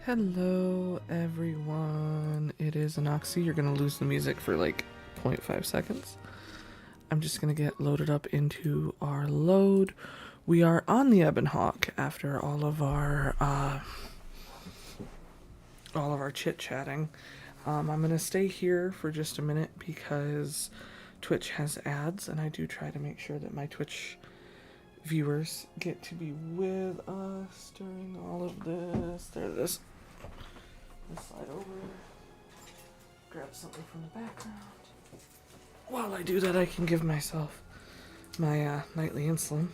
Hello everyone, it is Anoxy. You're gonna lose the music for like 0.5 seconds. I'm just gonna get loaded up into our load. We are on the Ebon Hawk after all of our chit-chatting. I'm gonna stay here for just a minute because Twitch has ads, and I do try to make sure that my Twitch viewers get to be with us during all of this. There it is. Let's slide over, grab something from the background. While I do that, I can give myself my nightly insulin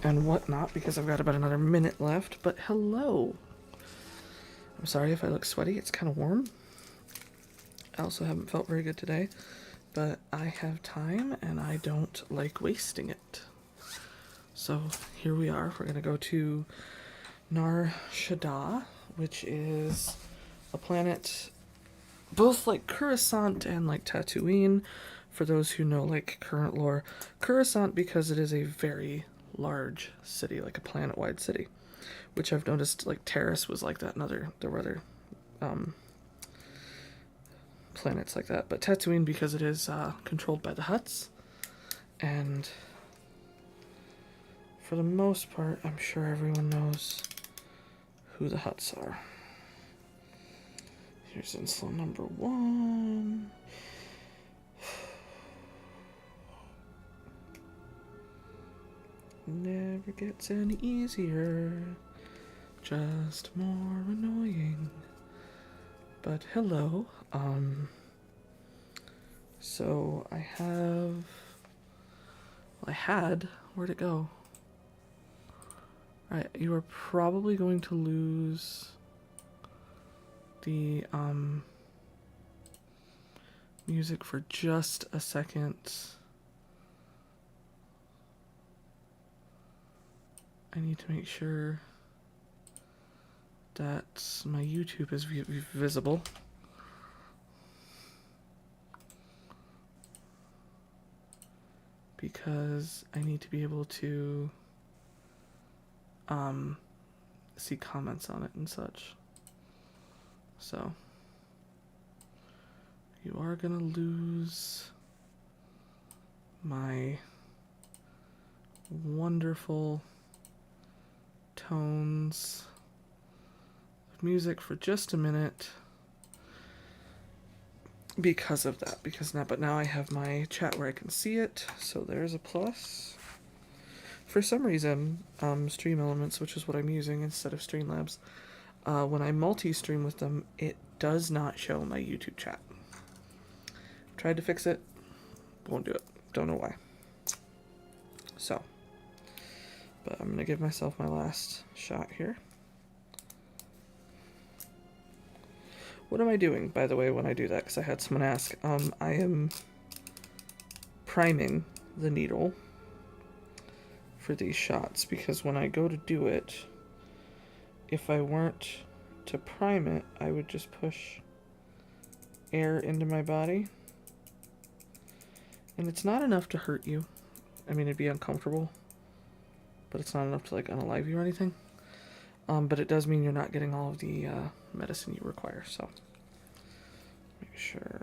and whatnot because I've got about another minute left. But hello. I'm sorry if I look sweaty. It's kind of warm. I also haven't felt very good today, but I have time and I don't like wasting it. So here we are. We're going to go to Shadaa, which is a planet both like Coruscant and like Tatooine, for those who know like current lore. Coruscant because it is a very large city, like a planet-wide city, which I've noticed like Terrace was like that, and there were other planets like that. But Tatooine because it is controlled by the Hutts, and for the most part, I'm sure everyone knows who the Hutts are. Here's insulin number 1. Never gets any easier, just more annoying. But hello, so I had, where'd it go? Alright, you are probably going to lose the music for just a second. I need to make sure that my YouTube is visible. Because I need to be able to see comments on it and such. So you are gonna lose my wonderful tones of music for just a minute because of that. But now I have my chat where I can see it, so there's a plus. For some reason, Stream Elements, which is what I'm using instead of Streamlabs, when I multi-stream with them, it does not show my YouTube chat. Tried to fix it, won't do it. Don't know why. So, but I'm going to give myself my last shot here. What am I doing, by the way, when I do that? Because I had someone ask. I am priming the needle for these shots, because when I go to do it, if I weren't to prime it, I would just push air into my body. And it's not enough to hurt you. I mean, it'd be uncomfortable, but it's not enough to like unalive you or anything. But it does mean you're not getting all of the medicine you require, so make sure,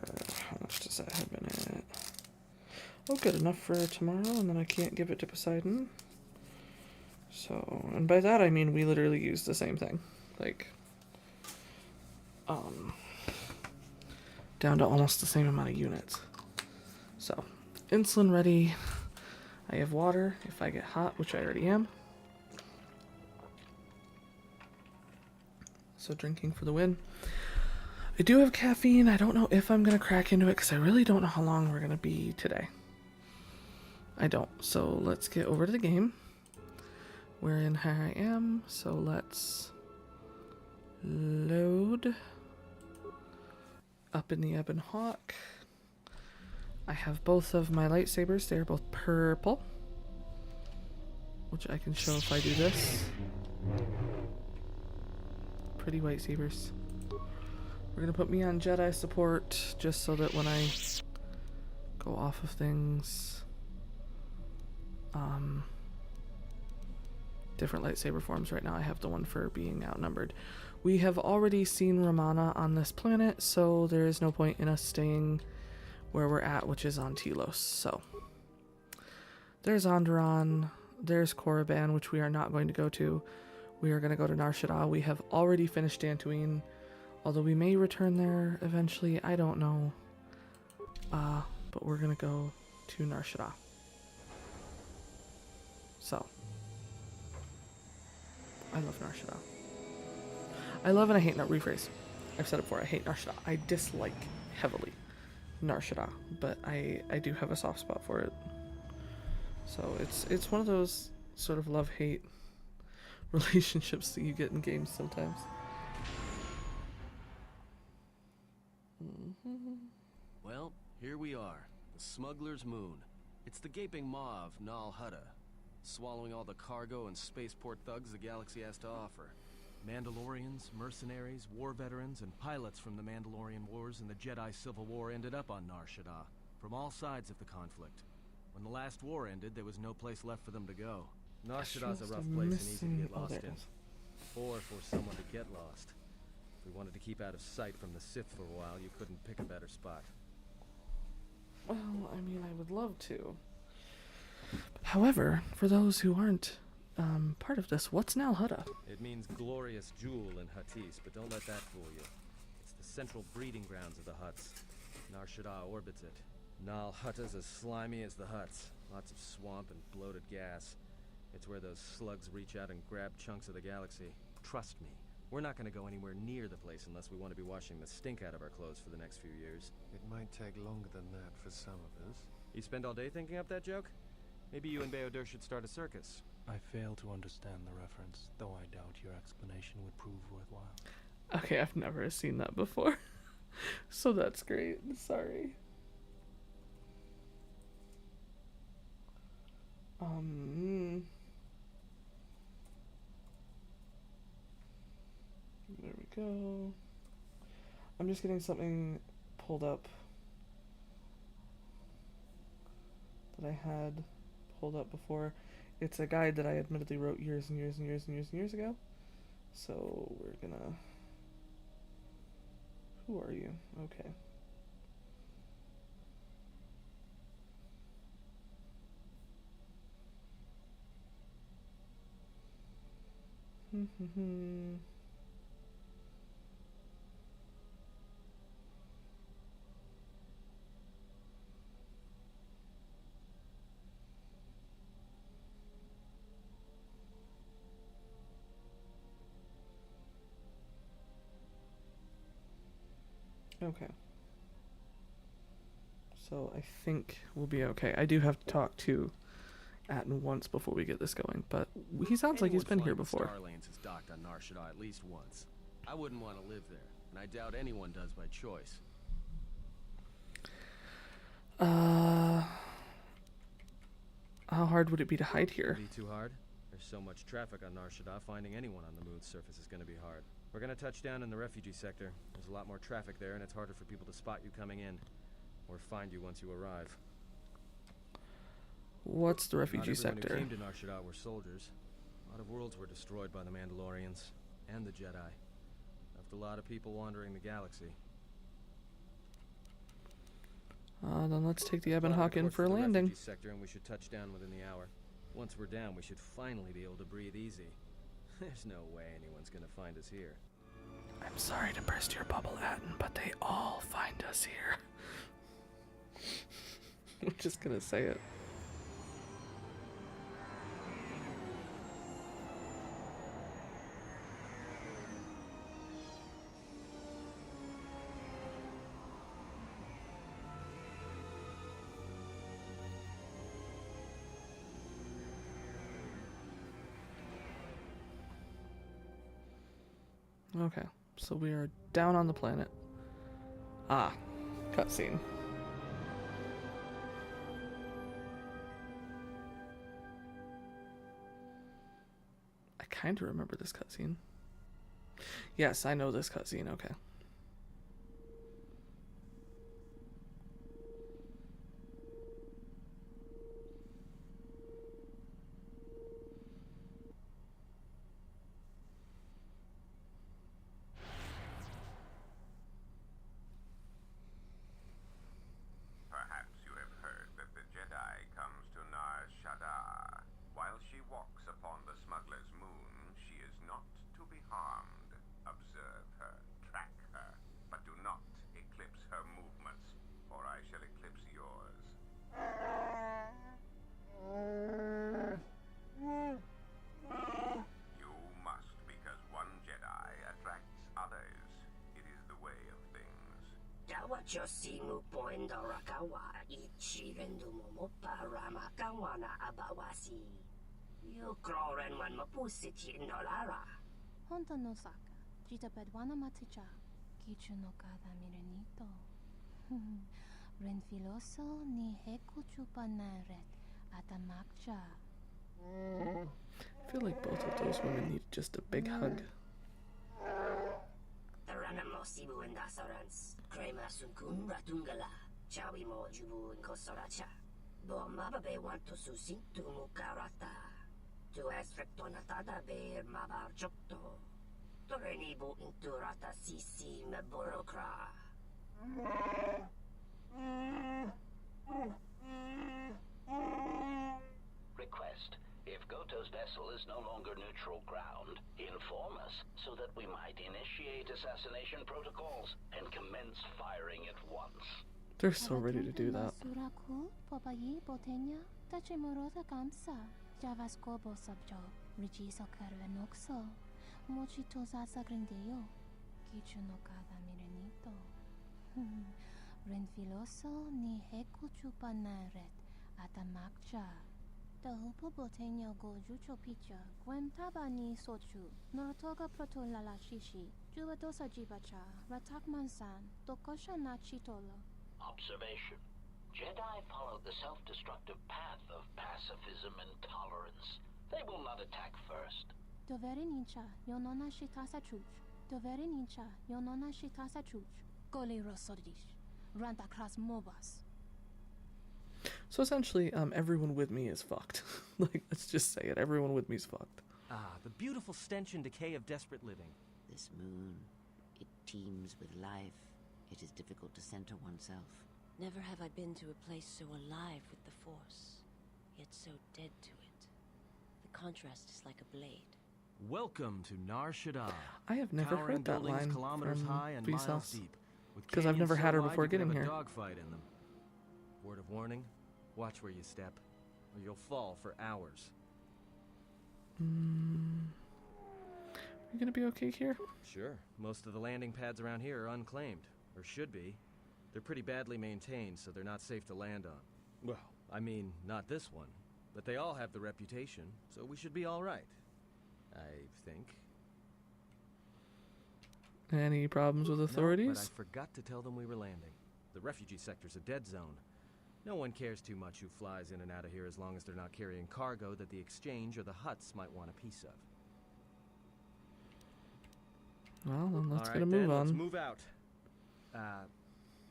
how much does that have in it? Oh, good, enough for tomorrow, and then I can't give it to Poseidon. So, and by that I mean we literally use the same thing, like, down to almost the same amount of units. So, insulin ready. I have water if I get hot, which I already am. So drinking for the win. I do have caffeine. I don't know if I'm going to crack into it because I really don't know how long we're going to be today. I don't. So let's get over to the game. We're in here I am. So let's load up in the Ebon Hawk. I have both of my lightsabers. They're both purple, which I can show if I do this. Pretty lightsabers. We're gonna put me on Jedi support just so that when I go off of things, different lightsaber forms right now. I have the one for being outnumbered. We have already seen Romana on this planet, so there is no point in us staying where we're at, which is on Telos. So there's Onderon, there's Korriban, which we are not going to go to. We are going to go to Nar Shaddaa. We have already finished Dantooine, although we may return there eventually. I don't know. But we're going to go to Nar Shaddaa. So, I love Nar Shaddaa. I love and I hate rephrase. I've said it before. I hate Nar Shaddaa. I dislike heavily Nar Shaddaa, but I do have a soft spot for it. So it's one of those sort of love-hate relationships that you get in games sometimes. Well, here we are, the Smuggler's Moon. It's the gaping maw of Nal Hutta, swallowing all the cargo and spaceport thugs the galaxy has to offer. Mandalorians, mercenaries, war veterans, and pilots from the Mandalorian Wars and the Jedi Civil War ended up on Nar Shaddaa, from all sides of the conflict. When the last war ended, there was no place left for them to go. Nar Shaddaa's a rough place and easy to get lost in. Or for someone to get lost. If we wanted to keep out of sight from the Sith for a while, you couldn't pick a better spot. Well, I mean, I would love to. However, for those who aren't part of this, what's Nal Hutta? It means glorious jewel in Huttese, but don't let that fool you. It's the central breeding grounds of the Hutts. Nar Shaddaa orbits it. Nal Hutta's as slimy as the Hutts. Lots of swamp and bloated gas. It's where those slugs reach out and grab chunks of the galaxy. Trust me, we're not going to go anywhere near the place unless we want to be washing the stink out of our clothes for the next few years. It might take longer than that for some of us. You spend all day thinking up that joke? Maybe you and Bayodur should start a circus. I fail to understand the reference, though I doubt your explanation would prove worthwhile. Okay, I've never seen that before. So that's great. Sorry. There we go. I'm just getting something pulled up that I had pulled up before. It's a guide that I admittedly wrote years and years and years and years and years ago. So we're gonna... Who are you? Okay. Okay. So I think we'll be okay. I do have to talk to Atten once before we get this going, but he sounds like he's been here before. Starlanes has docked on Nar Shaddaa at least once. I wouldn't want to live there, and I doubt anyone does by choice. How hard would it be to hide here? Be too hard? There's so much traffic on Nar Shaddaa, finding anyone on the moon's surface is going to be hard. We're going to touch down in the refugee sector. There's a lot more traffic there, and it's harder for people to spot you coming in, or find you once you arrive. What's the refugee sector? Not everyone who came to Nar Shaddaa were soldiers. A lot of worlds were destroyed by the Mandalorians and the Jedi. Left a lot of people wandering the galaxy. Then let's take the Ebon Hawk in for a landing. Sector, and we should touch down within the hour. Once we're down, we should finally be able to breathe easy. There's no way anyone's gonna find us here. I'm sorry to burst your bubble, Atten, but they all find us here. I'm just gonna say it. Okay, so we are down on the planet. Ah, cutscene. I kind of remember this cutscene. Yes, I know this cutscene, okay. Honda no saka, jita pedwana maticha, kichu no kada mirenito. Renfiloso ni heku chupa naret atamakcha. I feel like both of those women need just a big hug. Request. If Goto's vessel is no longer neutral ground, inform us so that we might initiate assassination protocols and commence firing at once. They're so ready to do that. Suraku, popayi botenya, tachimurota kamsa, javaskobo subjo, richiso karvenoxo, mochito sasa grindeyo, kichu no kada mirenito. Renfiloso ni heku chupa naret atamakcha. Tahupo botenya go jucho picha, gwen taba ni sochu, norotoga proto lalashishi, juvadosa jibacha, ratak mansan, dokosha na chitola. Observation. Jedi follow the self-destructive path of pacifism and tolerance. They will not attack first. Doveri nincha, yonona shitasa chuch. Doveri nincha, yonona shitasa chuch. Goli rosodish. Ranta kras mobas. So essentially, everyone with me is fucked. Like, let's just say it. Everyone with me is fucked. Ah, the beautiful stench and decay of desperate living. This moon, it teems with life. It is difficult to center oneself. Never have I been to a place so alive with the Force, yet so dead to it. The contrast is like a blade. Welcome to Nar Shadaa. I have never Towering heard that buildings line kilometers from high and miles Vsauce. deep, with 'Cause I've canyons never so had her wide before you could getting have a here. dogfight in them. Word of warning: watch where you step, or you'll fall for hours. Are you gonna be okay here? Sure. Most of the landing pads around here are unclaimed, or should be. They're pretty badly maintained, so they're not safe to land on. Well, I mean, not this one. But they all have the reputation, so we should be all right. I think. Any problems with No, but authorities? I forgot to tell them we were landing. The refugee sector's a dead zone. No one cares too much who flies in and out of here as long as they're not carrying cargo that the exchange or the Hutts might want a piece of. Well, then let's All get a right, move then, on. Let's move out.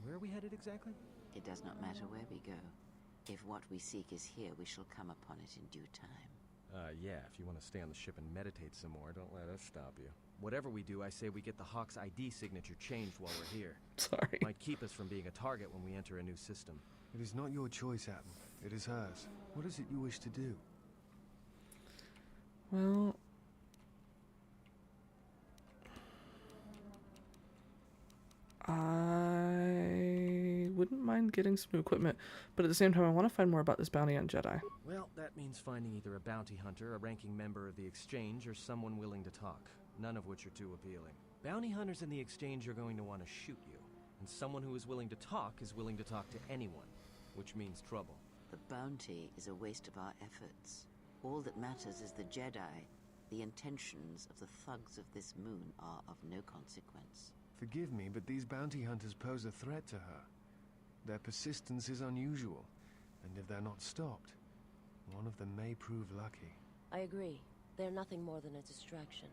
Where are we headed exactly? It does not matter where we go. If what we seek is here, we shall come upon it in due time. Yeah, if you want to stay on the ship and meditate some more, don't let us stop you. Whatever we do, I say we get the Hawk's ID signature changed while we're here. Sorry. Might keep us from being a target when we enter a new system. It is not your choice, Atom. It is hers. What is it you wish to do? Well, I wouldn't mind getting some new equipment, but at the same time, I want to find more about this bounty on Jedi. Well, that means finding either a bounty hunter, a ranking member of the Exchange, or someone willing to talk, none of which are too appealing. Bounty hunters in the Exchange are going to want to shoot you, and someone who is willing to talk to anyone, which means trouble. The bounty is a waste of our efforts. All that matters is the Jedi. The intentions of the thugs of this moon are of no consequence. Forgive me, but these bounty hunters pose a threat to her. Their persistence is unusual, and if they're not stopped, one of them may prove lucky. I agree. They're nothing more than a distraction.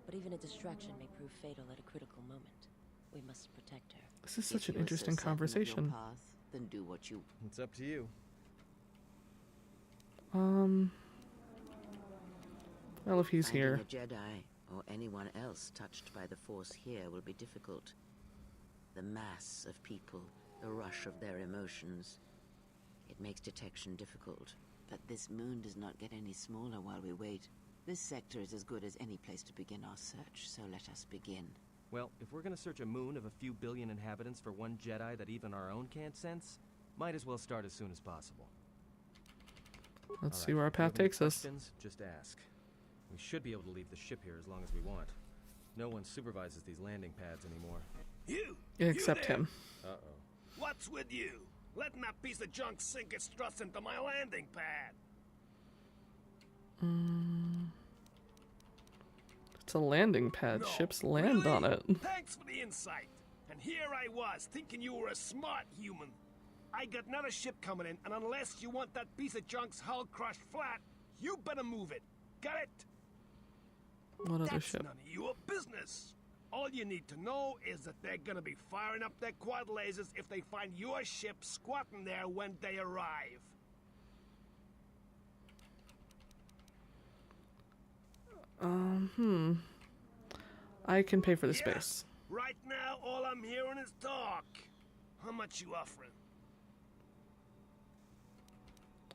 But even a distraction may prove fatal at a critical moment. We must protect her. This is such If an you are so interesting certain of your conversation. path, then do what you... It's up to you. Well, if he's Finding here. a Jedi or anyone else touched by the Force here will be difficult. The mass of people, the rush of their emotions. It makes detection difficult. But this moon does not get any smaller while we wait. This sector is as good as any place to begin our search, so let us begin. Well, if we're gonna search a moon of a few billion inhabitants for one Jedi that even our own can't sense, might as well start as soon as possible. Let's All see right, where our if you have path any takes us. questions, just ask. We should be able to leave the ship here as long as we want. No one supervises these landing pads anymore. Except him. Uh-oh. What's with you? Letting that piece of junk sink its struts into my landing pad. It's a landing pad. No, Ships land really? on it. Thanks for the insight. And here I was, thinking you were a smart human. I got another ship coming in, and unless you want that piece of junk's hull crushed flat, you better move it. Got it? What other That's ship? none of your business. All you need to know is that they're gonna be firing up their quad lasers if they find your ship squatting there when they arrive. I can pay for the space. Right now, all I'm hearing is talk. How much you offering?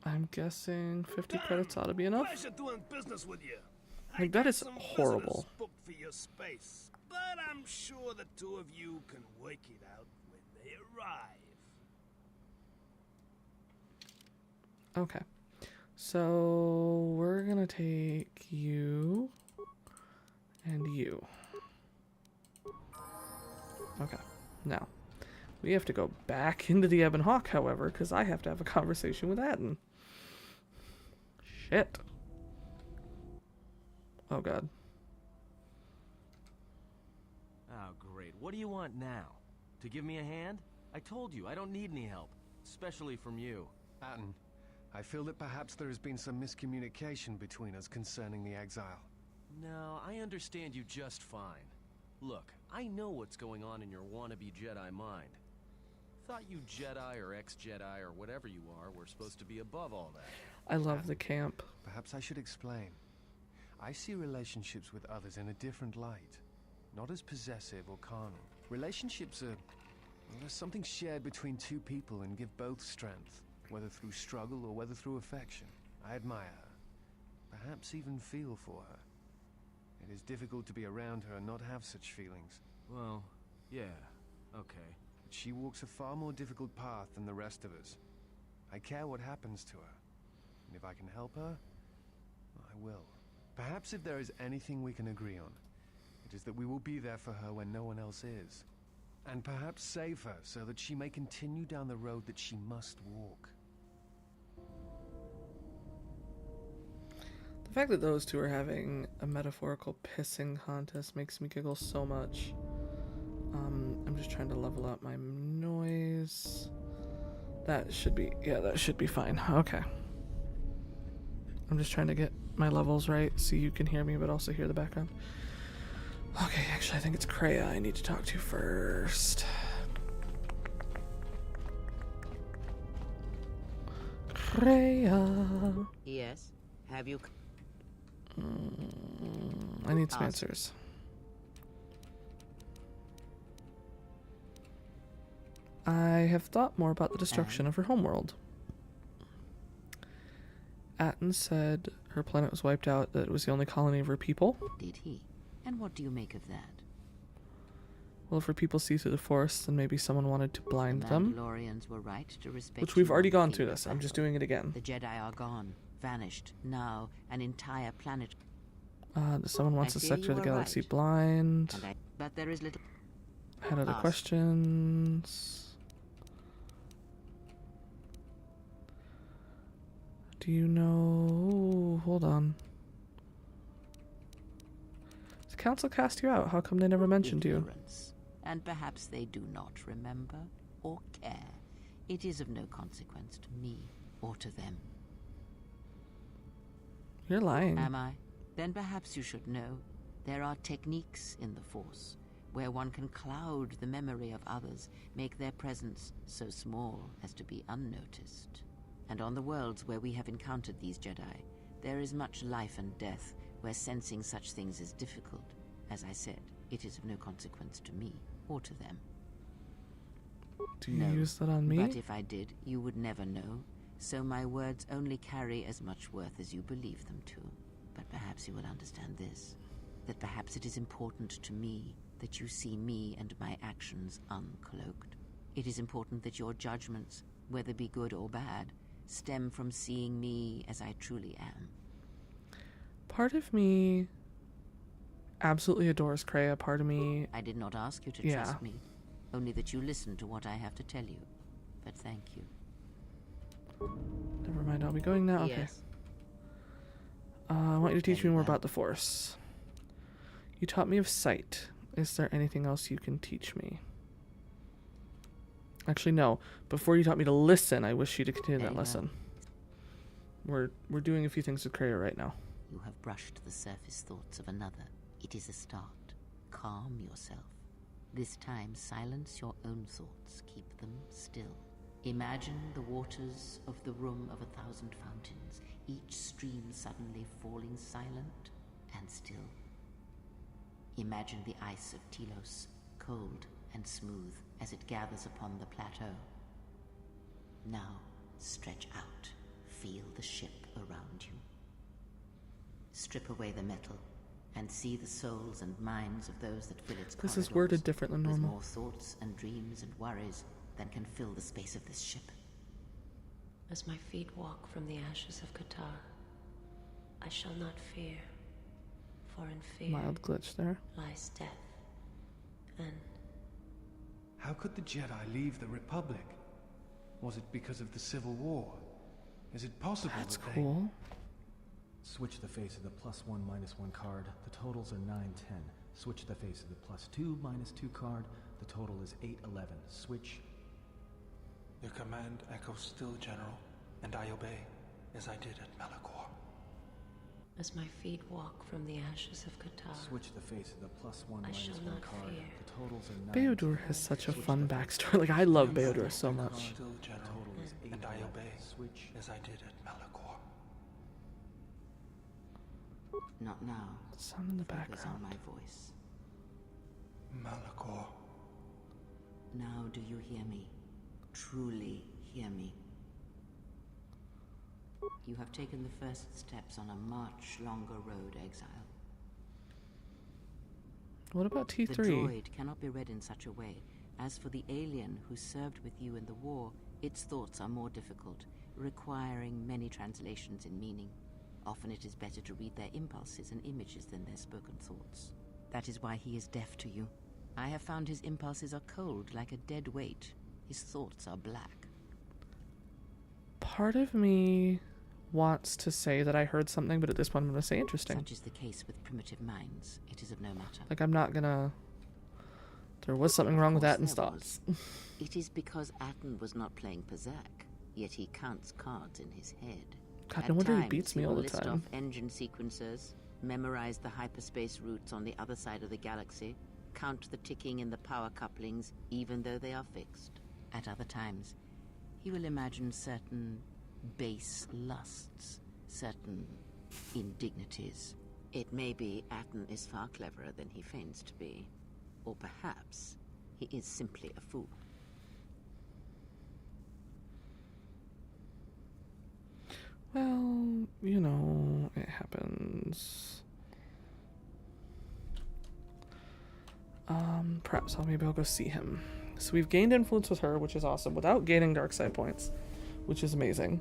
I'm guessing 50 Damn, credits ought to be enough. Pleasure doing business with you. Like, that got is some horrible. visitors booked for your space, but I'm sure the two of you can work it out when they arrive. Okay. So we're gonna take you and you. Okay. Now, we have to go back into the Ebon Hawk, however, because I have to have a conversation with Atten. Shit. Oh, God. Oh, great. What do you want now? To give me a hand? I told you, I don't need any help. Especially from you. Atten, I feel that perhaps there has been some miscommunication between us concerning the exile. No, I understand you just fine. Look, I know what's going on in your wannabe Jedi mind. Thought you Jedi or ex-Jedi or whatever you are were supposed to be above all that. I love the camp. Perhaps I should explain. I see relationships with others in a different light. Not as possessive or carnal. Relationships are... well, there's something shared between two people and give both strength, whether through struggle or whether through affection. I admire her. Perhaps even feel for her. It is difficult to be around her and not have such feelings. Well, yeah, okay. But she walks a far more difficult path than the rest of us. I care what happens to her. And if I can help her, I will. Perhaps if there is anything we can agree on, it is that we will be there for her when no one else is. And perhaps save her so that she may continue down the road that she must walk. The fact that those two are having a metaphorical pissing contest makes me giggle so much. I'm just trying to level up my noise. That should be, yeah, that should be fine. Okay. I'm just trying to get my levels right so you can hear me but also hear the background. Okay, actually I think it's Kreia I need to talk to first. Kreia. Yes? Have you... I need some answers. I have thought more about the destruction of her homeworld. Atten said her planet was wiped out, that it was the only colony of her people. Did he? And what do you make of that? Well, if her people see through the forest, then maybe someone wanted to blind The them. Mandalorians were right to respect Which we've already gone humanity through in this. I'm just battle. doing it again. The Jedi are gone, vanished. Now, an entire planet... Someone wants I a fear sector you of the are galaxy right. blind. But there is little... I had other Ask. questions. Do you know... Hold on. The council cast you out. How come they never mentioned you? Ignorance. And perhaps they do not remember or care. It is of no consequence to me or to them. You're lying. Am I? Then perhaps you should know. There are techniques in the Force where one can cloud the memory of others, make their presence so small as to be unnoticed. And on the worlds where we have encountered these Jedi, there is much life and death where sensing such things is difficult. As I said, it is of no consequence to me or to them. Do you No, use that on me? But if I did, you would never know. So my words only carry as much worth as you believe them to. But perhaps you will understand this. That perhaps it is important to me that you see me and my actions uncloaked. It is important that your judgments, whether be good or bad, stem from seeing me as I truly am. Part of me absolutely adores Kreia. Part of me... I did not ask you to Yeah. trust me, only that you listen to what I have to tell you. but thank you. Never mind, I'll be going now. Okay. Yes. I want you to teach me Very more well. about the Force. You taught me of sight. Is there anything else you can teach me? Actually, no. Before you taught me to listen, I wish you to continue Very that well. lesson. We're doing a few things with Kreia right now. You have brushed the surface thoughts of another. It is a start. Calm yourself. This time, silence your own thoughts. Keep them still. Imagine the waters of the Room of 1,000 Fountains, each stream suddenly falling silent and still. Imagine the ice of Telos, cold and smooth as it gathers upon the plateau. Now, stretch out. Feel the ship around you. Strip away the metal and see the souls and minds of those that fill its This corridors is worded different than with normal. more thoughts and dreams and worries than can fill the space of this ship. As my feet walk from the ashes of KOTOR, I shall not fear, for in fear Mild glitch there. lies death. And How could the Jedi leave the Republic? Was it because of the Civil War? Is it possible That's that cool. Switch the face of the +1 -1 card. The totals are 9, 10. Switch the face of the +2 -2 card. The total is 8, 11. Switch. Your command echoes still, General, and I obey, as I did at Malachor. as my feet walk from the ashes of KOTOR, Switch the face of the +1 I shall -1 not card. fear. The totals are 9. Beodor 10. has such a Switch fun the face backstory. Like, I love Your Beodor so command much. echoes Still, The General, total is 8, and I 11. obey, Switch. as I did at Malachor. Not now. Sound in the Focus on background. my voice. Malachor. Now do you hear me? Truly hear me. You have taken the first steps on a much longer road, exile. What about The T3? droid cannot be read in such a way. As for the alien who served with you in the war, its thoughts are more difficult, requiring many translations in meaning. Often it is better to read their impulses and images than their spoken thoughts. That is why he is deaf to you. I have found his impulses are cold, like a dead weight. His thoughts are black. Part of me wants to say that I heard something, but at this point I'm going to say interesting. Such is the case with primitive minds. It is of no matter. Like, I'm not gonna... There was something wrong with that and Of course there stops. It is because Atten was not playing Pazak, yet he counts cards in his head. God, At no wonder he times, beats me will all the list time. off engine sequencers, memorize the hyperspace routes on the other side of the galaxy, count the ticking in the power couplings, even though they are fixed. At other times, he will imagine certain base lusts, certain indignities. It may be Atten is far cleverer than he feigns to be. Or perhaps he is simply a fool. Well, you know, it happens. Perhaps maybe I'll go see him. So we've gained influence with her, which is awesome, without gaining dark side points, which is amazing.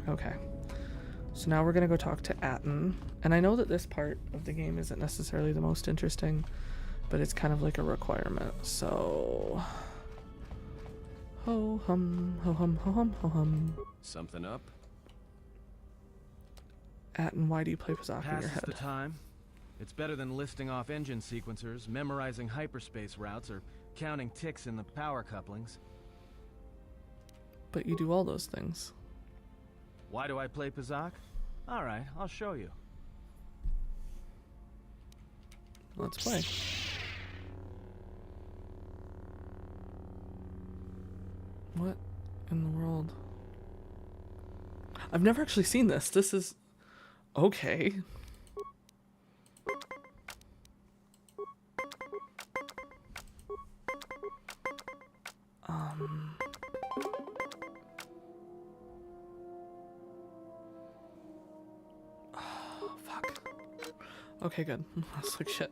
Okay. So now we're gonna go talk to Atten. And I know that this part of the game isn't necessarily the most interesting, but it's kind of like a requirement. So ho hum, ho hum, ho hum, ho hum. Something up? Atten, why do you play Pazak in your Passes head? the time. It's better than listing off engine sequencers, memorizing hyperspace routes, or counting ticks in the power couplings. But you do all those things. Why do I play Pazak? Alright, I'll show you. Let's play. What in the world? I've never actually seen this. This is... okay. Oh, fuck. Okay, good. I was like, shit.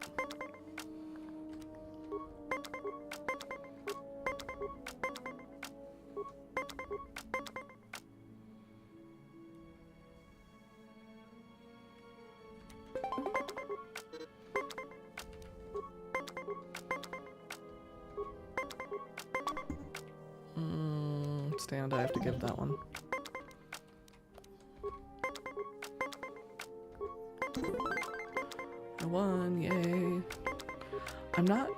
stand, I have to give that one. I won, yay. I'm not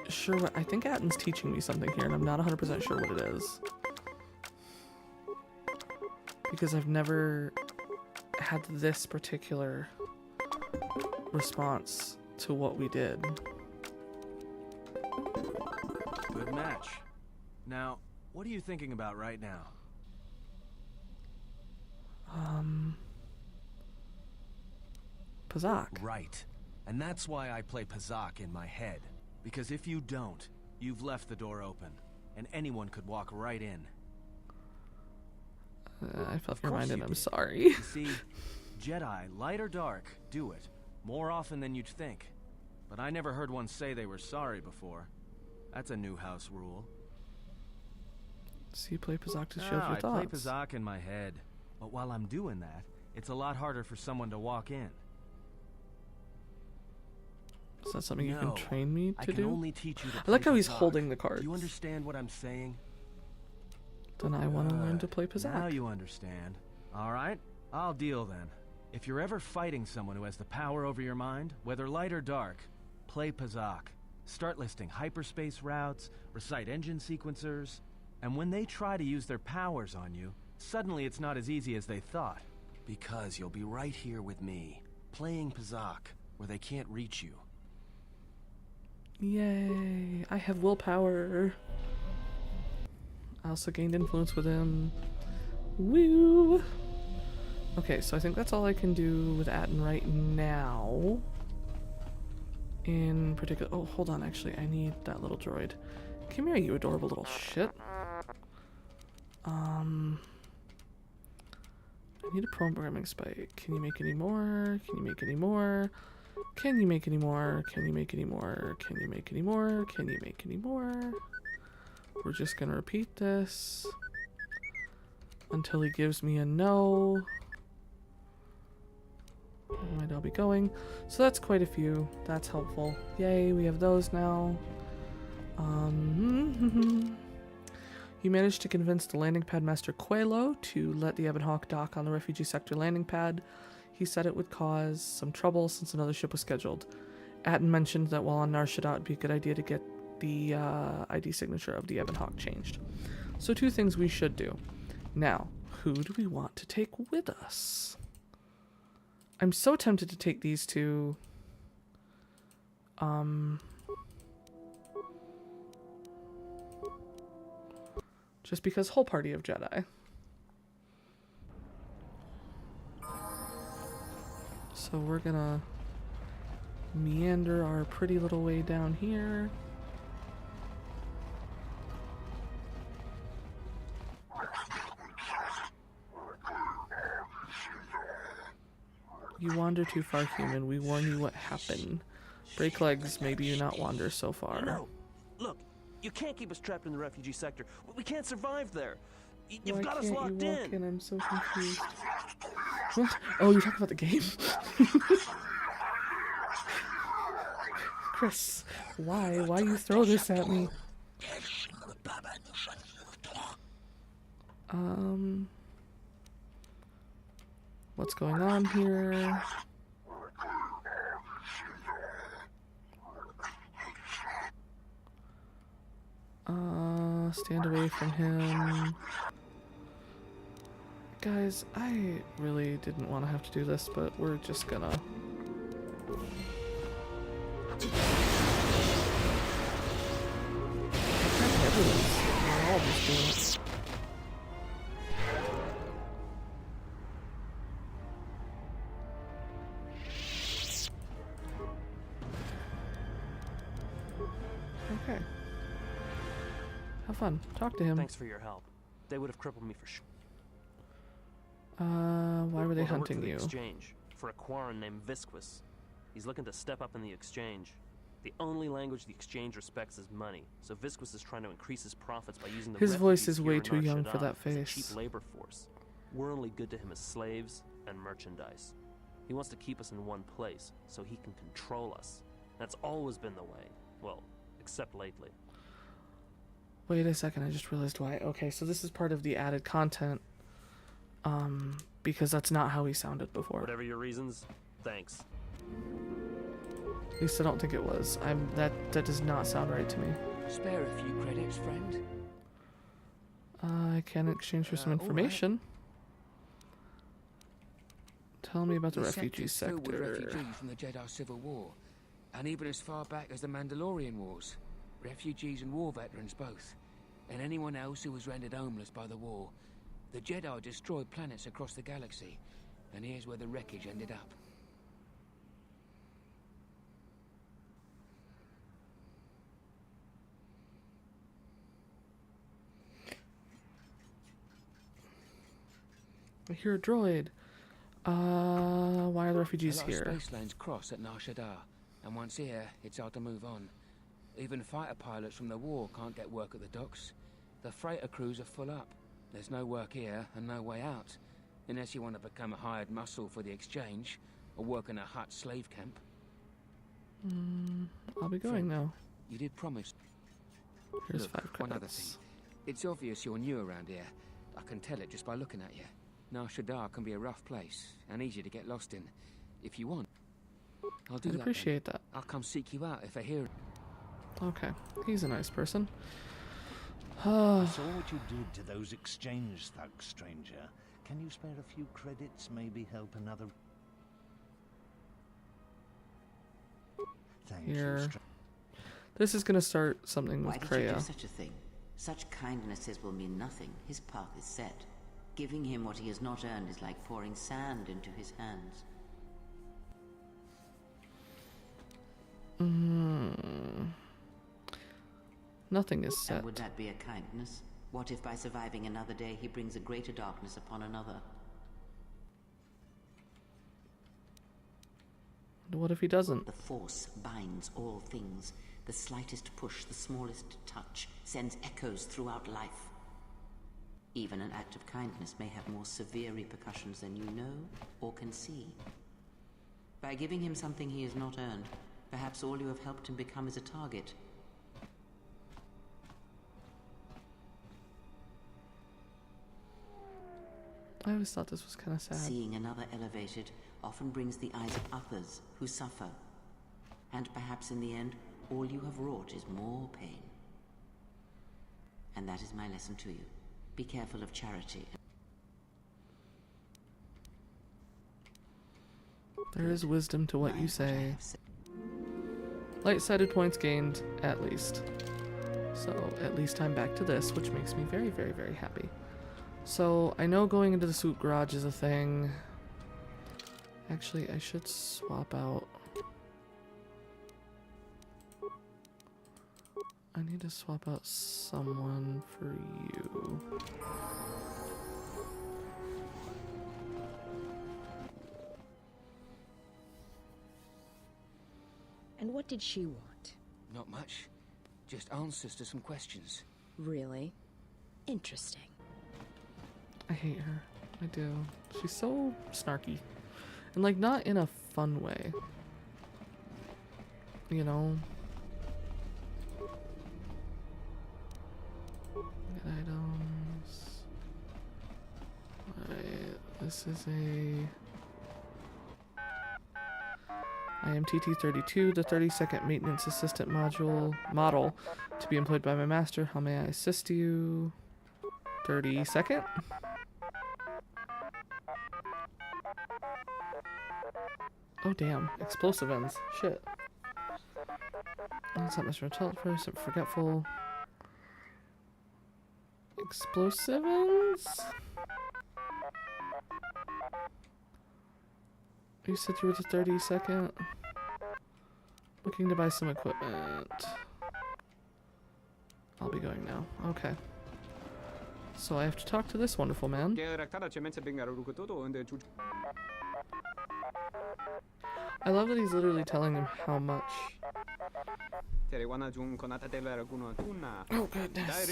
sure what, I think Atten's teaching me something here, and I'm not 100% sure what it is. Because I've never had this particular response to what we did. Good match. Now, what are you thinking about right now? Pazak. Right. And that's why I play Pazak in my head. Because if you don't, you've left the door open, and anyone could walk right in. I felt reminded, I'm did. sorry. You see, Jedi, light or dark, do it. More often than you'd think. But I never heard one say they were sorry before. That's a new house rule. So you play Pazak to shield your I thoughts. play Pazak in my head. But while I'm doing that, it's a lot harder for someone to walk in. Is that something you No, can train me to I can do? only teach you to I like play how he's Pazak. holding the cards. Do you understand what I'm saying? Then I want to learn to play Pazak. Now you understand. All right, I'll deal then. If you're ever fighting someone who has the power over your mind, whether light or dark, play Pazak. Start listing hyperspace routes, recite engine sequencers, and when they try to use their powers on you, suddenly it's not as easy as they thought. Because you'll be right here with me, playing Pazak, where they can't reach you. Yay, I have willpower. I also gained influence with him. Woo! Okay, so I think that's all I can do with Atten right now. In particular, oh, hold on, actually, I need that little droid. Come here, you adorable little shit. I need a programming spike. Can you make any more? Can you make any more? Can you make any more? Can you make any more? Can you make any more? Can you make any more? We're just gonna repeat this until he gives me a no. Where might I be going? So that's quite a few. That's helpful. Yay, we have those now. You managed to convince the landing pad master Quello to let the Ebon Hawk dock on the refugee sector landing pad. He said it would cause some trouble since another ship was scheduled. Atten mentioned that while on Nar Shaddaa, it'd be a good idea to get the ID signature of the Ebon Hawk changed. So two things we should do. Now, who do we want to take with us? I'm so tempted to take these two. Just because whole party of Jedi. So we're gonna meander our pretty little way down here. You wander too far, human. We warn you what happened. Break legs, maybe you not wander so far. No, look, you can't keep us trapped in the refugee sector. We can't survive there. You've Why got us can't locked you walk in. I'm so confused. What? Oh, you're talking about the game? Chris, why? Why you throw this at me? What's going on here? Stand away from him. Guys, I really didn't want to have to do this, but we're just gonna... We're all just doing it. Okay. Have fun. Talk to him. Thanks for your help. They would have crippled me for sure. Why were they Well, I work hunting for the you? Exchange, for a Quarren named Visquis. He's looking to step up in the Exchange. The only language the Exchange respects is money, so Visquis is trying to increase his profits by using the His voice refugees is here way in too Nar young for Shaddaa that as a face. cheap labor force. We're only good to him as slaves and merchandise. He wants to keep us in one place, so he can control us. That's always been the way. Well, except lately. Wait a second, I just realized why. Okay, so this is part of the added content. Because that's not how he sounded before. Whatever your reasons, thanks. At least I don't think it was. That does not sound right to me. Spare a few credits, friend. I can exchange for some information. Tell me about the refugee sector. Filled with refugees from the Jedi Civil War, and even as far back as the Mandalorian Wars. Refugees and war veterans both, and anyone else who was rendered homeless by the war. The Jedi destroyed planets across the galaxy, and here's where the wreckage ended up. I hear a droid. Why are the refugees a lot here? Of space lanes cross at Shadaa, and once here, it's hard to move on. Even fighter pilots from the war can't get work at the docks. The freighter crews are full up. There's no work here and no way out, unless you want to become a hired muscle for the exchange, or work in a Hutt slave camp. I'll be going now. You did promise. Here's Look, 5 credits. one other thing. It's obvious you're new around here. I can tell it just by looking at you. Nar Shaddaa can be a rough place, and easy to get lost in. If you want, I'll do I'd that. appreciate that. I'll come seek you out if I hear. Okay, he's a nice person. I saw what you did to those exchange thugs, stranger. Can you spare a few credits, maybe help another? Thank Here. you. This is gonna start something Why with did you Kreia. do such a thing? Such kindnesses will mean nothing. His path is set. Giving him what he has not earned is like pouring sand into his hands. Nothing is set. And would that be a kindness? What if by surviving another day he brings a greater darkness upon another? What if he doesn't? The Force binds all things. The slightest push, the smallest touch, sends echoes throughout life. Even an act of kindness may have more severe repercussions than you know or can see. By giving him something he has not earned, perhaps all you have helped him become is a target. I always thought this was kind of sad. Seeing another elevated often brings the eyes of others who suffer. And perhaps in the end, all you have wrought is more pain. And that is my lesson to you. Be careful of charity. There is wisdom to what you say. Light-sided points gained, at least. So, at least I'm back to this, which makes me very, very, very happy. So, I know going into the suit garage is a thing. Actually, I should swap out. I need to swap out someone for you. And what did she want? Not much. Just answers to some questions. Really? Interesting. I hate her. I do. She's so snarky. And, like, not in a fun way. You know? Get items. Alright, this is a... I am TT32, the 32nd Maintenance Assistant model to be employed by my master. How may I assist you? 32nd? Oh damn, explosive ends. Shit. That's not Mr. Intelligent, forgetful. Explosive ends? You said you were the 32nd? Looking to buy some equipment. I'll be going now. Okay. So I have to talk to this wonderful man. I love that he's literally telling him how much. Oh goodness.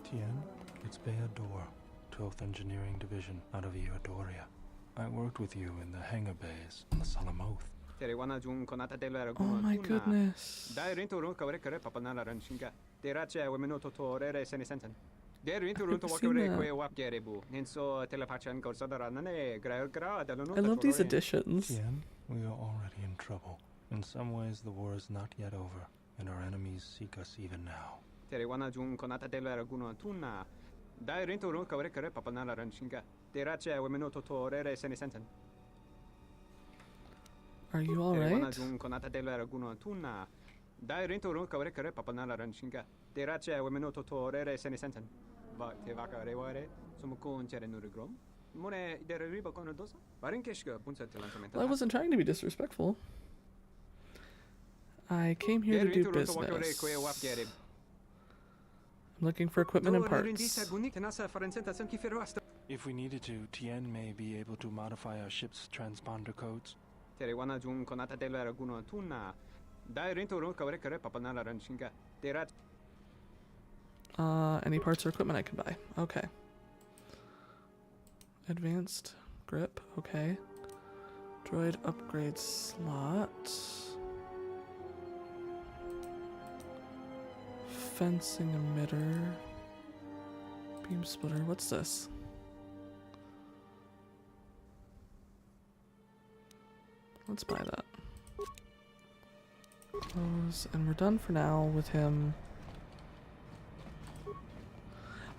Tien, it's Bayador, 12th Engineering Division out of Eodoria. I worked with you in the hangar bays on the Salamoth. Oh my goodness. I love these additions. Tien, we are already in trouble. In some ways, the war is not yet over, and our enemies seek us even now. Are you alright? Well, I wasn't trying to be disrespectful. I came here to do business. I'm looking for equipment and parts. If we needed to, Tien may be able to modify our ship's transponder codes. Any parts or equipment I can buy. Okay. Advanced grip. Okay. Droid upgrade slot. Fencing emitter. Beam splitter. What's this? Let's buy that. Close. And we're done for now with him.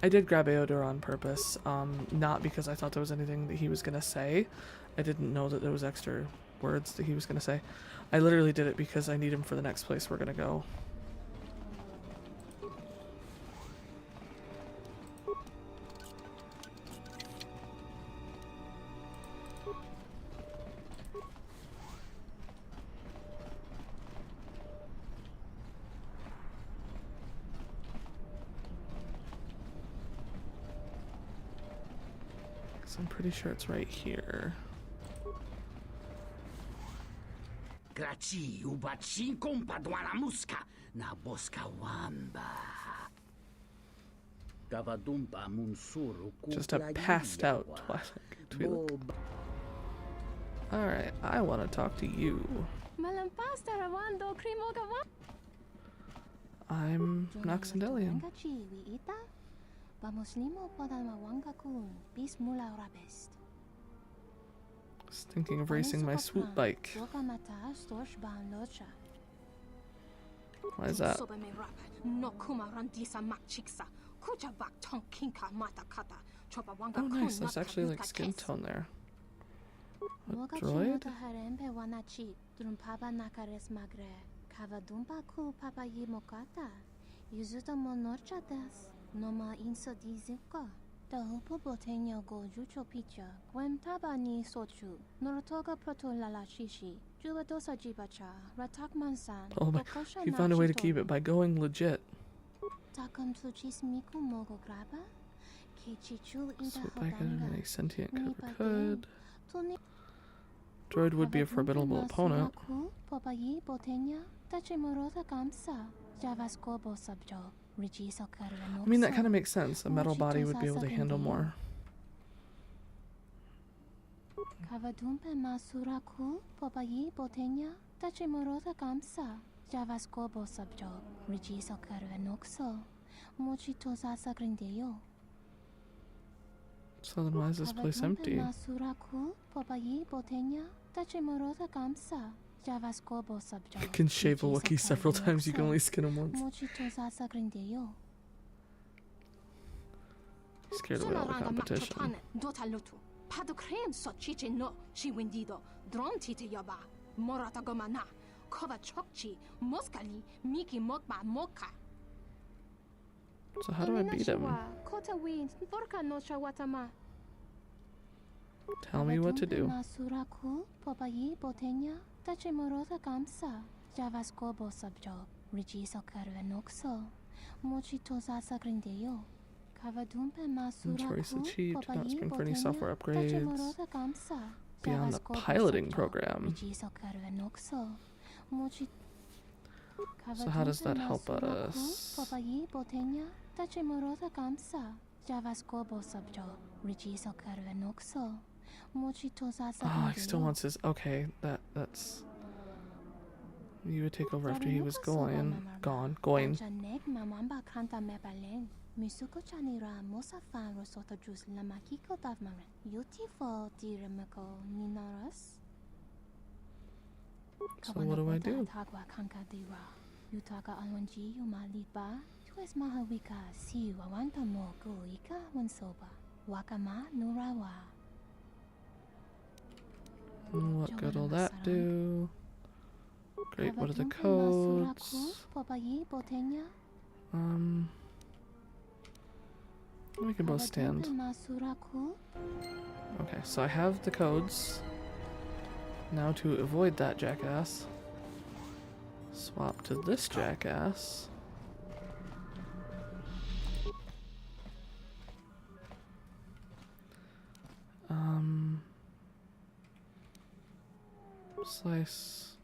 I did grab KOTOR on purpose, not because I thought there was anything that he was going to say. I didn't know that there was extra words that he was going to say. I literally did it because I need him for the next place we're going to go. I'm pretty sure it's right here. Just a passed out Twi'lek. Alright, I want to talk to you. I'm Noxendelian. Just thinking of racing my swoop bike. Why is that? Oh nice, that's actually like skin tone there. A droid? Noma insa dizuka. Tahupo botenyo go jucho picha. Gwem tabani sochu. Norotoga proto lalashishi. Jubadosa jibacha. Ratak mansan. Oh my, he found a way to keep it by going legit. Takam tuchis miku mogo graba. Kechichul inta Swoop back in hodanga. any sentient could. Droid would be a formidable opponent. Popayi botenya. Tachimorota kamsa. Javascobo subjo. I mean, that kind of makes sense. A metal body would be able to handle more. Kavadumpe masuraku, popayi botenya, tachimorota kamsa, javascobo subjo, rigiso carvenoxo, mochitosa grindeyo. So then why is this place empty? Masuraku, popayi botenya, tachimorota kamsa. You can shave a Wookiee several times, you can only skin him once. He's scared away all the competition. So how do I beat him? Tell me what to do. Tachimorota kamsa, javascobo subjo, rigiso carvenoxo, mochitosa grindeyo. Kavadumpe Inventory's masuraku, achieved. Not spring for any botenya, software upgrades. tachimorota kamsa, Beyond the javascobo piloting subjo, program. rigiso carvenoxo, So how does that help us? Popayi botenya, tachimorota kamsa, javascobo subjo, rigiso carvenoxo. Oh, he still wants his... Okay, that's... You would take over after he was going. Going. Misuko chanira mosa fan rosoto jus lamakiko davmaren. Beautiful diramako ninoras. So what do I do? Tagwa kanka dira. Utaka alwanji umaliba. Tues mahawika si wawanta mo goika wansoba. Wakama nurawa. What good will that do? Great, what are the codes? We can both stand. Okay, so I have the codes. Now to avoid that jackass, swap to this jackass. Slice.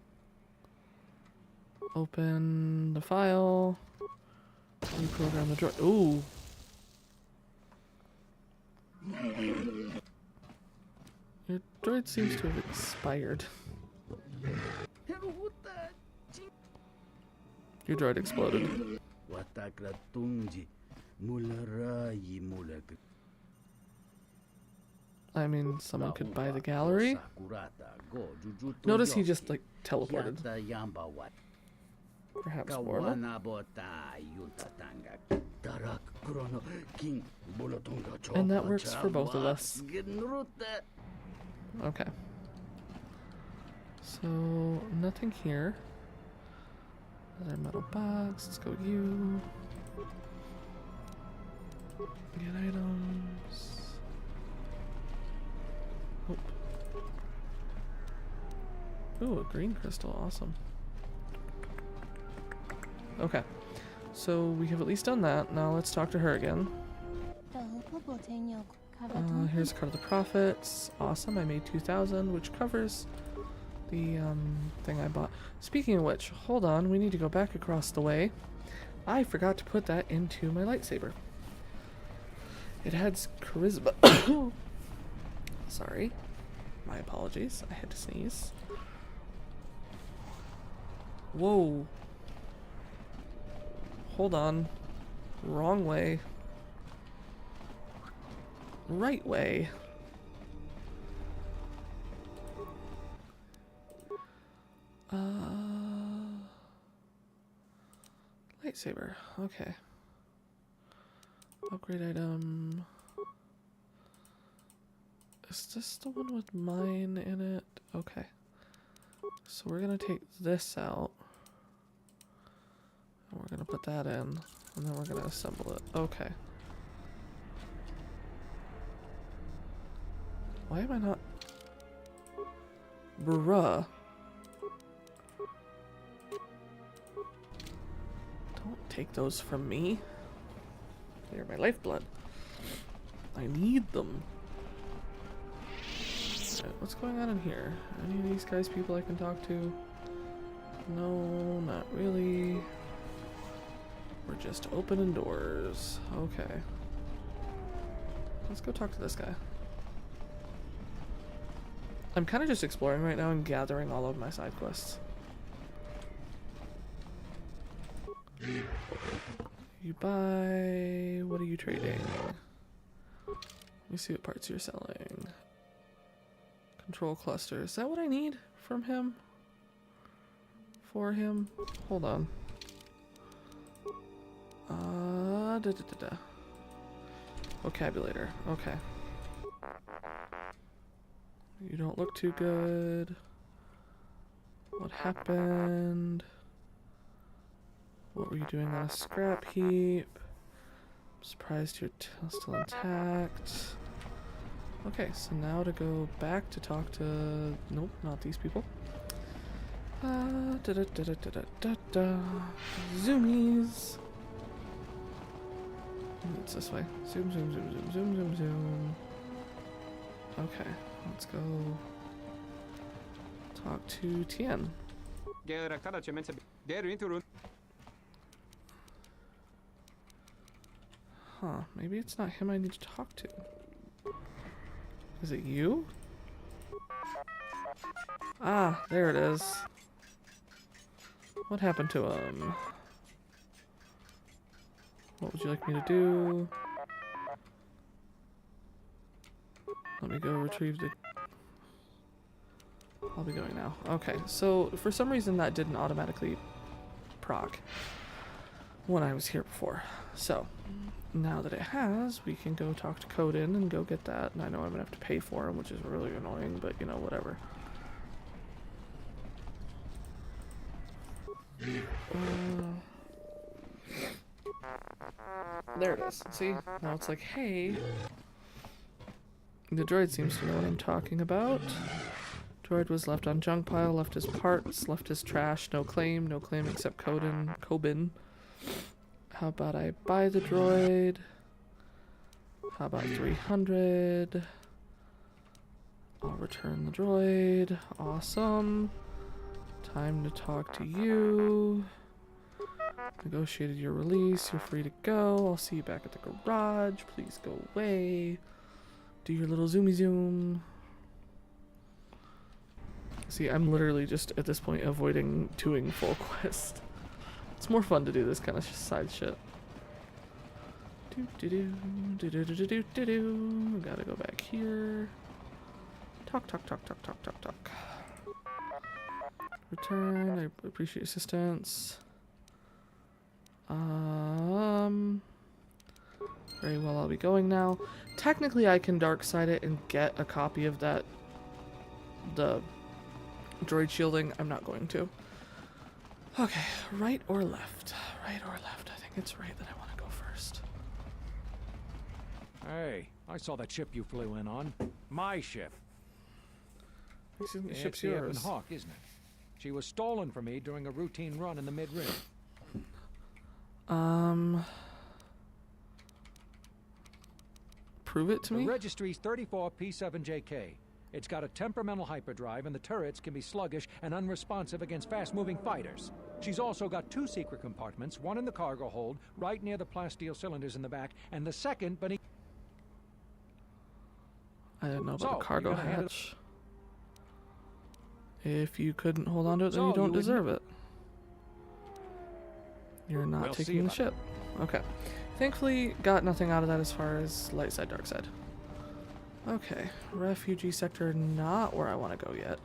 Open the file. Reprogram the droid. Ooh. Your droid seems to have expired. Your droid exploded. I mean, someone could buy the gallery. Notice he just, like, teleported. Perhaps portal? And that works for both of us. Okay. So, nothing here. Another metal box. Let's go you. Get items. Oh. Ooh, a green crystal. Awesome. Okay. So, we have at least done that. Now let's talk to her again. Here's a card of the profits. Awesome. I made 2,000, which covers the thing I bought. Speaking of which, hold on. We need to go back across the way. I forgot to put that into my lightsaber. It adds charisma. Sorry. My apologies. I had to sneeze. Whoa. Hold on. Wrong way. Right way. Lightsaber. Okay. Upgrade item. Is this the one with mine in it? Okay. So we're gonna take this out. And we're gonna put that in. And then we're gonna assemble it. Okay. Why am I not... Bruh. Don't take those from me. They're my lifeblood. I need them. Right, what's going on in here? Any of these guys people I can talk to? No, not really. We're just opening doors. Okay. Let's go talk to this guy. I'm kind of just exploring right now and gathering all of my side quests. You buy... What are you trading? Let me see what parts you're selling. Control cluster. Is that what I need from him? For him? Hold on. Vocabulator. Okay. You don't look too good. What happened? What were you doing on a scrap heap? I'm surprised you're still intact. Okay, so now to go back to talk to... Nope, not these people. Zoomies! It's this way. Zoom, zoom, zoom, zoom, zoom, zoom, zoom. Okay, let's go talk to Tien. Huh, maybe it's not him I need to talk to. Is it you? Ah, there it is. What happened to him? What would you like me to do? Let me go retrieve the... I'll be going now. Okay, so for some reason that didn't automatically proc when I was here before. So, now that it has, we can go talk to Coden and go get that. And I know I'm gonna have to pay for him, which is really annoying, but you know, whatever. There it is. See? Now it's like, hey. The droid seems to know what I'm talking about. Droid was left on junk pile, left his parts, left his trash, no claim except Kobin. How about I buy the droid? How about 300? I'll return the droid. Awesome. Time to talk to you. Negotiated your release. You're free to go. I'll see you back at the garage. Please go away. Do your little zoomy zoom. See, I'm literally just at this point avoiding doing full quest. It's more fun to do this kind of side shit. Gotta go back here. Talk. Return. I appreciate assistance. Very well, I'll be going now. Technically, I can dark side it and get a copy of that. The droid shielding. I'm not going to. Okay, right or left? Right or left? I think it's right that I want to go first. Hey, I saw that ship you flew in on. My ship. The ship's it's the yours. Ebon Hawk, isn't it? She was stolen from me during a routine run in the mid-rim. Prove it to me? The registry's 34P7JK. It's got a temperamental hyperdrive, and the turrets can be sluggish and unresponsive against fast-moving fighters. She's also got 2 secret compartments, one in the cargo hold, right near the plasteel cylinders in the back, and the second beneath... I didn't know about the cargo hatch. If you couldn't hold on to it, then you don't deserve it. You're not taking the ship. Okay. Thankfully, got nothing out of that as far as light side, dark side. Okay. Refugee sector, not where I want to go yet.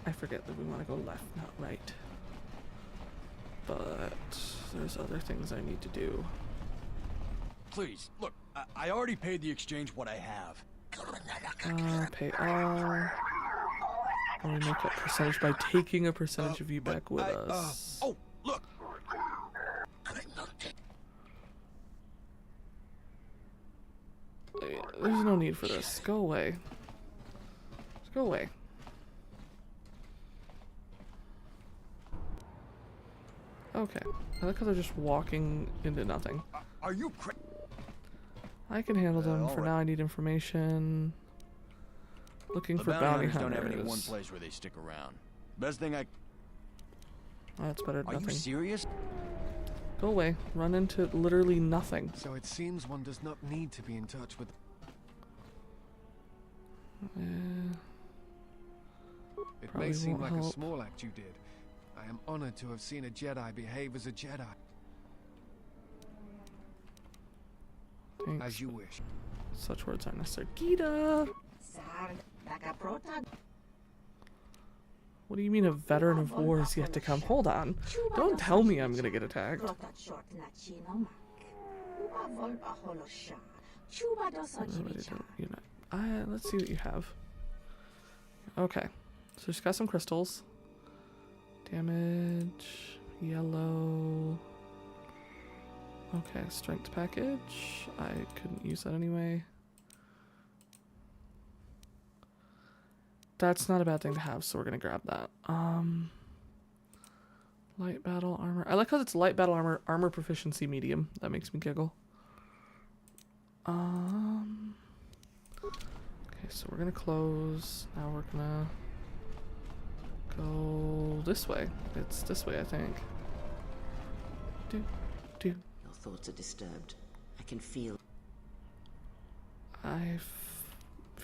I forget that we want to go left, not right. But there's other things I need to do. Please, look, I already paid the exchange what I have. Pay all. Or we make that percentage by taking a percentage of you back with us. Oh, look! There's no need for this. Go away. Just go away. Okay. I like how they're just walking into nothing. Are you I can handle them. For right. now I need information. Looking for bounty hunters. Don't have any one place where they stick around. Best thing I... Oh, that's better than nothing. Are you serious? Go away. Run into literally nothing. So it seems one does not need to be in touch with... It may seem like a small act you did. I am honored to have seen a Jedi behave as a Jedi. Thanks. As you wish. Such words aren't necessary. Gita! What do you mean a veteran of war is yet to come? Hold on. Don't tell me I'm gonna get attacked. Let's see what you have. Okay. So just got some crystals. Damage. Yellow. Okay, strength package. I couldn't use that anyway. That's not a bad thing to have, so we're gonna grab that. Light battle armor. I like how it's light battle armor, armor proficiency medium. That makes me giggle. Okay, so we're gonna close. Now we're gonna go this way. It's this way, I think. Your thoughts are disturbed. I can feel. I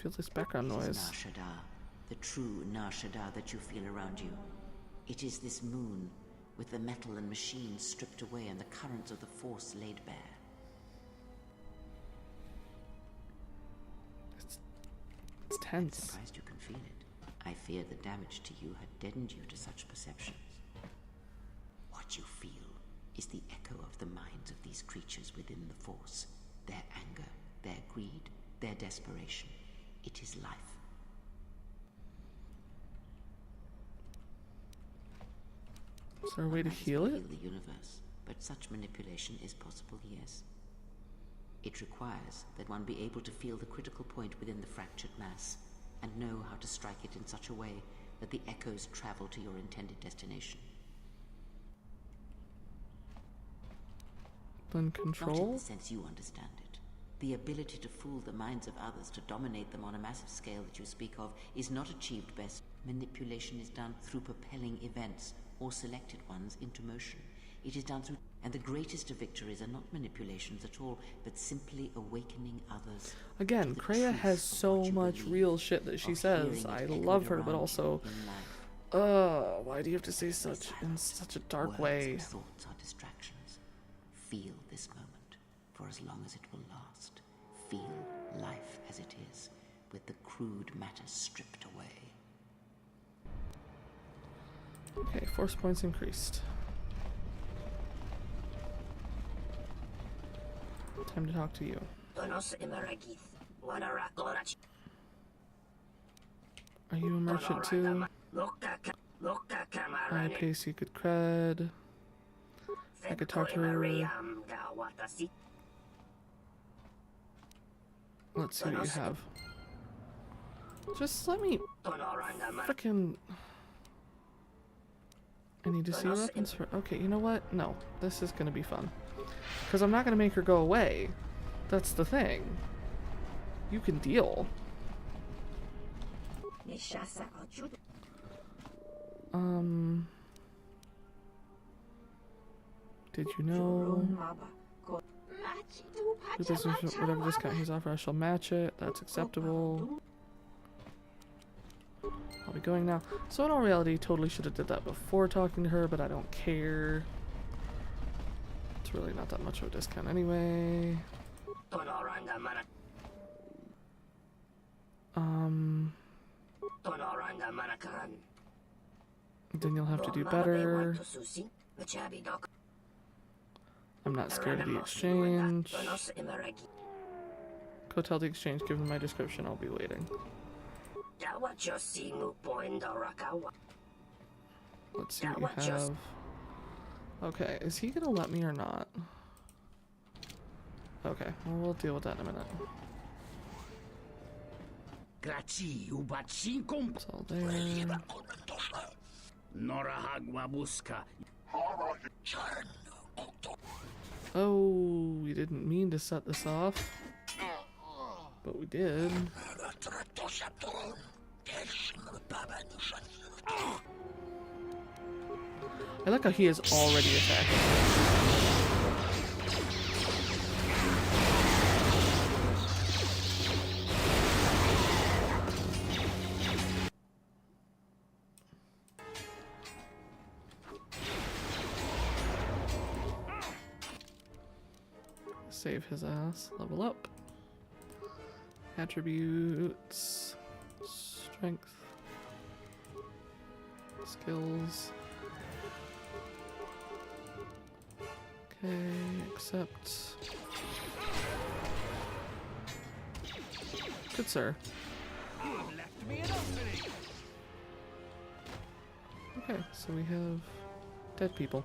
feel this background It is noise. Nar Shadaa, the true Nar Shadaa that you feel around you. It is this moon, with the metal and machines stripped away and the currents of the Force laid bare. It's tense. I'm surprised you can feel it. I feared the damage to you had deadened you to such perceptions. What you feel is the echo of the minds of these creatures within the Force. Their anger, their greed, their desperation. It is life. Is there a way to heal it? The universe, but such manipulation is possible, yes. It requires that one be able to feel the critical point within the fractured mass, and know how to strike it in such a way that the echoes travel to your intended destination. Then Not in control? the sense you understand it. The ability to fool the minds of others, to dominate them on a massive scale that you speak of, is not achieved best. Manipulation is done through propelling events, or selected ones, into motion. It is done through... And the greatest of victories are not manipulations at all, but simply awakening others. Again, Kreia has so much real shit that she says. I love her, but also... why do you have to say such in such a dark way? Words and thoughts are distractions. Feel this moment, for as long as it will last. Feel life as it is, with the crude matter stripped away. Okay, force points increased. Time to talk to you. Are you a merchant too? I pay secret cred. I could talk to her. Let's see what you have. Just let me frickin'... I need to see your weapons for... Okay, you know what? No, this is gonna be fun. Because I'm not gonna make her go away. That's the thing. You can deal. Did you know? The business, whatever discount he's offered, I shall match it. That's acceptable. I'll be going now. So in all reality, totally should have did that before talking to her, but I don't care. It's really not that much of a discount anyway. Then you'll have to do better. I'm not scared of the exchange. Go tell the exchange, given my description, I'll be waiting. Let's see what you have. Okay, is he gonna let me or not? Okay, well, we'll deal with that in a minute. It's all there. Oh, we didn't mean to set this off, but we did. I like how he is already attacking. Save his ass. Level up. Attributes. Strength. Skills. Okay, accept. Good sir. Okay, so we have dead people.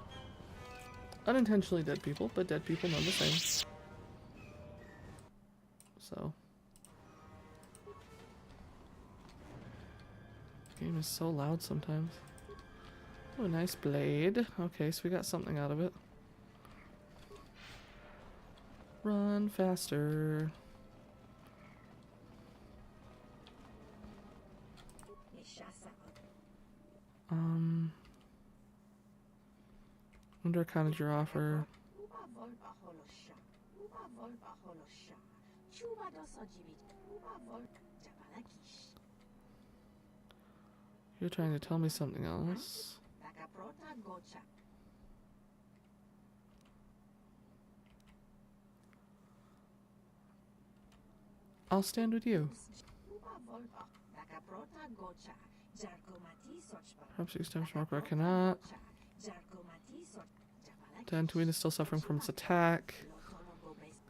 Unintentionally dead people, but dead people none the same. So. This game is so loud sometimes. Oh, a nice blade. Okay, so we got something out of it. Run faster. Wonder what kind of your offer. You're trying to tell me something else. I'll stand with you. Perhaps you establish mark where I cannot. Dantooine is still suffering from its attack.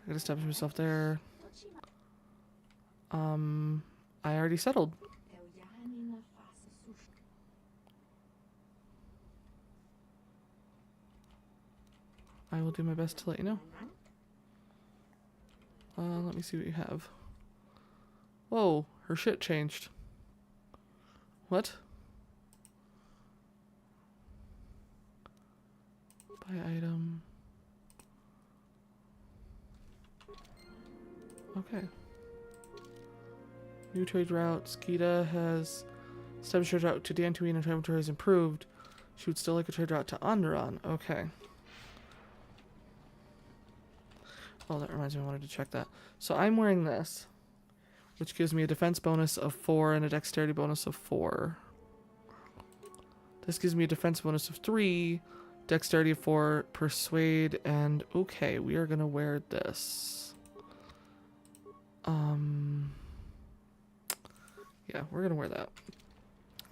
I gotta establish myself there. I already settled. I will do my best to let you know. Let me see what you have. Whoa, her shit changed. What? Buy item. Okay. New trade routes. Gita has established a trade route to Dantooine and inventory has improved. She would still like a trade route to Onderon. Okay. Oh, that reminds me, I wanted to check that. So I'm wearing this, which gives me a defense bonus of 4 and a dexterity bonus of 4. This gives me a defense bonus of 3, dexterity of 4, persuade, and okay, we are gonna wear this. Yeah, we're gonna wear that.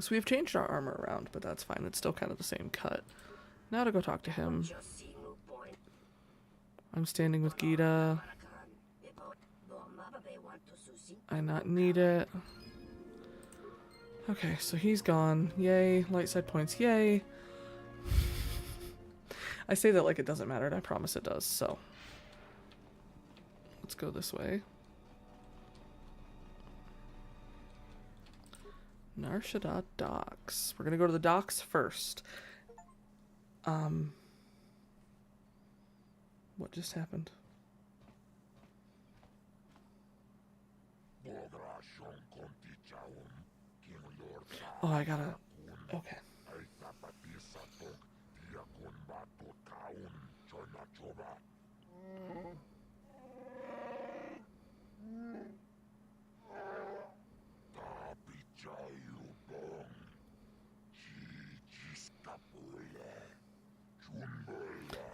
So we've changed our armor around, but that's fine. It's still kind of the same cut. Now to go talk to him. I'm standing with Gita. I not need it. Okay, so he's gone. Yay. Light side points. Yay. I say that like it doesn't matter, and I promise it does, so. Let's go this way. Nar Shadaa docks. We're gonna go to the docks first. What just happened? Oh, I gotta... Okay.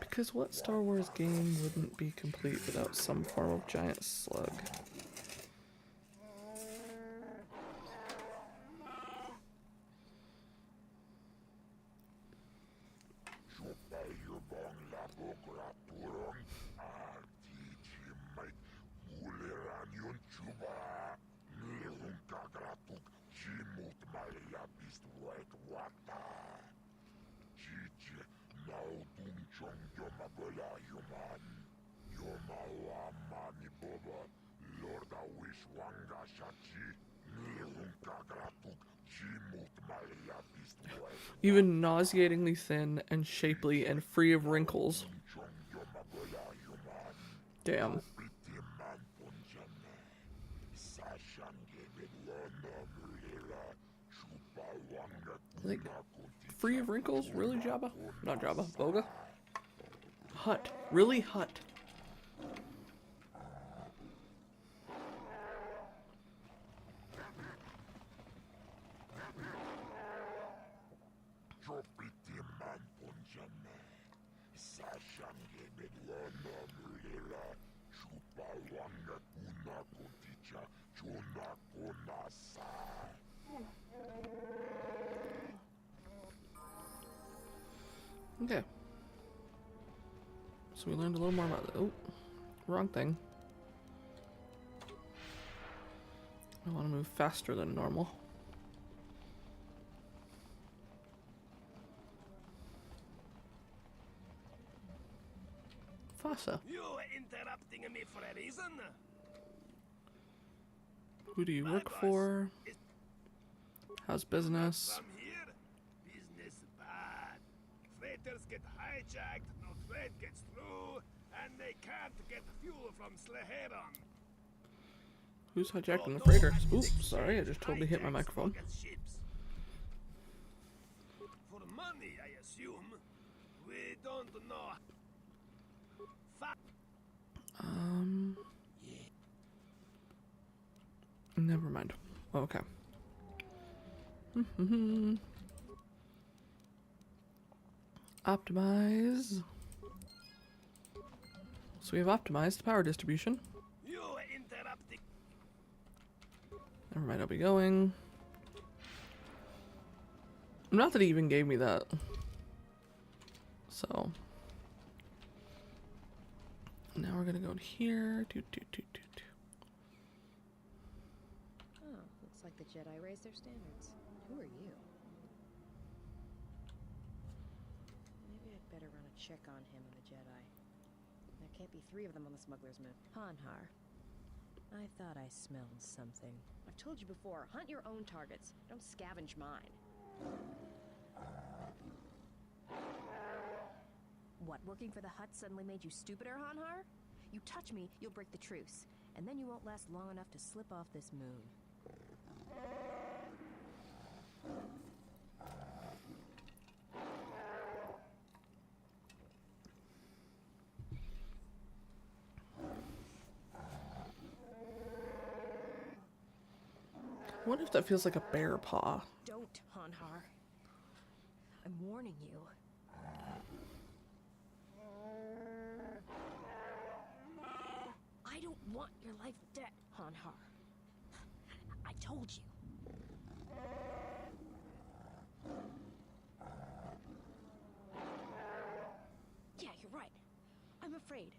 Because what Star Wars game wouldn't be complete without some form of giant slug? Even nauseatingly thin and shapely and free of wrinkles. Damn. Like, free of wrinkles? Really, Jabba? Not Jabba, Boga? Hut. Really, Hut. Okay. So we learned a little more about it. Oh, wrong thing. I want to move faster than normal. Fasa. You interrupting me for a reason? Who do you work for? How's business? From here, business bad. Freighters get hijacked, no trade gets through, and they can't get fuel from Sleheron. Who's hijacking the freighters? Oops, sorry, I just totally hit my microphone. For money, I assume. We don't know. Never mind. Okay. Optimize. So we have optimized power distribution. You interrupting. Never mind, I'll be going. Not that he even gave me that. So. Now we're gonna go here. Oh, looks like the Jedi raised their standards. Who are you? Maybe I'd better run a check on him and the Jedi. There can't be 3 of them on the smuggler's moon. Hanhar, I thought I smelled something. I've told you before, hunt your own targets. Don't scavenge mine. What, working for the Hutt suddenly made you stupider, Hanhar? You touch me, you'll break the truce. And then you won't last long enough to slip off this moon. What if that feels like a bear paw? Don't, Hanhar. I'm warning you. I don't want your life dead, Hanhar. I told you. Yeah, you're right. I'm afraid.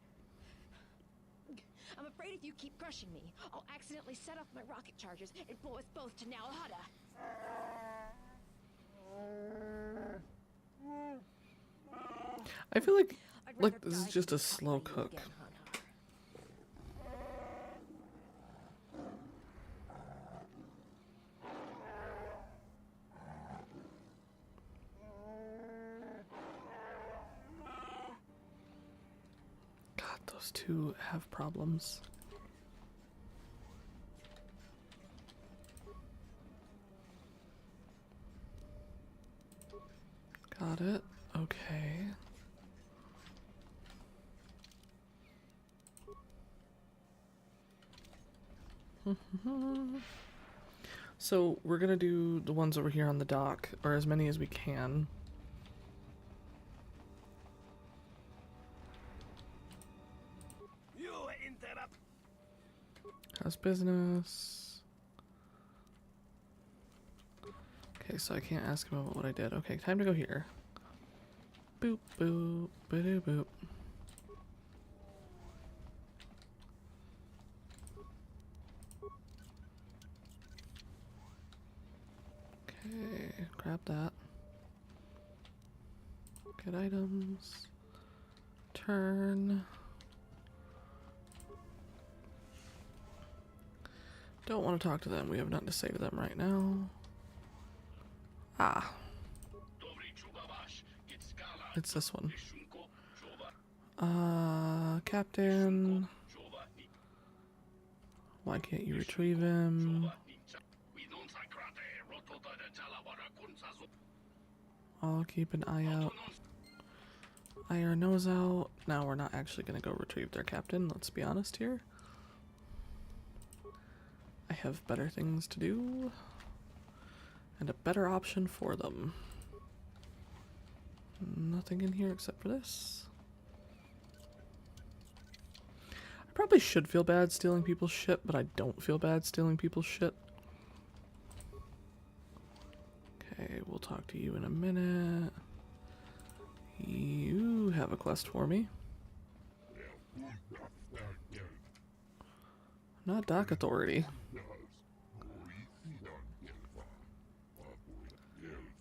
I'm afraid if you keep crushing me, I'll accidentally set off my rocket charges and blow us both to Nal Hutta. I feel like this is just a slow cook. God, those two have problems. Got it. Okay. So we're gonna do the ones over here on the dock, or as many as we can. You interrupt. How's business? Okay, so I can't ask him about what I did. Okay, time to go here. Boop, boop, ba-doo, boop. Okay, grab that. Get items. Turn. Don't want to talk to them. We have nothing to say to them right now. Ah. It's this one. Captain. Why can't you retrieve him? I'll keep an eye out. Eye our nose out. Now we're not actually going to go retrieve their captain, let's be honest here. I have better things to do. And a better option for them. Nothing in here except for this. I probably should feel bad stealing people's shit, but I don't feel bad stealing people's shit. Okay, we'll talk to you in a minute. You have a quest for me. Not Dock Authority.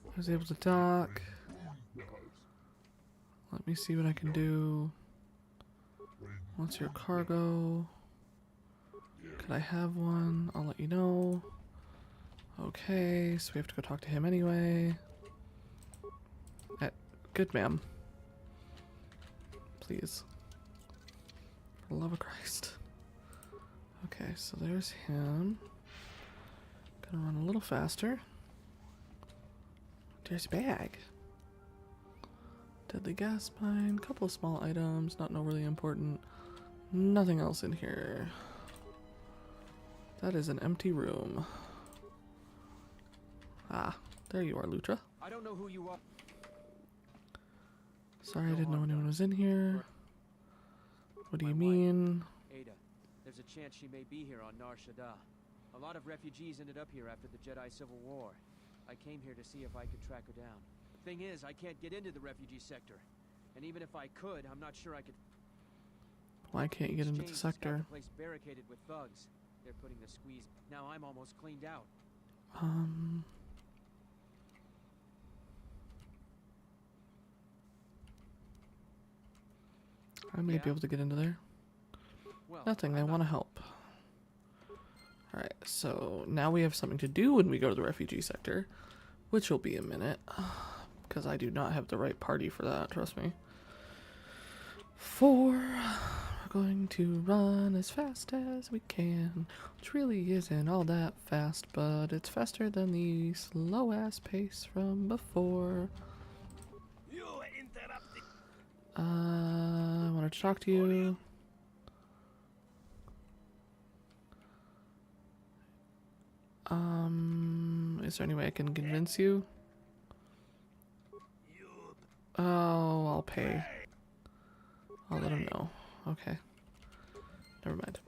I was able to dock. Let me see what I can do. What's your cargo? Could I have one? I'll let you know. Okay, so we have to go talk to him anyway. Good ma'am. Please. For the love of Christ. Okay, so there's him. Gonna run a little faster. There's a bag. Deadly gas mine, couple of small items, not really important. Nothing else in here. That is an empty room. Ah. There you are, Lutra. I don't know who you are. Sorry, I didn't know anyone was in here. What do you mean? Ada, there's a chance she may be here on Nar Shadaa. A lot of refugees ended up here after the Jedi Civil War. I came here to see if I could track her down. Thing is, I can't get into the refugee sector. And even if I could, I'm not sure I could... Why can't you get into the sector? The place barricaded with thugs. They're putting the squeeze. Now I'm almost cleaned out. I may be able to get into there. Well, Nothing, I want to help. Alright, so now we have something to do when we go to the refugee sector, which will be a minute, because I do not have the right party for that, trust me. We're going to run as fast as we can, which really isn't all that fast, but it's faster than the slow-ass pace from before. I wanted to talk to you. Is there any way I can convince you? Oh, I'll pay. I'll let him know. Okay. Never mind.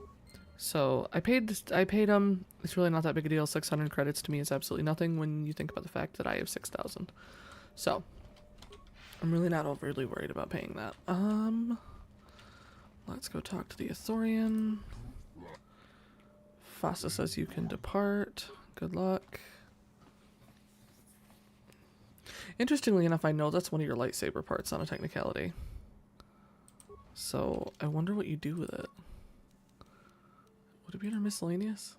So, I paid him. It's really not that big a deal. 600 credits to me is absolutely nothing when you think about the fact that I have 6,000. So, I'm really not overly worried about paying that. Let's go talk to the Ithorian. Fasta says you can depart. Good luck. Interestingly enough, I know that's one of your lightsaber parts on a technicality. So, I wonder what you do with it. Would it be under miscellaneous?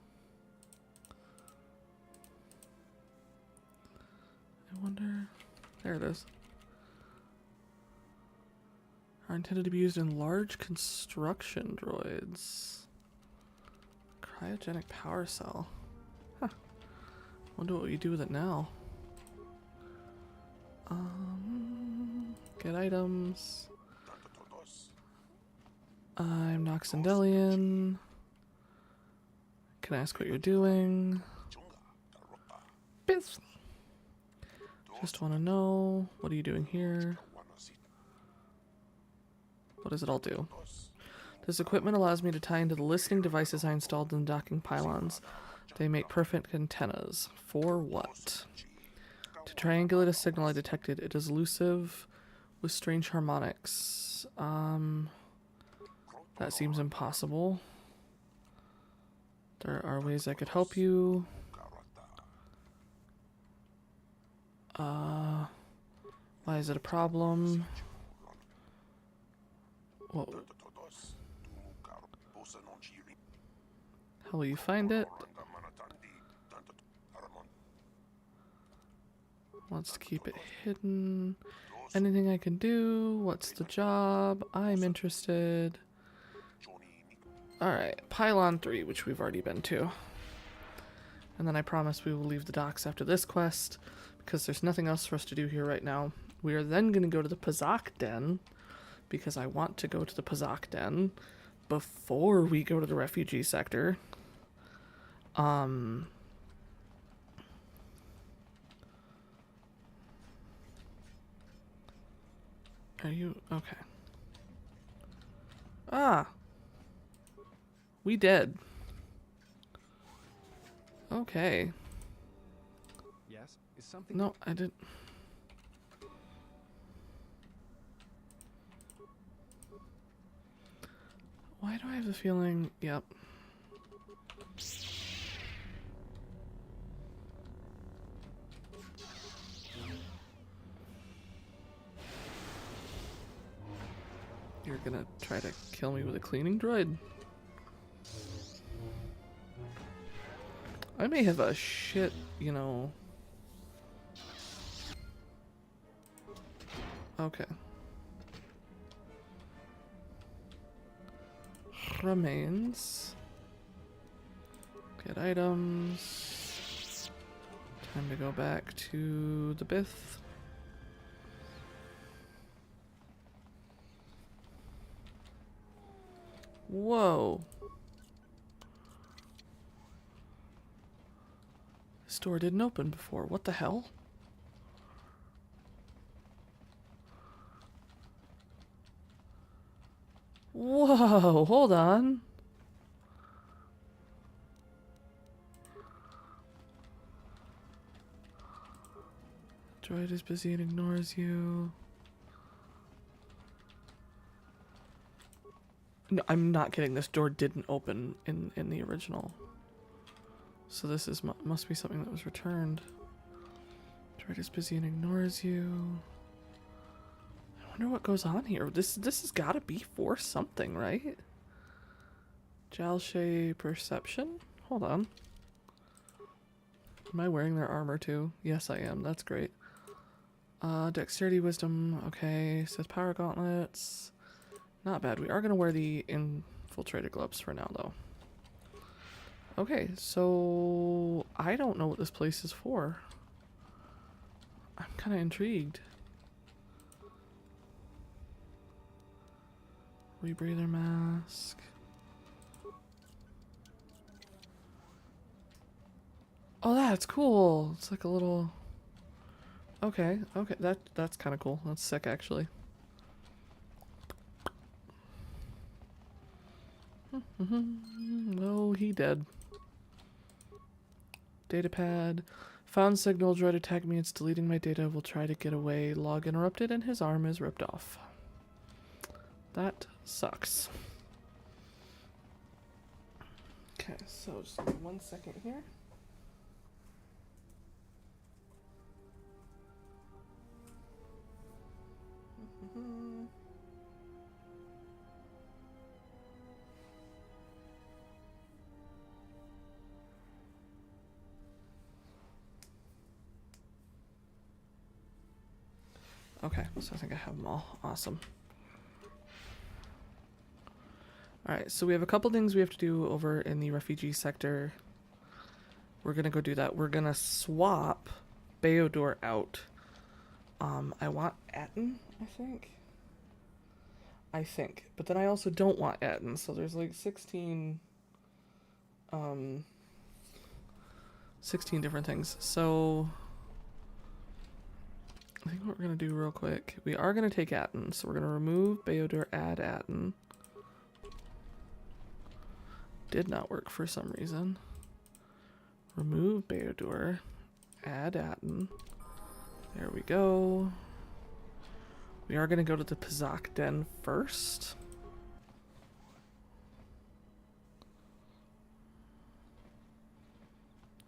I wonder... There it is. Are intended to be used in large construction droids. Cryogenic power cell. Huh. Wonder what you do with it now. Get items. I'm Noxendelian. Can I ask what you're doing? Biz. Just want to know, what are you doing here? What does it all do? This equipment allows me to tie into the listening devices I installed in the docking pylons. They make perfect antennas. For what? To triangulate a signal I detected. It is elusive with strange harmonics. That seems impossible. There are ways I could help you. Why is it a problem? Whoa. How will you find it? Wants to keep it hidden. Anything I can do? What's the job? I'm interested. Alright, Pylon 3, which we've already been to. And then I promise we will leave the docks after this quest, because there's nothing else for us to do here right now. We are then going to go to the Pazak Den, because I want to go to the Pazak Den before we go to the refugee sector. Are you... okay. Ah! We dead. Okay. Yes? Is something... No, I didn't... Why do I have the feeling... Yep. You're gonna try to kill me with a cleaning droid? I may have a shit, you know... Okay. Remains. Get items. Time to go back to the Bith. Whoa. This door didn't open before. What the hell? Whoa, hold on. Droid is busy and ignores you. No, I'm not kidding. This door didn't open in the original. So this is must be something that was returned. Droid is busy and ignores you. I wonder what goes on here. This has got to be for something, right? Jalshay perception? Hold on. Am I wearing their armor too? Yes, I am. That's great. Dexterity, wisdom. Okay. Says power gauntlets. Not bad. We are going to wear the infiltrated gloves for now, though. Okay, so I don't know what this place is for. I'm kind of intrigued. Rebreather mask. Oh, that's cool. It's like a little... Okay, that's kind of cool. That's sick, actually. Oh, he dead. Datapad. Found signal. Droid attacked me. It's deleting my data. Will try to get away. Log interrupted and his arm is ripped off. That sucks. Okay, so just give me 1 second here. Okay, so I think I have them all. Awesome. Alright, so we have a couple things we have to do over in the refugee sector. We're gonna go do that. We're gonna swap Beodor out. I want Atten, I think. But then I also don't want Atten, so there's like 16 different things. So I think what we're gonna do real quick, we are gonna take Atten, so we're gonna remove Beodor, add Atten. Did not work for some reason. Remove Beodor, add Atten. There we go. We are gonna go to the Pizak Den first.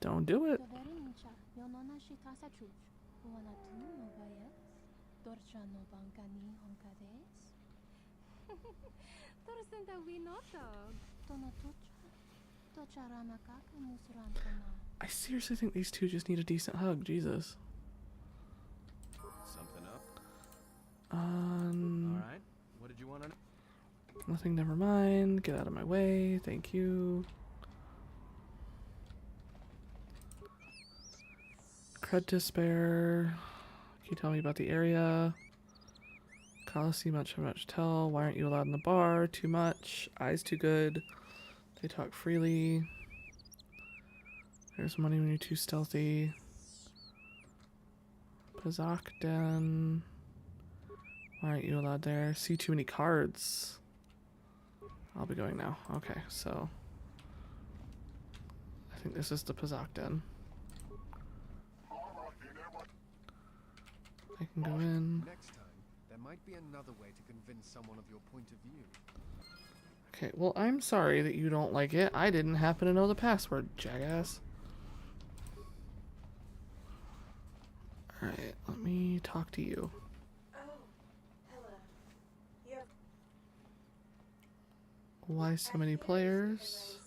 Don't do it. I seriously think these two just need a decent hug. Jesus. Something up? Alright. What did you want to know? Nothing, never mind. Get out of my way. Thank you. Cred to spare. Can you tell me about the area? Coliseum, much to tell. Why aren't you allowed in the bar? Too much. Eyes too good. They talk freely. There's money when you're too stealthy. Pizak Den. Why aren't you allowed there? See too many cards. I'll be going now. Okay, so I think this is the Pizak Den. I can go in. Next time, there might be another way to convince someone of your point of view. Okay, well, I'm sorry that you don't like it. I didn't happen to know the password, jackass. Alright, let me talk to you. Oh, hello. You have... Why so many players?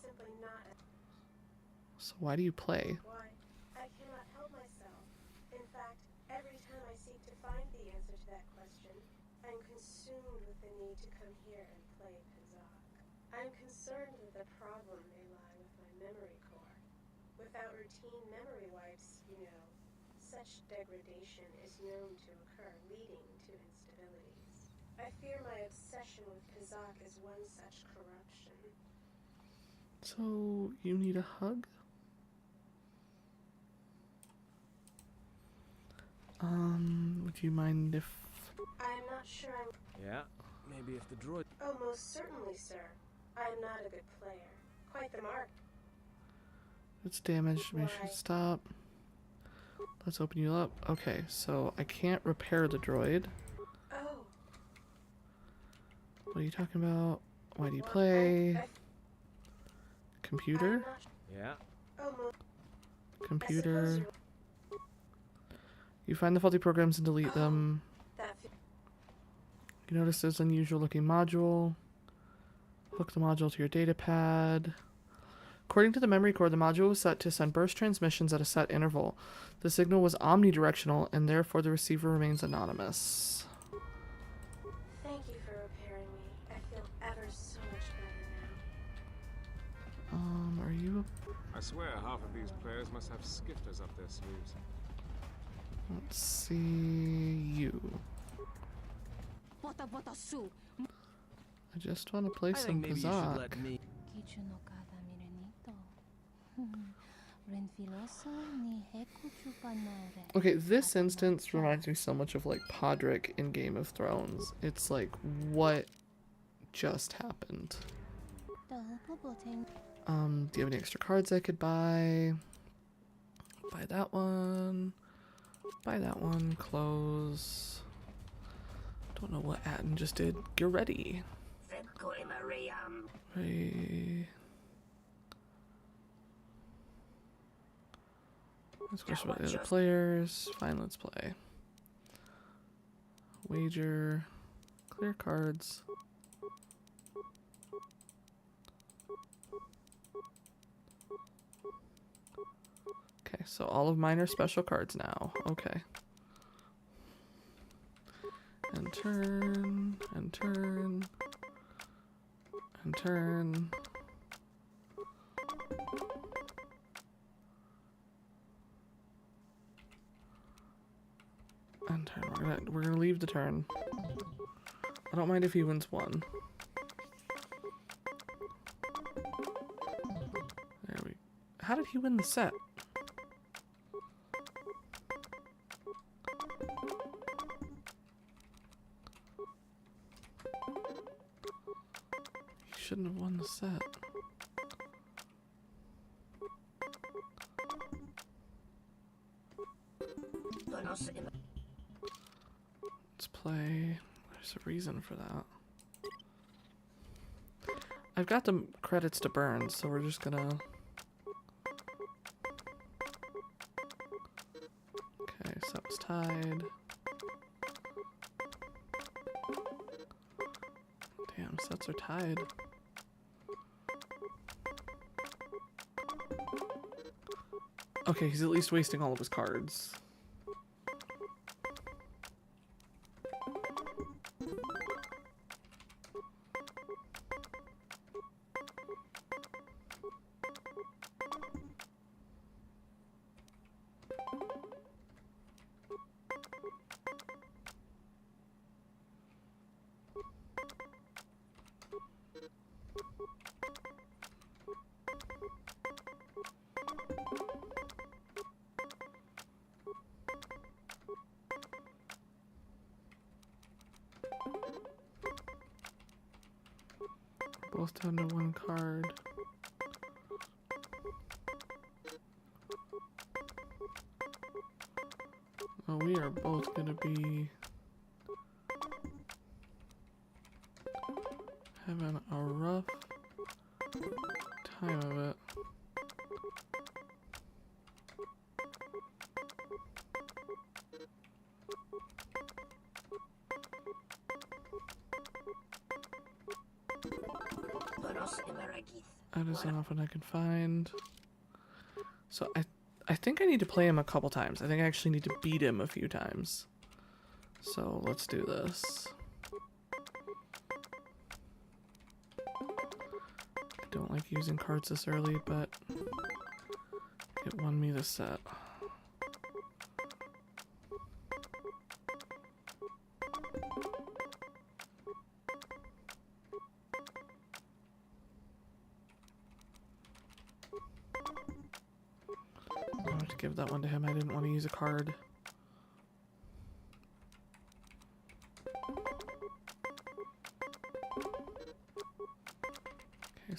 So why do you play? Why, I cannot help myself. In fact, every time I seek to find the answer to that question, I'm consumed with the need to come here and play Pizak. I'm concerned that the problem may lie with my memory core. Without routine memory wipes, you know, such degradation is known to occur, leading to instabilities. I fear my obsession with Pizak is one such corruption. So, you need a hug? Would you mind if... I'm not sure I'm... Yeah, Maybe if the droid... Oh, most certainly, sir. I am not a good player. Quite the mark. It's damaged. We should stop. Let's open you up. Okay, so I can't repair the droid. Oh. What are you talking about? Why do you play? Computer? Yeah. Computer. You find the faulty programs and delete them. You notice there's an unusual looking module. Hook the module to your data pad. According to the memory core, the module was set to send burst transmissions at a set interval. The signal was omnidirectional, and therefore the receiver remains anonymous. Thank you for repairing me. I feel ever so much better now. Are you... I swear half of these players must have skifters up their sleeves. Let's see you. I just want to play some Kazakh. Okay, this instance reminds me so much of like Podrick in Game of Thrones. It's like, what just happened? Do you have any extra cards I could buy? Buy that one. Buy that one. Close. Don't know what Atten just did. You're ready. Hey. Let's question about the other players. Fine, let's play. Wager. Clear cards. Okay, so all of mine are special cards now. Okay. And turn, and turn, and turn. And turn. We're gonna leave the turn. I don't mind if he wins one. There we... How did he win the set? He shouldn't have won the set. Let's play. There's a reason for that. I've got the credits to burn, so we're just gonna... Okay, set was tied. Damn, sets are tied. Okay, he's at least wasting all of his cards. Both down to one card. Oh, we are both gonna be having a rough time of it. That is an often I can find. So I think I need to play him a couple times. I think I actually need to beat him a few times. So let's do this. I don't like using cards this early, but it won me the set. Give that one to him. I didn't want to use a card.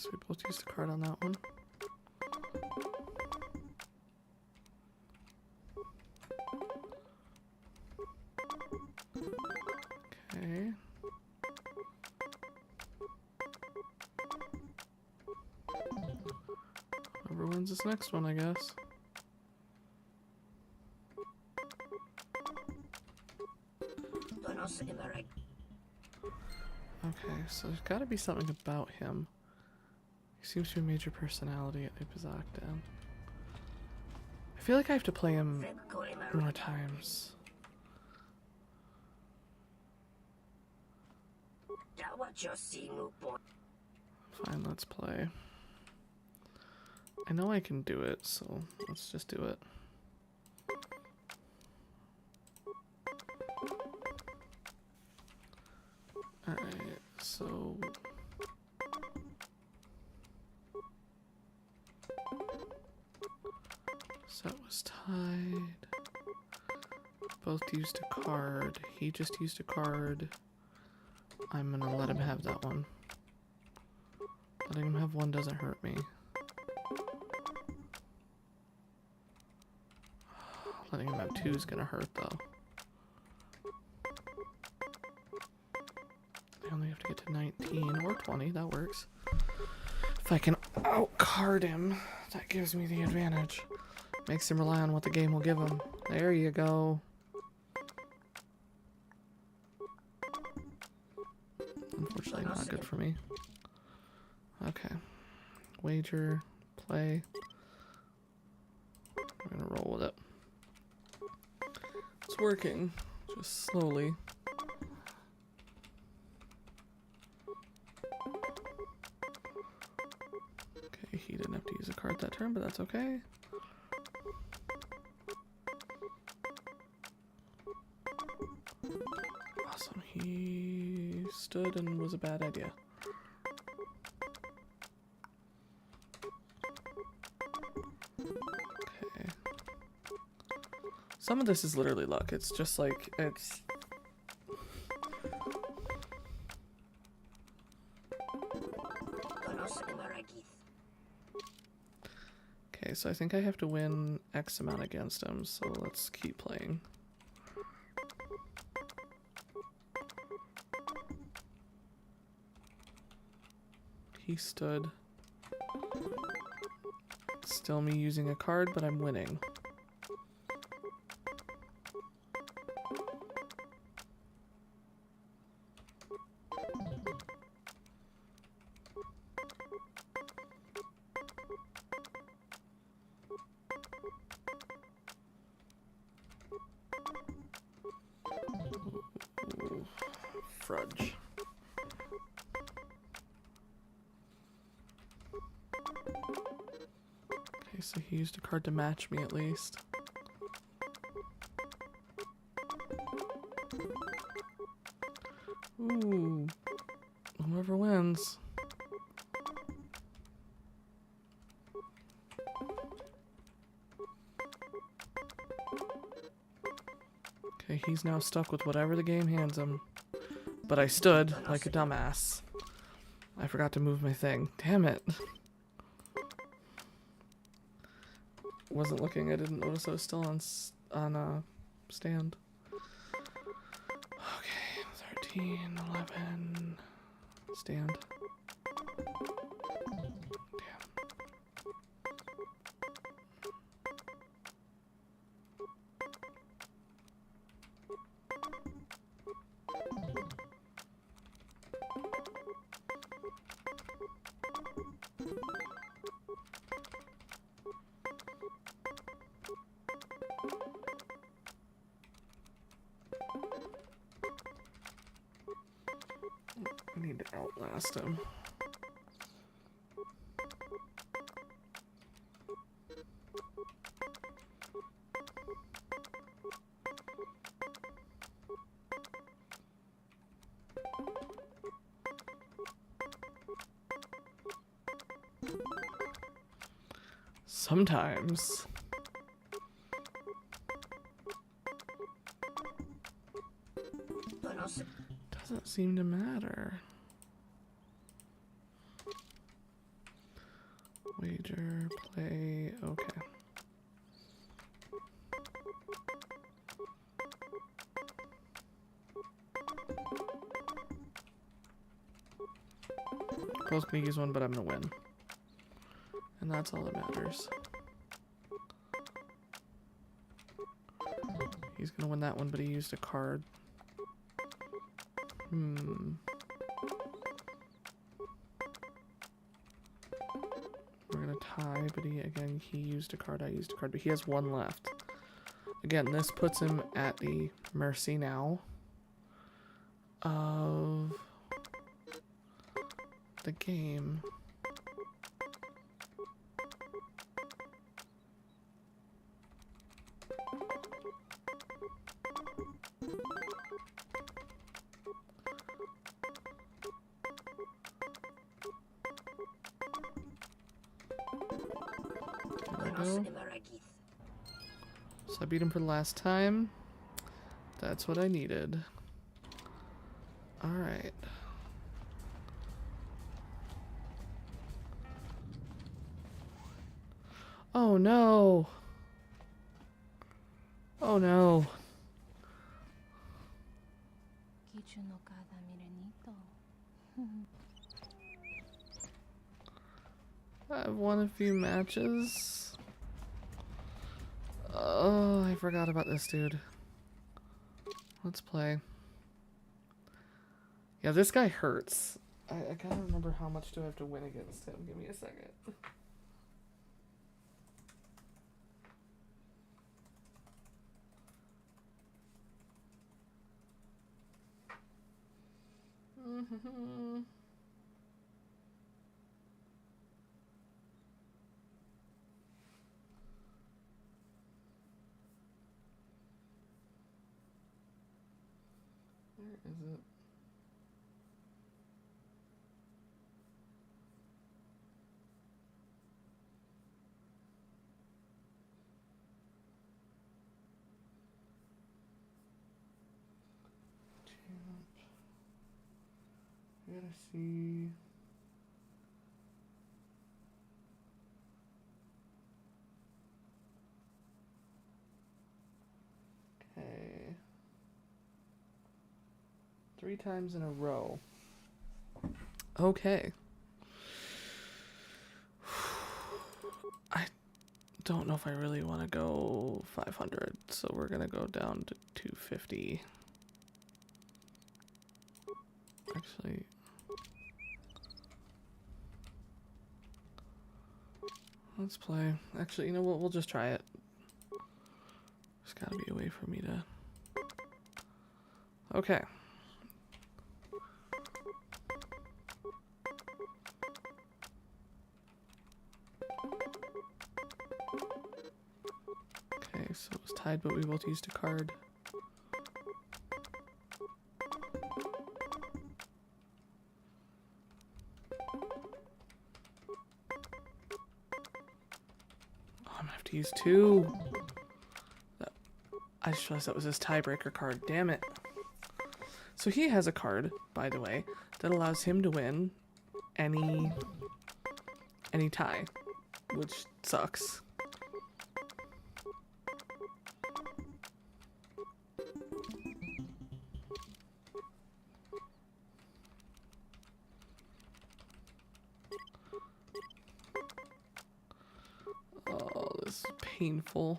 so we both used a card on that one. Okay. Whoever wins this next one, I guess. Okay, so there's got to be something about him. He seems to be a major personality at Ipazakdan. I feel like I have to play him more times. Fine, let's play. I know I can do it, so let's just do it. Alright, so... Set was tied. Both used a card. He just used a card. I'm gonna let him have that one. Letting him have one doesn't hurt me. Letting him have two is gonna hurt though. I only have to get to 19 or 20, that works. If I can out-card him, that gives me the advantage. Makes him rely on what the game will give him. There you go. Unfortunately not good for me. Okay. Wager. Play. I'm gonna roll with it. It's working. Just slowly. Okay, he didn't have to use a card that turn, but that's okay. Awesome. He stood and was a bad idea. Okay. Some of this is literally luck. It's just like, it's... Okay, so I think I have to win X amount against him, so let's keep playing. He stood. Still me using a card, but I'm winning. Ooh, fudge. Okay, so he used a card to match me at least. Ooh, whoever wins. Okay, he's now stuck with whatever the game hands him. But I stood like a dumbass. I forgot to move my thing. Damn it. Wasn't looking. I didn't notice I was still on stand. Okay, 13, 11, stand. I need to outlast him. Sometimes. Doesn't seem to matter. both gonna use one, but I'm gonna win. And that's all that matters. He's gonna win that one, but he used a card. We're gonna tie, but he used a card, I used a card, but he has one left. Again, this puts him at the mercy now of the game. So I beat him for the last time. That's what I needed. Alright. Oh no! Oh no! I've won a few matches. Oh, I forgot about this dude. Let's play. Yeah, this guy hurts. I gotta remember how much do I have to win against him. Give me a second. Where is it? I gotta see. Okay. 3 times in a row. Okay. I don't know if I really want to go 500, so we're gonna go down to 250. Actually, let's play. Actually, you know what? We'll just try it. There's gotta be a way for me to... Okay. Okay, so it was tied, but we both used a card. To use 2. I just realized that was his tiebreaker card. Damn it. So he has a card, by the way, that allows him to win any tie, which sucks. Painful.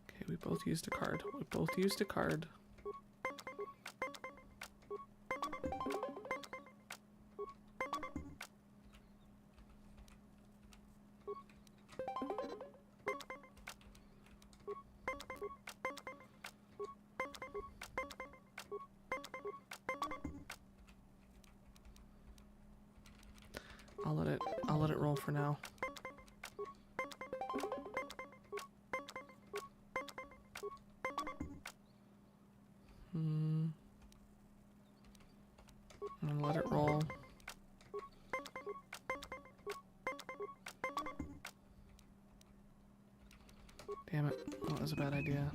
Okay, we both used a card. We both used a card. I'll let it roll for now. I'm gonna let it roll. Damn it, that was a bad idea.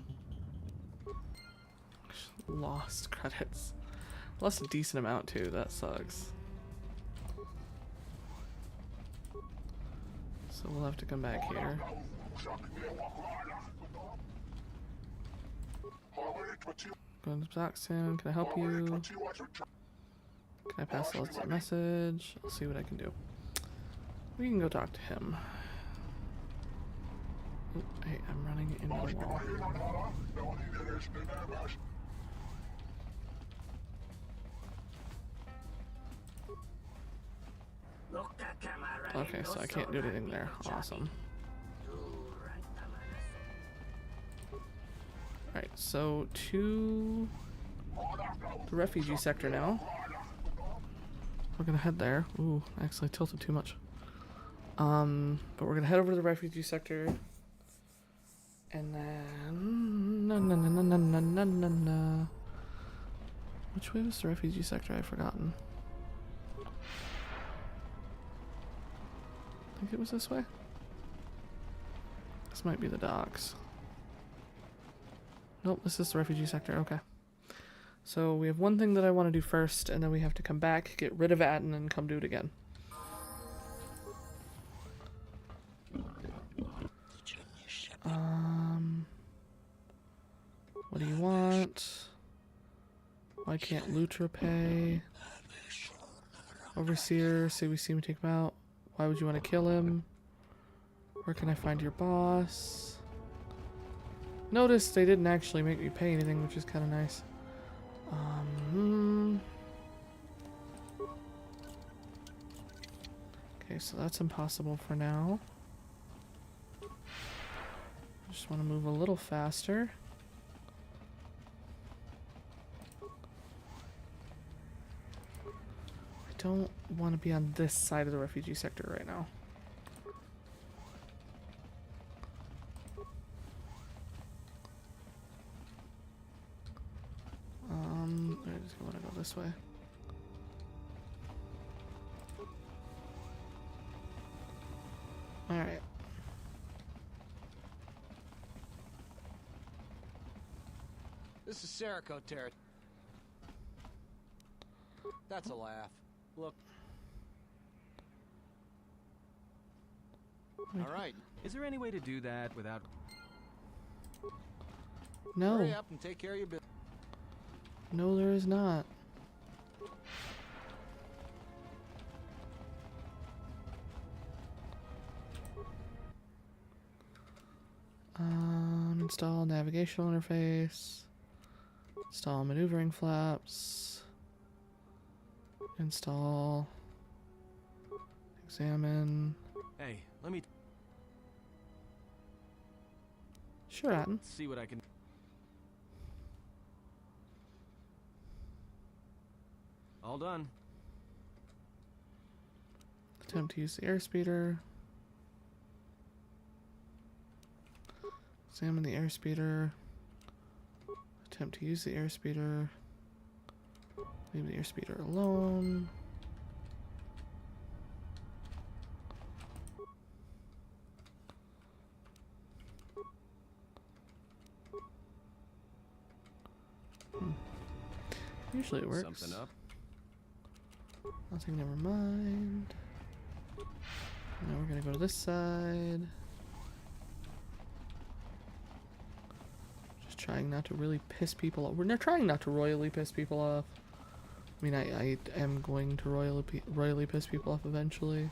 Lost credits. Lost a decent amount too, that sucks. So we'll have to come back here. Going to back soon. Can I help you? Can I pass a message? I'll see what I can do. We can go talk to him. Oop, hey, I'm running into the wall. Okay, so I can't do anything there. Awesome. Alright, so to the refugee sector now. We're gonna head there. Ooh, I actually tilted too much. But we're gonna head over to the refugee sector. And then which way was the refugee sector? I've forgotten. I think it was this way. This might be the docks. Nope, this is the refugee sector. Okay. So we have one thing that I want to do first, and then we have to come back, get rid of Atten, and come do it again. What do you want? Why can't Lutra pay? Overseer, say we see him take him out. Why would you want to kill him? Where can I find your boss? Notice they didn't actually make me pay anything, which is kind of nice. Okay, so that's impossible for now. Just want to move a little faster. I don't want to be on this side of the refugee sector right now. I just want to go this way. All right. This is Serico territory. That's a laugh. Look. All right. Is there any way to do that without? No. Hurry up and take care of your business. No, there is not. Install navigational interface. Install maneuvering flaps. Install. Examine. Hey, let me. Sure, Atten. See what I can. All done. Attempt to use the airspeeder. Examine the airspeeder. Attempt to use the airspeeder. Leave the airspeeder alone. Usually it works. Something up. Nothing, never mind. Now we're gonna go to this side. Just trying not to really piss people off. We're not trying not to royally piss people off. I mean, I am going to royally piss people off eventually.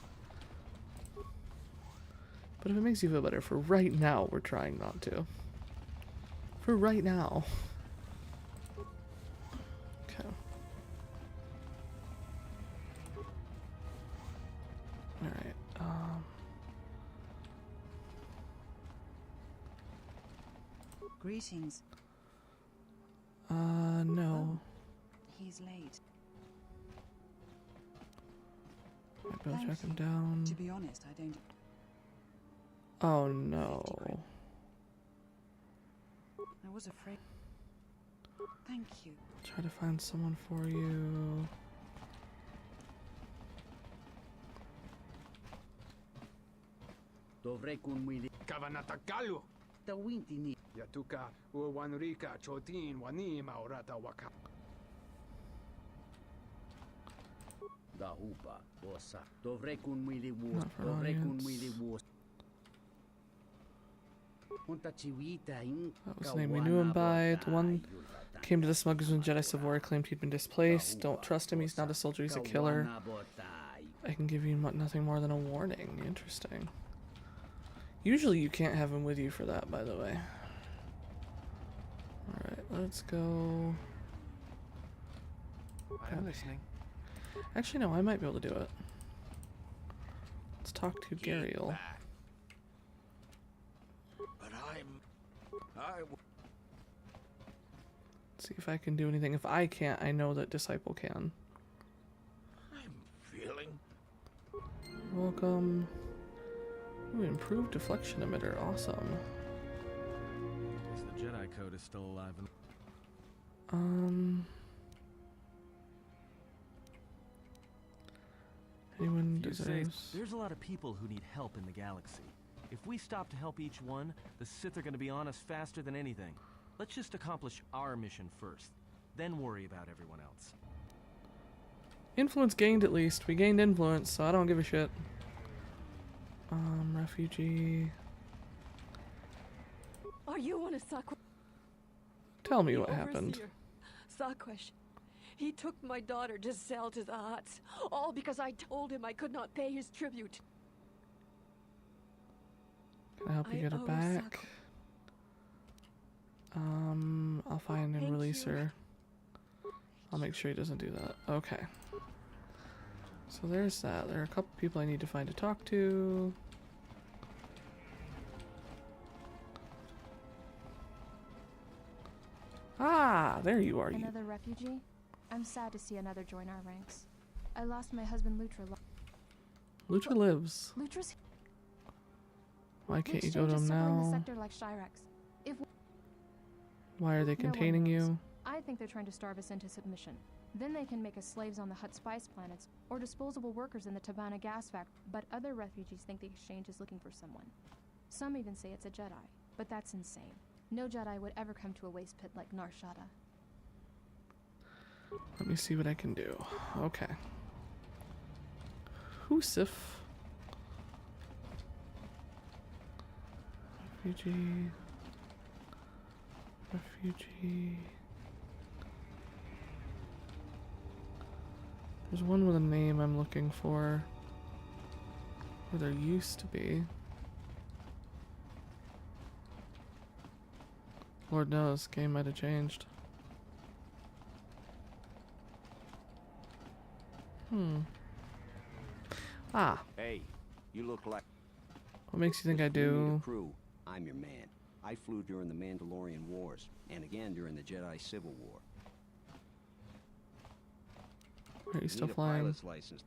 But if it makes you feel better, for right now, we're trying not to. For right now. Okay. Alright, Greetings. No. He's late. I'd better track him down. To be honest, I don't... Oh no. I was afraid. Thank you. Try to find someone for you. Kavanatakalu. Tawintini. Yatuka uwanrika chotin wanim aurata waka. Dahupa, bossa. Dovre kun mili Not for audience. That was the name we knew him by. The one came to the smugglers when Jedi Civil War, claimed he'd been displaced. Don't trust him, he's not a soldier, he's a killer. I can give you nothing more than a warning. Interesting. Usually you can't have him with you for that, by the way. Alright, let's go. I'm listening. Actually, no, I might be able to do it. Let's talk to Gariel. But See if I can do anything. If I can't, I know that Disciple can. I'm feeling... Welcome. Ooh, improved deflection emitter. Awesome. The Jedi Code is still alive. Anyone Few deserves... say there's a lot of people who need help in the galaxy. If we stop to help each one, the Sith are going to be on us faster than anything. Let's just accomplish our mission first, then worry about everyone else. Influence gained at least. We gained influence, so I don't give a shit. Refugee. Are you one of Sakwa? Tell me what happened. Sakwesh. He took my daughter to sell to the Hutts, all because I told him I could not pay his tribute. Can I help you get her back? I'll find and release her. I'll make sure he doesn't do that. Okay. So there's that. There are a couple people I need to find to talk to. Ah, there you are. Another refugee? I'm sad to see another join our ranks. I lost my husband Lutra. Lutra lives. Lutra's. Why can't you go to him now? The sector like Shyrax. If Why are they containing you? I think they're trying to starve us into submission. Then they can make us slaves on the Hutt spice planets, or disposable workers in the Tabana gas factory. But other refugees think the exchange is looking for someone. Some even say it's a Jedi, but that's insane. No Jedi would ever come to a waste pit like Nar Shadaa. Let me see what I can do. Okay. Husif. Refugee. Refugee. There's one with a name I'm looking for. Or there used to be. Lord knows, game might have changed. Ah. Hey, you look like... What makes you think I You need do? a crew. I'm your man. I flew during the Mandalorian Wars, and again during the Jedi Civil War. Are you still need a flying? pilot's license.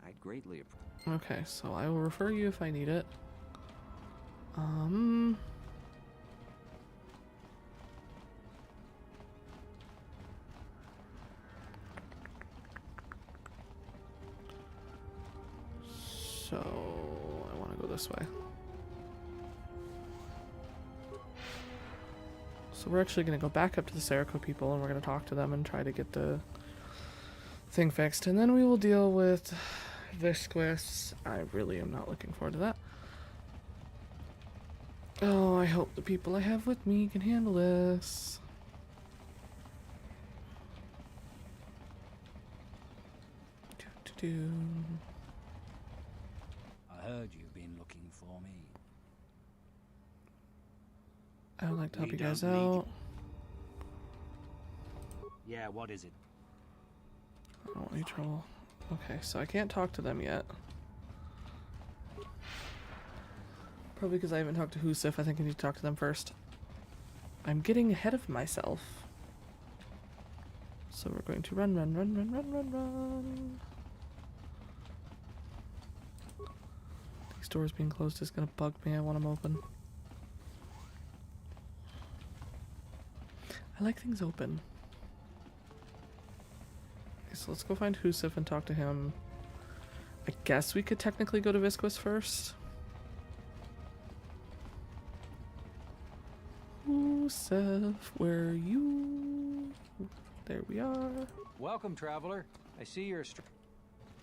I'd greatly appreciate. Okay, so I will refer you if I need it. So I want to go this way. So we're actually going to go back up to the Serico people and we're going to talk to them and try to get the thing fixed. And then we will deal with Visquis. I really am not looking forward to that. Oh, I hope the people I have with me can handle this. I heard you've been looking for me. I would like to help We you guys don't need- out. Yeah, what is it? I don't want any trouble. Okay, so I can't talk to them yet. Probably because I haven't talked to Husif. I think I need to talk to them first. I'm getting ahead of myself. So we're going to run. These doors being closed is going to bug me. I want them open. I like things open. Okay, so let's go find Husif and talk to him. I guess we could technically go to Visquis first. Husif, where are you? There we are. Welcome, traveler. I see you're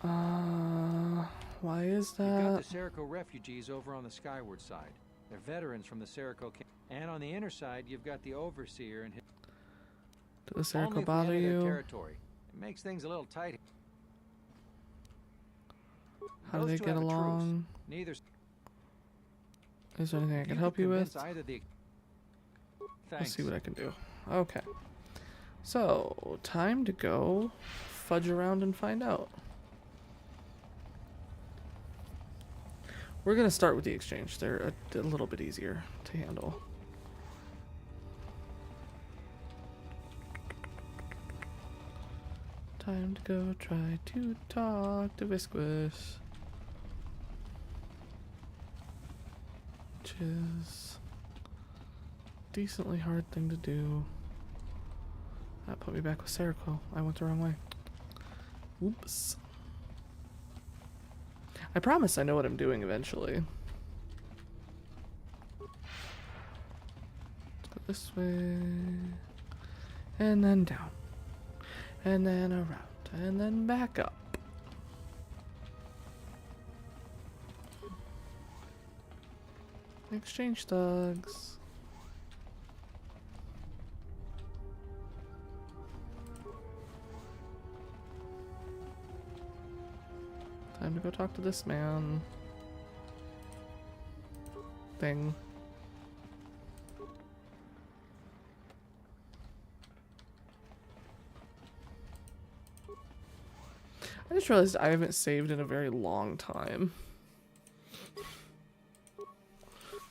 Why is You've got that? the Serico refugees over on the skyward side. They're veterans from the Serico camp. And on the inner side, you've got the Overseer and his... Does the Only Serico if we bother enter their you? territory. It makes things a little tight. How do Those they two get have a truce. along? Neither... Is there anything I If can you help could you with? convince either the... Let's see Thanks. what I can do. Okay. So, time to go fudge around and find out. We're going to start with the exchange. They're a little bit easier to handle. Time to go try to talk to Visquis. Which is a decently hard thing to do. That put me back with Serico. I went the wrong way. Oops. I promise I know what I'm doing eventually. Let's go this way. And then down. And then around. And then back up. Exchange thugs. Time to go talk to this man. Thing. I just realized I haven't saved in a very long time.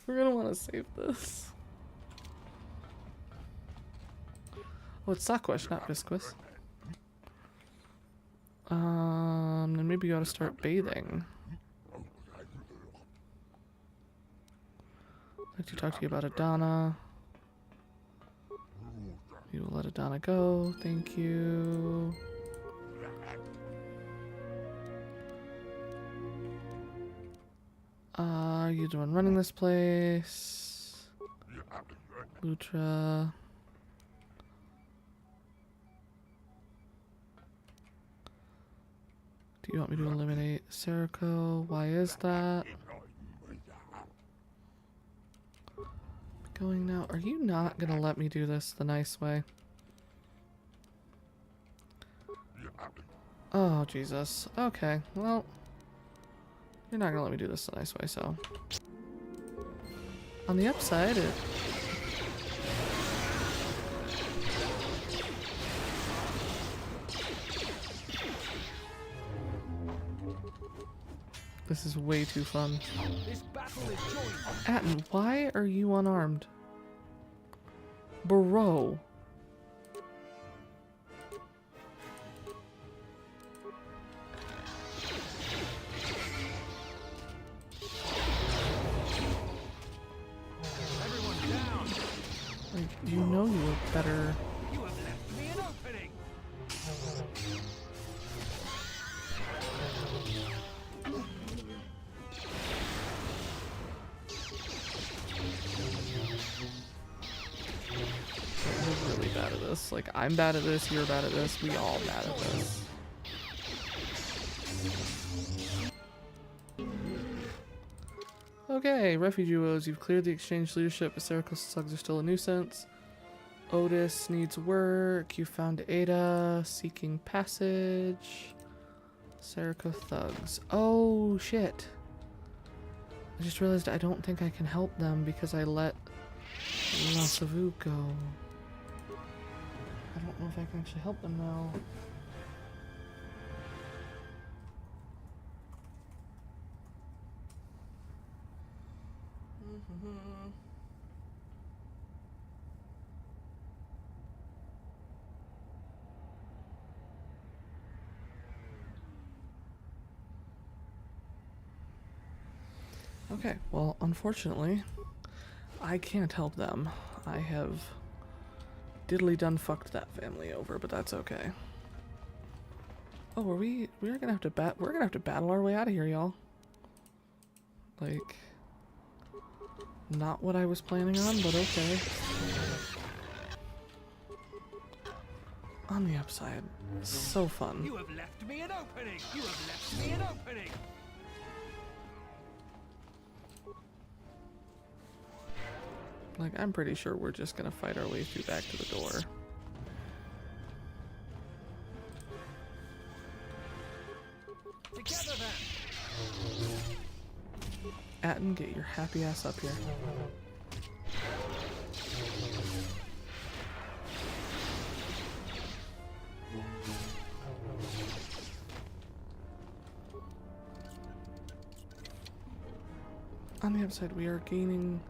We're gonna want to save this. Oh, it's Sakwish, not Visquis. Then maybe you ought to start bathing. I'd like to talk to you about Adana. You will let Adana go, thank you. You the one running this place? Lutra. Do you want me to eliminate Serico? Why is that? Going now. Are you not gonna let me do this the nice way? Oh, Jesus. Okay, well, you're not gonna let me do this the nice way, so. On the upside, this is way too fun. Atten, why are you unarmed? Bro. Like, you know you look better. You have left me an opening. We're really bad at this. Like, I'm bad at this, you're bad at this, we all bad at this. Okay, refugee woes. You've cleared the exchange leadership, but Serico's thugs are still a nuisance. Otis needs work. You found Ada seeking passage. Serico thugs. Oh, shit. I just realized I don't think I can help them because I let Lasavu go. I don't know if I can actually help them now. Okay, well, unfortunately, I can't help them. I have diddly done fucked that family over, but that's okay. Oh, we're gonna have to battle our way out of here, y'all. Like, not what I was planning on, but okay. On the upside, so fun. You have left me an opening. You have left me an opening. Like, I'm pretty sure we're just gonna fight our way through back to the door. Together then. Atten, get your happy ass up here. On the upside, we are gaining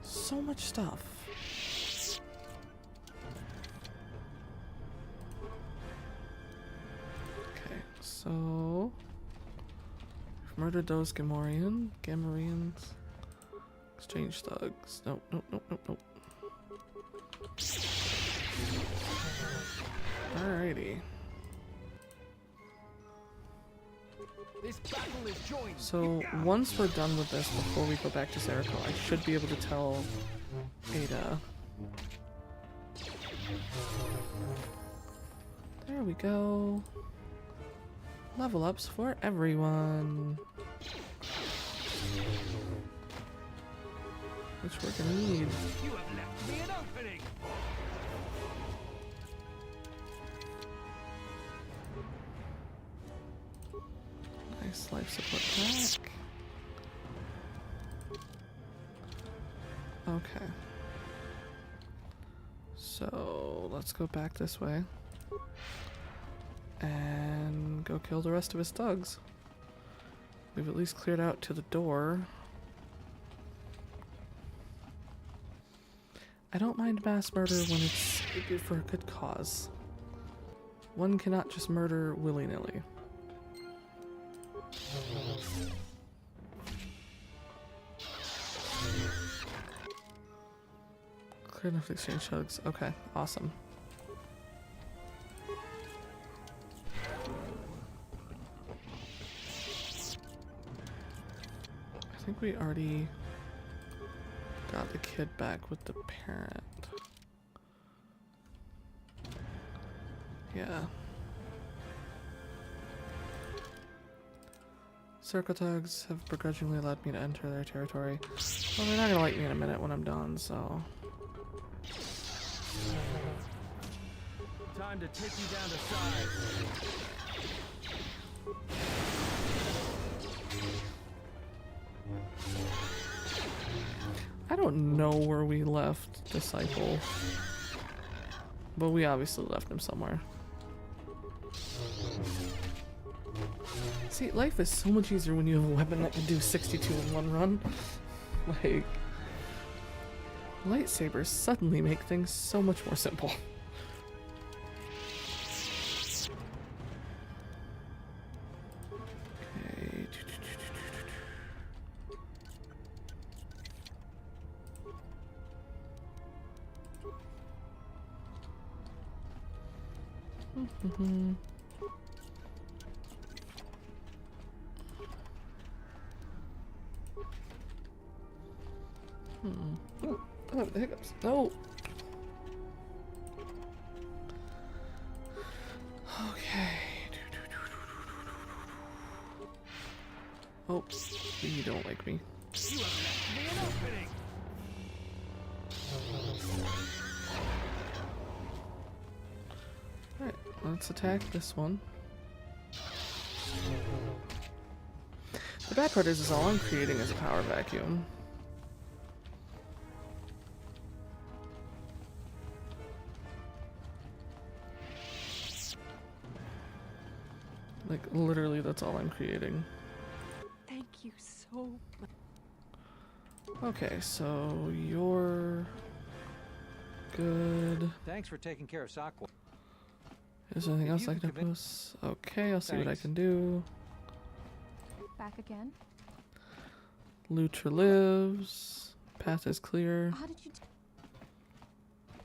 so much stuff. Okay, so we've murdered those Gamorreans, exchange thugs. Nope, nope, nope, nope, nope. Alrighty. This battle is joined. So once we're done with this, before we go back to Zeriko, I should be able to tell Ada. There we go. Level ups for everyone. Which we're gonna need. You have left me an opening. Nice life support pack. Okay. So let's go back this way. And go kill the rest of his thugs. We've at least cleared out to the door. I don't mind mass murder when it's for a good cause. One cannot just murder willy-nilly. Clear enough to exchange thugs. Okay, awesome. I think we already got the kid back with the parent. Yeah. Circle thugs have begrudgingly allowed me to enter their territory. Well, they're not gonna like me in a minute when I'm done, so... Time to take you down to size. I don't know where we left Disciple, but we obviously left him somewhere. See, life is so much easier when you have a weapon that can do 62 in one run. Like, lightsabers suddenly make things so much more simple. Okay. Oh, I have the hiccups. No. Okay. Oh, you don't like me. You have left me an opening. Alright, let's attack this one. The bad part is all I'm creating is a power vacuum. Like, literally, that's all I'm creating. Thank you so much. Okay, so you're good. Thanks for taking care of Sakwa. Is there anything else I can post? Okay, I'll see what I can do. Back again? Lutra lives. Path is clear. How did you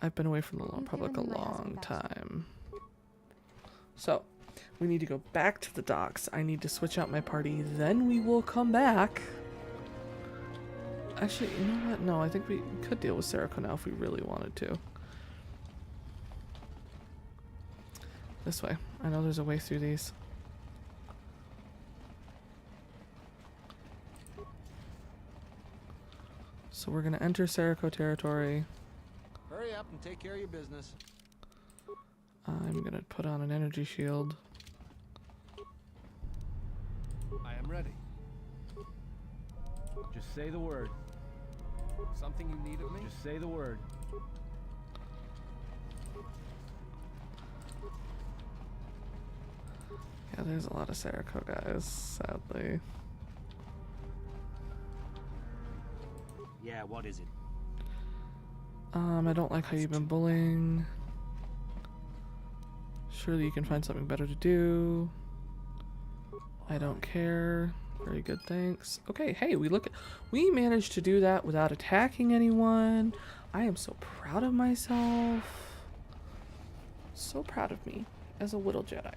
I've been away from the Republic a long time. So, we need to go back to the docks. I need to switch out my party. Then we will come back. Actually, you know what? No, I think we could deal with Zeriko now if we really wanted to. This way. I know there's a way through these. So we're gonna enter Serico territory. Hurry up and take care of your business. I'm gonna put on an energy shield. I am ready. Just say the word. Something you need of me? Just say the word. Yeah, there's a lot of Serico guys, sadly. Yeah, what is it? I don't like how you've been bullying. Surely you can find something better to do. I don't care. Very good, thanks. Okay, hey, we managed to do that without attacking anyone. I am so proud of myself. So proud of me as a little Jedi.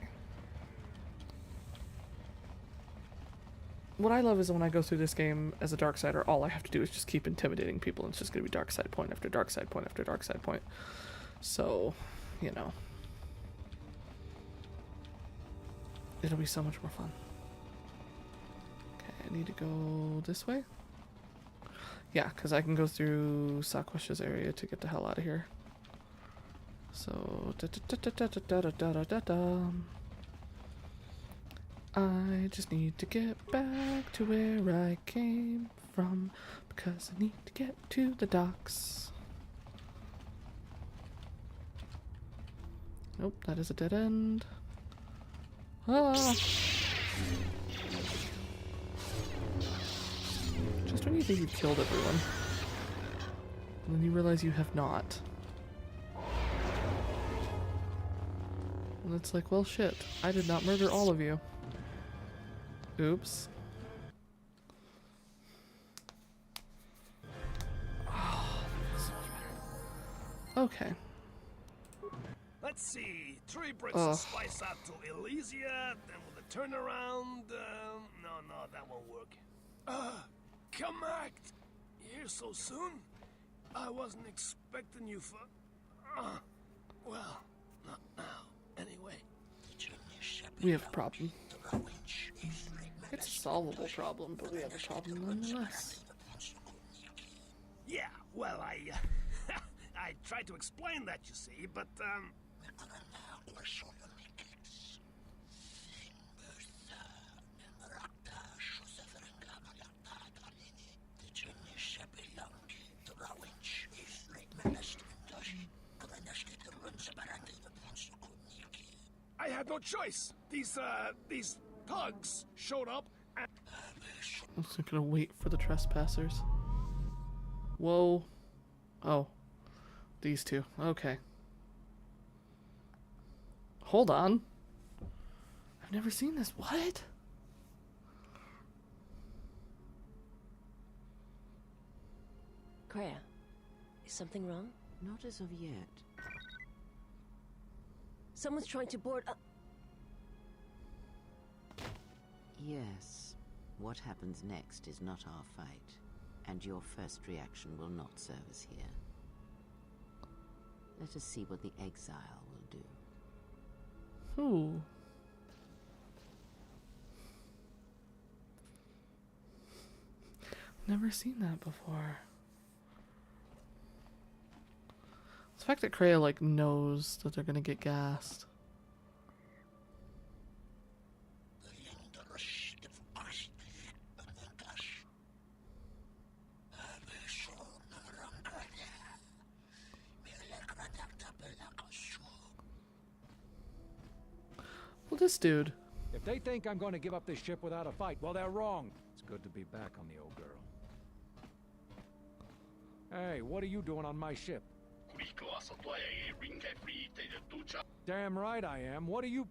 What I love is when I go through this game as a Darksider, all I have to do is just keep intimidating people, and it's just going to be dark side point after dark side point after dark side point. So, you know. It'll be so much more fun. Okay, I need to go this way? Yeah, because I can go through Sakwash's area to get the hell out of here. So, I just need to get back to where I came from, because I need to get to the docks. Nope, that is a dead end. Ah! Just when you think you've killed everyone, and then you realize you have not. And it's like, well, shit, I did not murder all of you. Oops. Oh, so much better. Okay. Let's see. 3 bricks of spice out to Elysia, then with a turnaround. No, that won't work. Come act. Here so soon? I wasn't expecting you for. Well, not now. Anyway. We have a problem. It's a solvable problem, but we have a problem nonetheless. Yeah, well, I tried to explain that, you see, but, I had no choice. These thugs showed up and... I'm just gonna wait for the trespassers. Whoa. Oh. These two. Okay. Hold on. I've never seen this. What? Kreia, is something wrong? Not as of yet. Someone's trying to board up. Yes. What happens next is not our fight, and your first reaction will not serve us here. Let us see what the exile will do. Who? Never seen that before. The fact that Kreia, like, knows that they're gonna get gassed. Well, this dude. If they think I'm going to give up this ship without a fight, well, they're wrong. It's good to be back on the old girl. Hey, what are you doing on my ship? Damn right I am. What are you...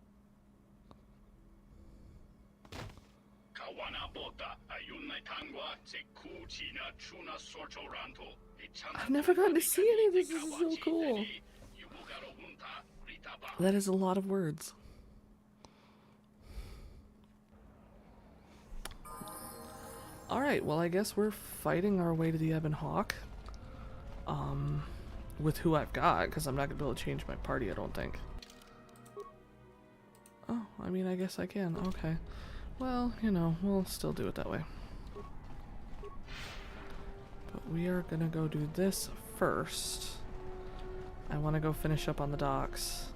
I've never gotten to see any of this. This is so cool. That is a lot of words. Alright, well, I guess we're fighting our way to the Ebon Hawk. With who I've got, because I'm not going to be able to change my party, I don't think. Oh, I mean, I guess I can. Okay. Well, you know, we'll still do it that way. But we are gonna go do this first. I want to go finish up on the docks.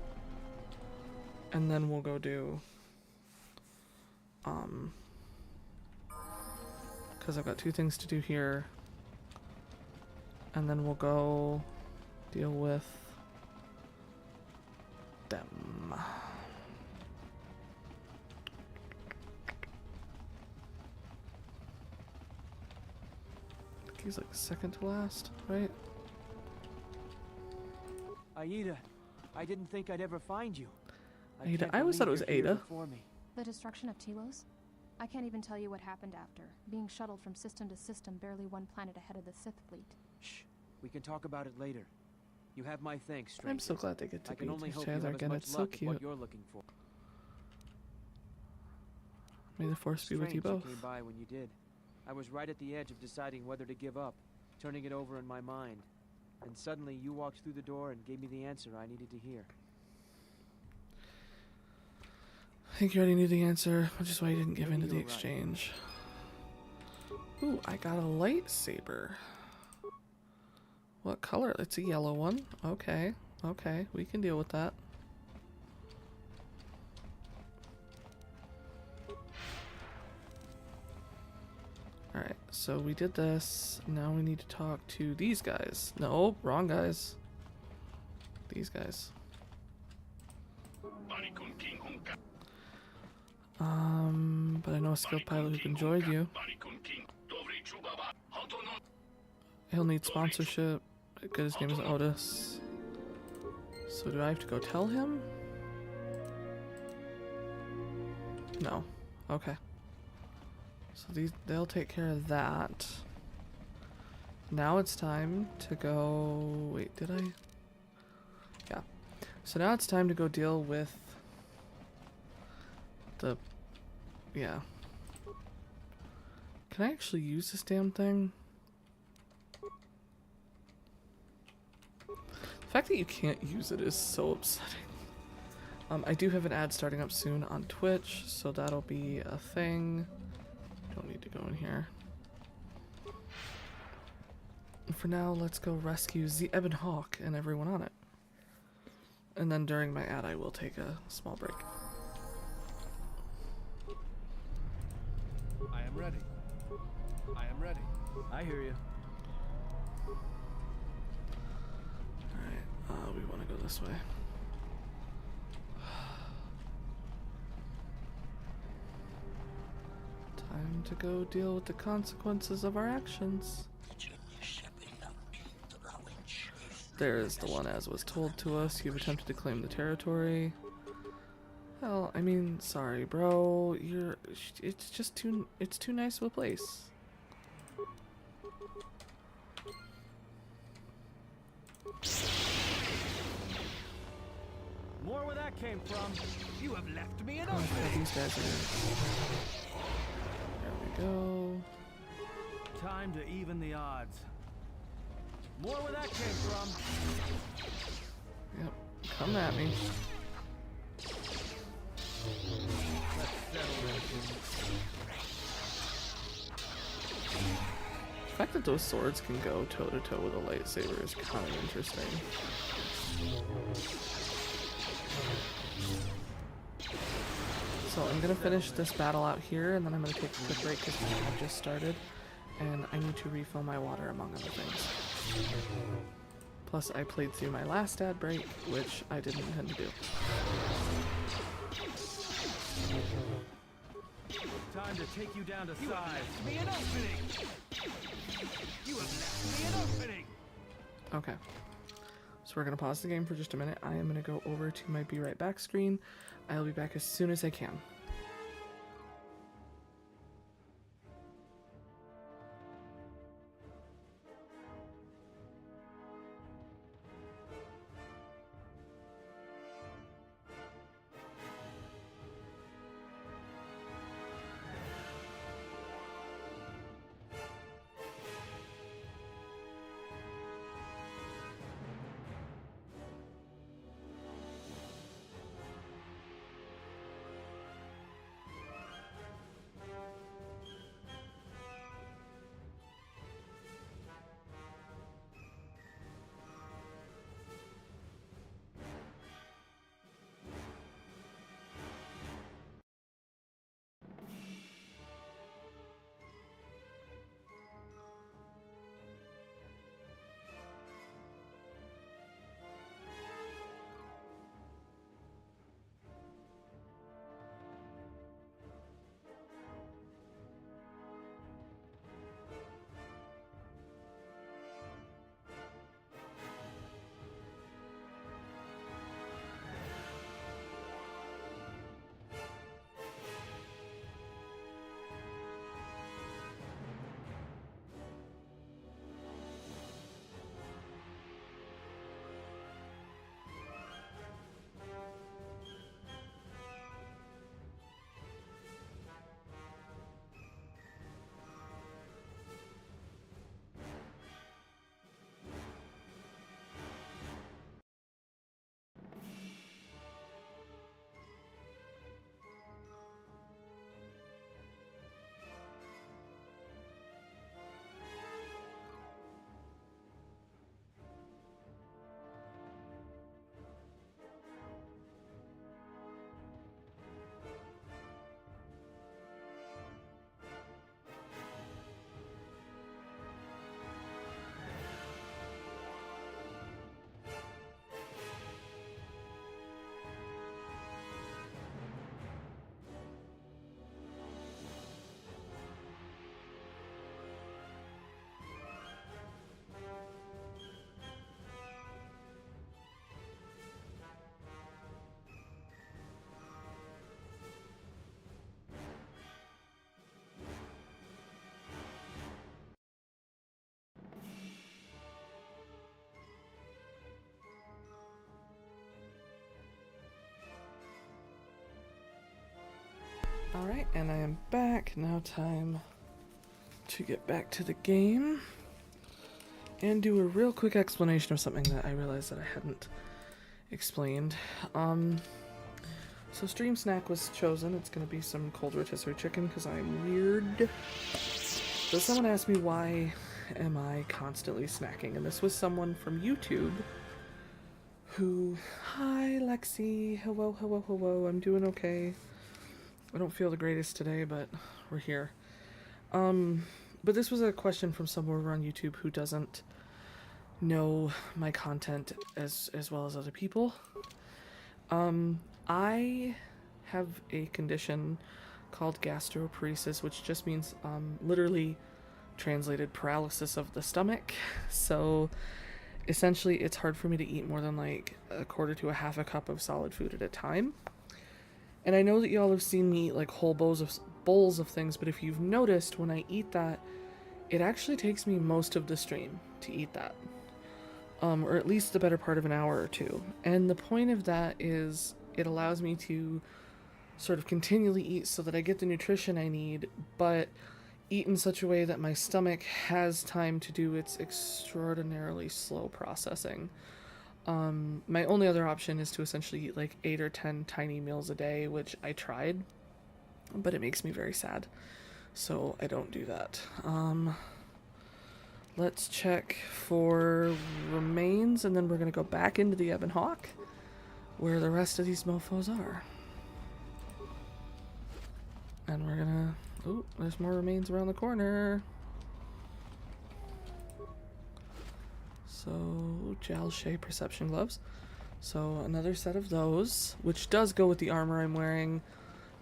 And then we'll go do... because I've got 2 things to do here. And then we'll go deal with them. I think he's like second to last, right? Aida, I didn't think I'd ever find you. Ada. I always thought it was Ada. The destruction of Telos? I can't even tell you what happened after. Being shuttled from system to system, barely one planet ahead of the Sith fleet. Shh. We can talk about it later. You have my thanks, stranger. I'm so glad they get to I can only beat hope each you other have again. as It's much so luck at cute. what you're looking for. May the force be with you Strange both. came by when you did. I was right at the edge of deciding whether to give up, turning it over in my mind. And suddenly you walked through the door and gave me the answer I needed to hear. I think you already knew the answer, which is why you didn't give in to the you were right. exchange. Ooh, I got a lightsaber. What color? It's a yellow one. Okay, okay, we can deal with that. Alright, so we did this. Now we need to talk to these guys. No, wrong guys. These guys. But I know a skilled pilot who can join you. He'll need sponsorship. Good, his name is Otis. So do I have to go tell him? No. Okay. So they'll take care of that. Now it's time to go... Wait, did I? Yeah. So now it's time to go deal with the... Yeah. Can I actually use this damn thing? The fact that you can't use it is so upsetting. I do have an ad starting up soon on Twitch, so that'll be a thing. Don't need to go in here. And for now, let's go rescue the Ebon Hawk and everyone on it. And then during my ad, I will take a small break. I am ready. I am ready. I hear you. Alright, we want to go this way. Time to go deal with the consequences of our actions. There is the one as was told to us. You've attempted to claim the territory. Well, I mean, sorry, bro. It's just too nice of a place. More where that came from. You have left me an Oh, opening. these guys are... There we go. Time to even the odds. More where that came from. Yep, come at me. Let's settle this. The fact that those swords can go toe-to-toe with a lightsaber is kind of interesting. So I'm gonna finish this battle out here, and then I'm gonna take a quick break because I've just started, and I need to refill my water among other things. Plus, I played through my last ad break, which I didn't intend to do. Time to take you down to size. You have left me an opening. You have left me an opening. Okay. So we're gonna pause the game for just a minute. I am gonna go over to my Be Right Back screen. I'll be back as soon as I can. Alright, and I am back. Now time to get back to the game and do a real quick explanation of something that I realized that I hadn't explained. So stream snack was chosen. It's going to be some cold rotisserie chicken because I'm weird. So someone asked me why am I constantly snacking, and this was someone from YouTube who, hi Lexi, hello, hello, hello, I'm doing okay. I don't feel the greatest today, but we're here. But this was a question from someone over on YouTube who doesn't know my content as well as other people. I have a condition called gastroparesis, which just means literally translated paralysis of the stomach. So essentially it's hard for me to eat more than like a quarter to a half a cup of solid food at a time. And I know that y'all have seen me eat like whole bowls of things, but if you've noticed, when I eat that, it actually takes me most of the stream to eat that. Or at least the better part of an hour or two. And the point of that is it allows me to sort of continually eat so that I get the nutrition I need, but eat in such a way that my stomach has time to do its extraordinarily slow processing. My only other option is to essentially eat like 8 or 10 tiny meals a day, which I tried, but it makes me very sad. So I don't do that. Let's check for remains, and then we're going to go back into the Ebon Hawk, where the rest of these mofos are. And we're going to... Oh, there's more remains around the corner. So, Jalshay perception gloves. So, another set of those, which does go with the armor I'm wearing.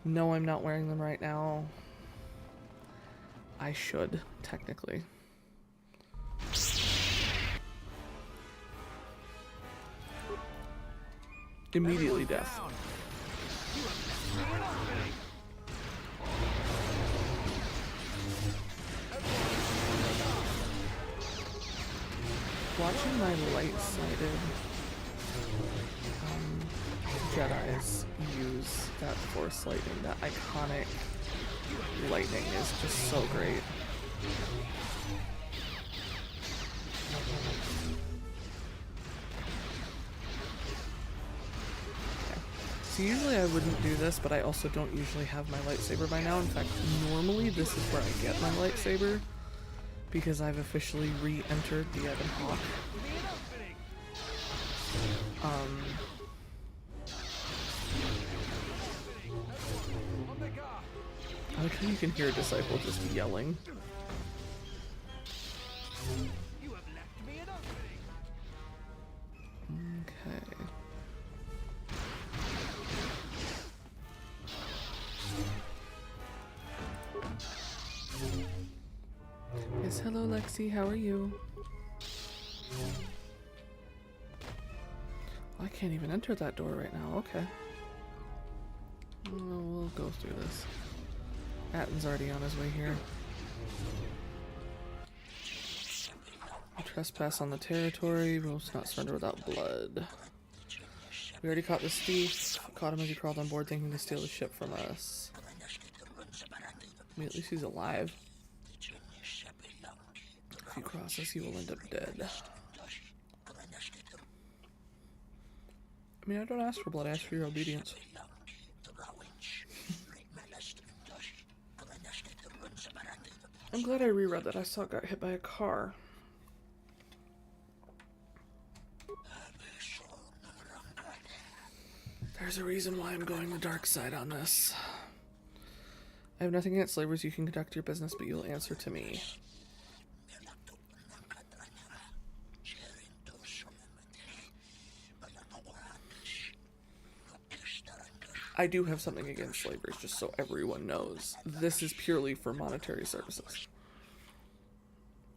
No, I'm not wearing them right now. I should, technically. Immediately death. Watching my light-sided Jedis use that force lightning, that iconic lightning, is just so great. So usually I wouldn't do this, but I also don't usually have my lightsaber by now. In fact, normally this is where I get my lightsaber, because I've officially re-entered the Ebon Hawk. I like how you can hear a disciple just yelling. Okay. Yes, hello Lexi, how are you? I can't even enter that door right now, okay. Well, we'll go through this. Atten's already on his way here. Trespass on the territory, we must not surrender without blood. We already caught this thief, caught him as he crawled on board thinking to steal the ship from us. I mean, at least he's alive. If he crosses, he will end up dead. I mean, I don't ask for blood, I ask for your obedience. I'm glad I reread that. I saw it got hit by a car. There's a reason why I'm going the dark side on this. I have nothing against slavers. You can conduct your business, but you'll answer to me. I do have something against slavers, just so everyone knows. This is purely for monetary services.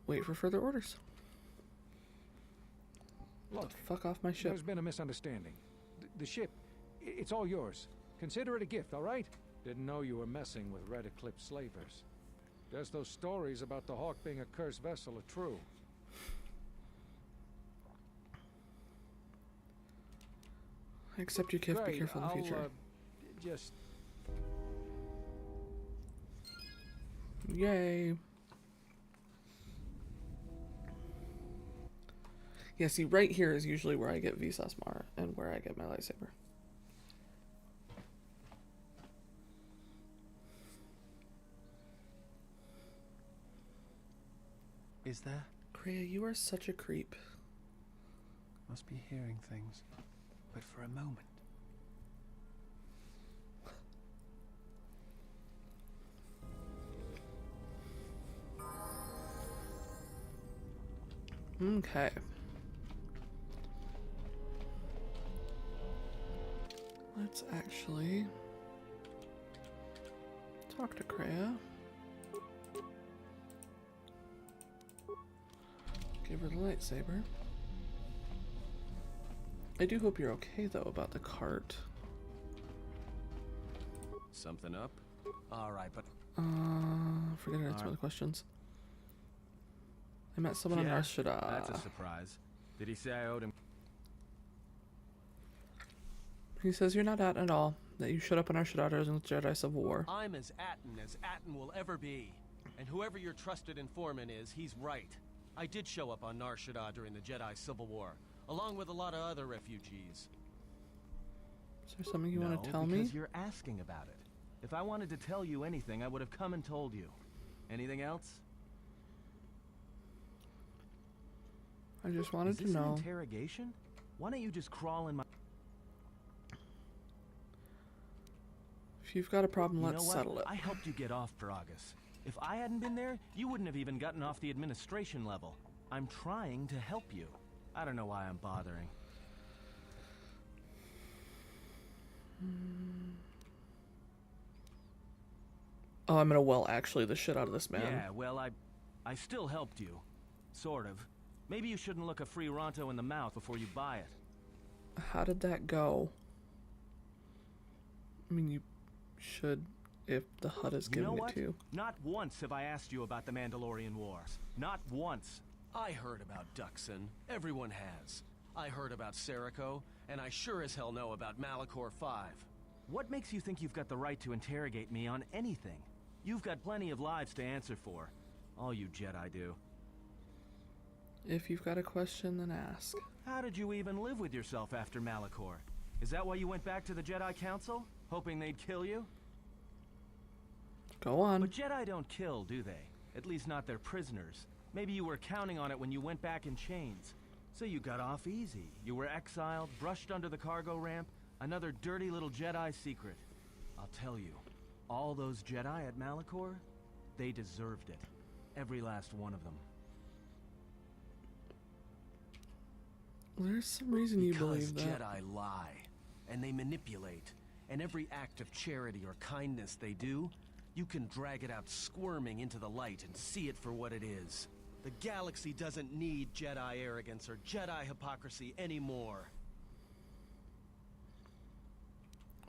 Wait for further orders. Look, fuck off my ship. There's been a misunderstanding. The ship, it's all yours. Consider it a gift, all right? Didn't know you were messing with Red Eclipse slavers. Guess those stories about the Hawk being a cursed vessel are true. I accept your gift. Be careful in the future. Just Yay. Yeah, see, right here is usually where I get Visas Mar and where I get my lightsaber. Is there? Kreia, you are such a creep. Must be hearing things. But for a moment. Okay. Let's actually talk to Kreia. Give her the lightsaber. I do hope you're okay though about the cart. Something up? Alright, but... Forget to answer the questions. I met someone on Shadaa. That's a surprise. Did he say I owed him? He says you're not Atten at all, that you showed up on our Shadaa during the Jedi Civil War. I'm as Atten will ever be. And whoever your trusted informant is, he's right. I did show up on Nar Shaddaa during the Jedi Civil War, along with a lot of other refugees. Is there something you want to tell me? Because you're asking about it. If I wanted to tell you anything, I would have come and told you. Anything else? I just wanted to know. Is this an interrogation? Why don't you just crawl in my... If you've got a problem, let's settle it. I helped you get off Peragus. If I hadn't been there, you wouldn't have even gotten off the administration level. I'm trying to help you. I don't know why I'm bothering. Oh, I'm gonna well actually the shit out of this man. Yeah, well, I still helped you. Sort of. Maybe you shouldn't look a free Ronto in the mouth before you buy it. How did that go? I mean, you should if the HUD is giving it to you. Not once have I asked you about the Mandalorian Wars. Not once. I heard about Duxon. Everyone has. I heard about Serico, and I sure as hell know about Malachor 5. What makes you think you've got the right to interrogate me on anything? You've got plenty of lives to answer for. All you Jedi do. If you've got a question, then ask. How did you even live with yourself after Malachor? Is that why you went back to the Jedi Council? Hoping they'd kill you? Go on. But Jedi don't kill, do they? At least not their prisoners. Maybe you were counting on it when you went back in chains. So you got off easy. You were exiled, brushed under the cargo ramp, another dirty little Jedi secret. I'll tell you, all those Jedi at Malachor, they deserved it. Every last one of them. There's some reason you believe that. Because Jedi lie, and they manipulate, and every act of charity or kindness they do, you can drag it out squirming into the light and see it for what it is. The galaxy doesn't need Jedi arrogance or Jedi hypocrisy anymore.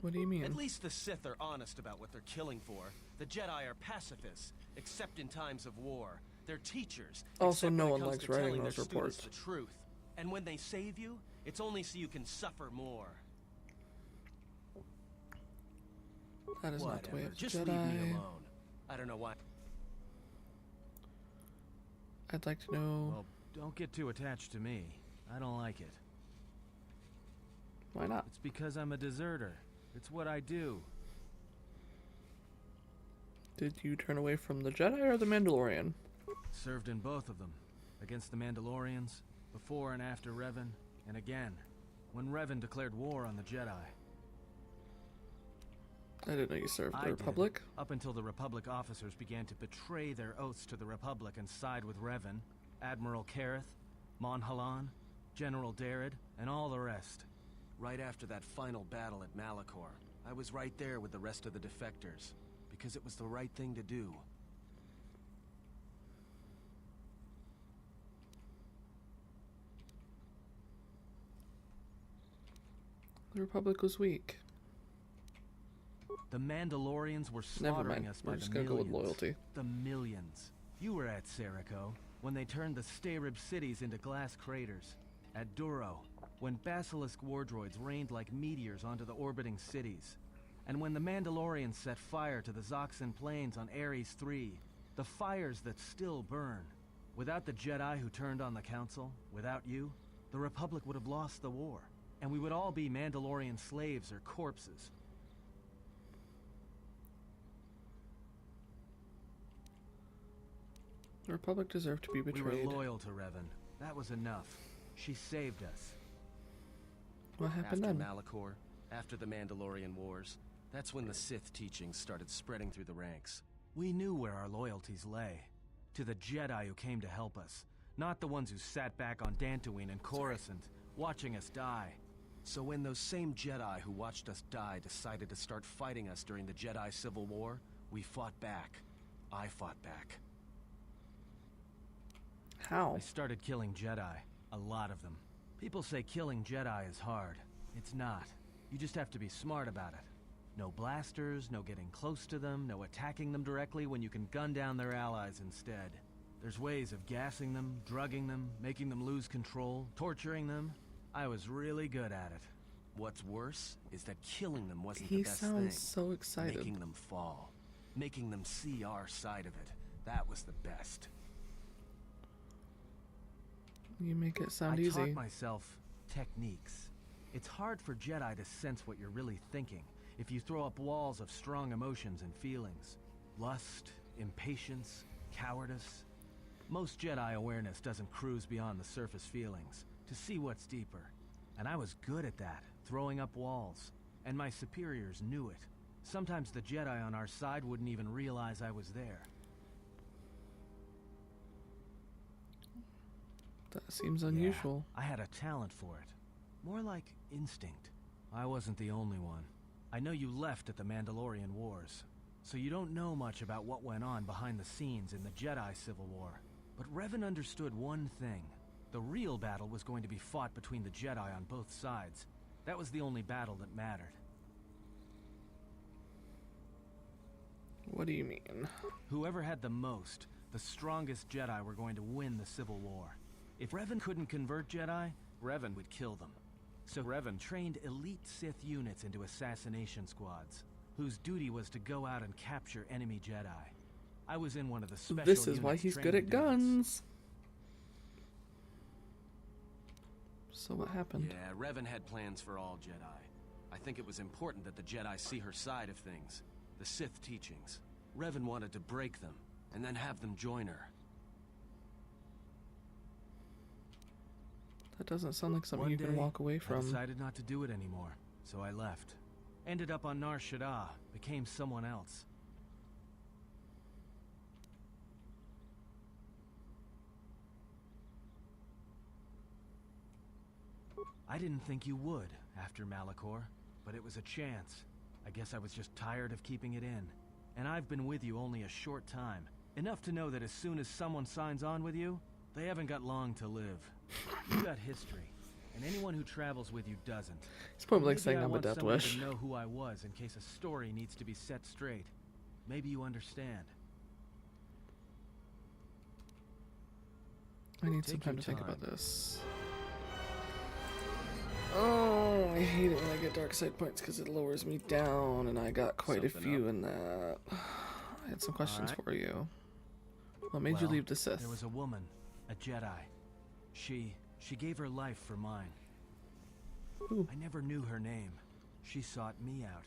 What do you mean? At least the Sith are honest about what they're killing for. The Jedi are pacifists, except in times of war. They're teachers. Also, except no when it one comes likes to writing telling those their reports. students the truth. And when they save you, it's only so you can suffer more. That is not the way of Just Jedi. leave me alone. I don't know why. I'd like to know. Well, don't get too attached to me. I don't like it. Why not? It's because I'm a deserter. It's what I do. Did you turn away from the Jedi or the Mandalorian? Served in both of them. Against the Mandalorians, before and after Revan, and again, when Revan declared war on the Jedi. I didn't know you served the I Republic. did, up until the Republic officers began to betray their oaths to the Republic and side with Revan, Admiral Kareth, Mon Halan, General Darad, and all the rest. Right after that final battle at Malachor, I was right there with the rest of the defectors, because it was the right thing to do. The Republic was weak. The Mandalorians were Never slaughtering mind. us We're by just the gonna go millions. with loyalty. The millions. You were at Serico, when they turned the Stayrib cities into glass craters. At Duro, when Basilisk war droids rained like meteors onto the orbiting cities. And when the Mandalorians set fire to the Zoxan plains on Ares III. The fires that still burn. Without the Jedi who turned on the Council, without you, the Republic would have lost the war. And we would all be Mandalorian slaves or corpses. The Republic deserved to be betrayed. We were loyal to Revan. That was enough. She saved us. What happened after then? Malachor, after the Mandalorian Wars, that's when the Sith teachings started spreading through the ranks. We knew where our loyalties lay. To the Jedi who came to help us. Not the ones who sat back on Dantooine and Coruscant, watching us die. So when those same Jedi who watched us die decided to start fighting us during the Jedi Civil War, we fought back. I fought back. How? I started killing Jedi. A lot of them. People say killing Jedi is hard. It's not. You just have to be smart about it. No blasters, no getting close to them, no attacking them directly when you can gun down their allies instead. There's ways of gassing them, drugging them, making them lose control, torturing them. I was really good at it. What's worse is that killing them wasn't He the best thing. sounds so excited. Making them fall. Making them see our side of it. That was the best. You make it sound I easy. taught myself techniques. It's hard for Jedi to sense what you're really thinking if you throw up walls of strong emotions and feelings. Lust, impatience, cowardice. Most Jedi awareness doesn't cruise beyond the surface feelings to see what's deeper. And I was good at that, throwing up walls. And my superiors knew it. Sometimes the Jedi on our side wouldn't even realize I was there. That seems unusual. Yeah, I had a talent for it. More like instinct. I wasn't the only one. I know you left at the Mandalorian Wars, so you don't know much about what went on behind the scenes in the Jedi Civil War. But Revan understood one thing. The real battle was going to be fought between the Jedi on both sides. That was the only battle that mattered. What do you mean? Whoever had the most, the strongest Jedi were going to win the Civil War. If Revan couldn't convert Jedi, Revan would kill them. So Revan trained elite Sith units into assassination squads, whose duty was to go out and capture enemy Jedi. I was in one of the special This is why he's good at guns. So what happened? Yeah, Revan had plans for all Jedi. I think it was important that the Jedi see her side of things. The Sith teachings. Revan wanted to break them, and then have them join her. That doesn't sound like something One you can day, walk away I from. decided not to do it anymore, so I left. Ended up on Nar Shaddaa, became someone else. I didn't think you would, after Malachor, but it was a chance. I guess I was just tired of keeping it in. And I've been with you only a short time. Enough to know that as soon as someone signs on with you, they haven't got long to live. You got history, and anyone who travels with you doesn't. It's probably like Maybe saying I I'm a want death someone wish. to know who I was in case a story needs to be set straight. Maybe you understand. I need some Take time your to think time. about this. Oh, I hate it when I get dark side points because it lowers me down, and I got quite a few in that. I had some questions Alright. for you. What made you Well, leave the Sith? There was a woman, a Jedi. She gave her life for mine. Ooh. I never knew her name. She sought me out.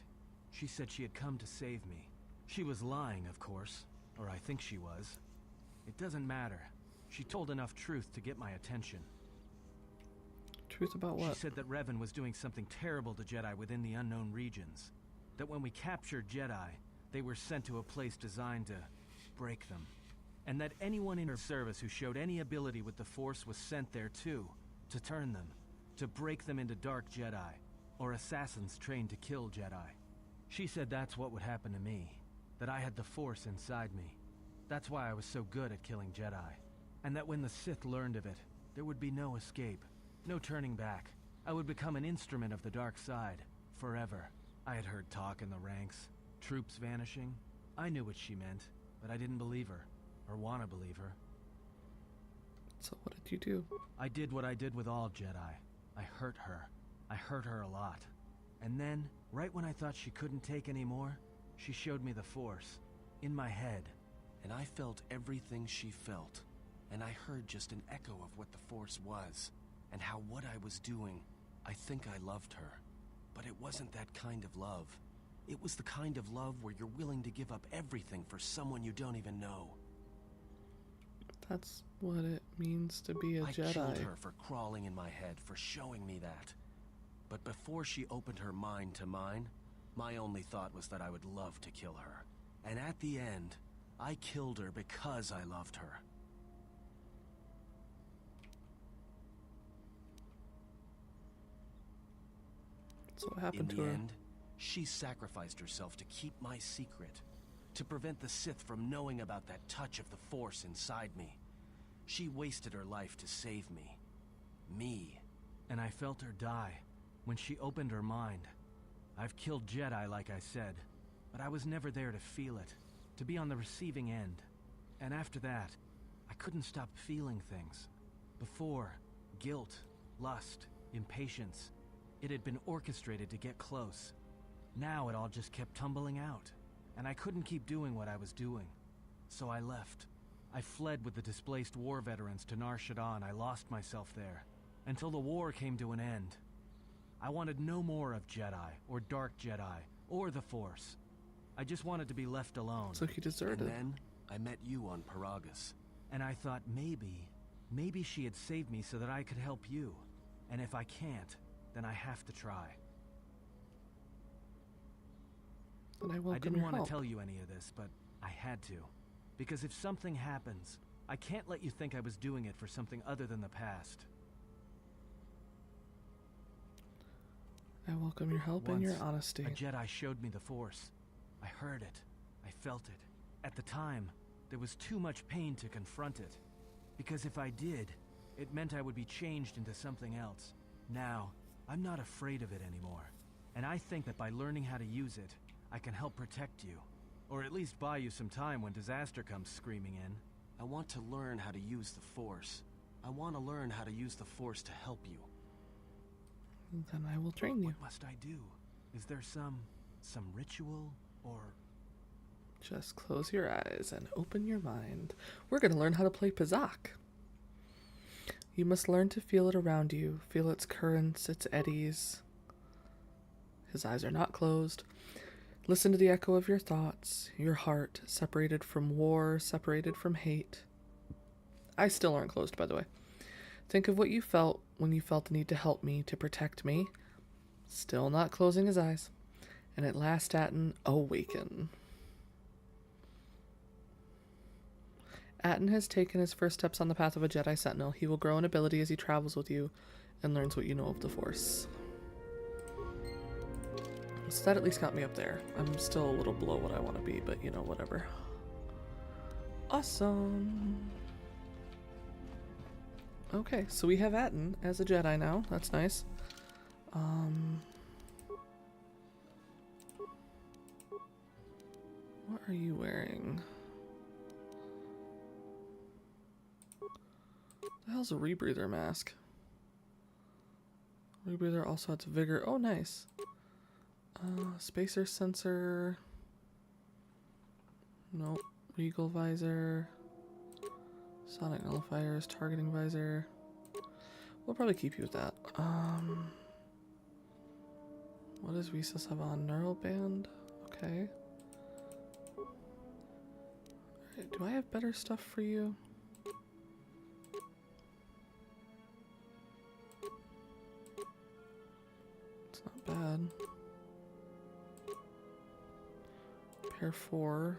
She said she had come to save me. She was lying, of course. Or I think she was. It doesn't matter. She told enough truth to get my attention. Truth about what? She said that Revan was doing something terrible to Jedi within the unknown regions. That when we captured Jedi, they were sent to a place designed to break them. And that anyone in her service who showed any ability with the Force was sent there too, to turn them, to break them into dark Jedi, or assassins trained to kill Jedi. She said that's what would happen to me, that I had the Force inside me. That's why I was so good at killing Jedi. And that when the Sith learned of it, there would be no escape, no turning back. I would become an instrument of the dark side, forever. I had heard talk in the ranks, troops vanishing. I knew what she meant, but I didn't believe her. Or want to believe her. So what did you do? I did what I did with all Jedi. I hurt her. I hurt her a lot. And then, right when I thought she couldn't take any more, she showed me the Force. In my head. and I felt everything she felt, and I heard just an echo of what the Force was, and how what I was doing, I think I loved her. But it wasn't that kind of love. It was the kind of love where you're willing to give up everything for someone you don't even know. That's what it means to be a Jedi. I killed her for crawling in my head, for showing me that. But before she opened her mind to mine, my only thought was that I would love to kill her. And at the end, I killed her because I loved her. So what happened to her? In the end, she sacrificed herself to keep my secret, to prevent the Sith from knowing about that touch of the Force inside me. She wasted her life to save me. Me. And I felt her die when she opened her mind. I've killed Jedi, like I said, but I was never there to feel it, to be on the receiving end. And after that, I couldn't stop feeling things. Before, guilt, lust, impatience. It had been orchestrated to get close. Now it all just kept tumbling out, and I couldn't keep doing what I was doing. So I left. I fled with the displaced war veterans to Nar Shaddaa, and I lost myself there, until the war came to an end. I wanted no more of Jedi, or Dark Jedi, or the Force. I just wanted to be left alone. So he deserted. And then, I met you on Paragus. And I thought maybe she had saved me so that I could help you. And if I can't, then I have to try. Then I welcome I didn't your want help. to tell you any of this, but I had to. Because if something happens, I can't let you think I was doing it for something other than the past. I welcome your help and your honesty. A Jedi showed me the Force. I heard it. I felt it. At the time, there was too much pain to confront it. Because if I did, it meant I would be changed into something else. Now, I'm not afraid of it anymore. And I think that by learning how to use it, I can help protect you. Or at least buy you some time when disaster comes screaming in. I want to learn how to use the Force. I want to learn how to use the Force to help you. Then I will train you. What must I do? Is there some ritual, or... Just close your eyes and open your mind. We're going to learn how to play Pizak. You must learn to feel it around you. Feel its currents, its eddies. His eyes are not closed. Listen to the echo of your thoughts, your heart, separated from war, separated from hate. Eyes still aren't closed, by the way. Think of what you felt when you felt the need to help me, to protect me. Still not closing his eyes. And at last, Atten, awaken. Atten has taken his first steps on the path of a Jedi Sentinel. He will grow in ability as he travels with you and learns what you know of the Force. So that at least got me up there. I'm still a little below what I want to be, but you know, whatever. Awesome. Okay, so we have Atten as a Jedi now. That's nice. What are you wearing? The hell's a rebreather mask? Rebreather also adds vigor. Oh, nice. Spacer sensor. Nope. Regal visor. Sonic nullifiers. Targeting visor. We'll probably keep you with that. What does Rhesus have on? Neural band? Okay. Alright, do I have better stuff for you? It's not bad. Pair 4.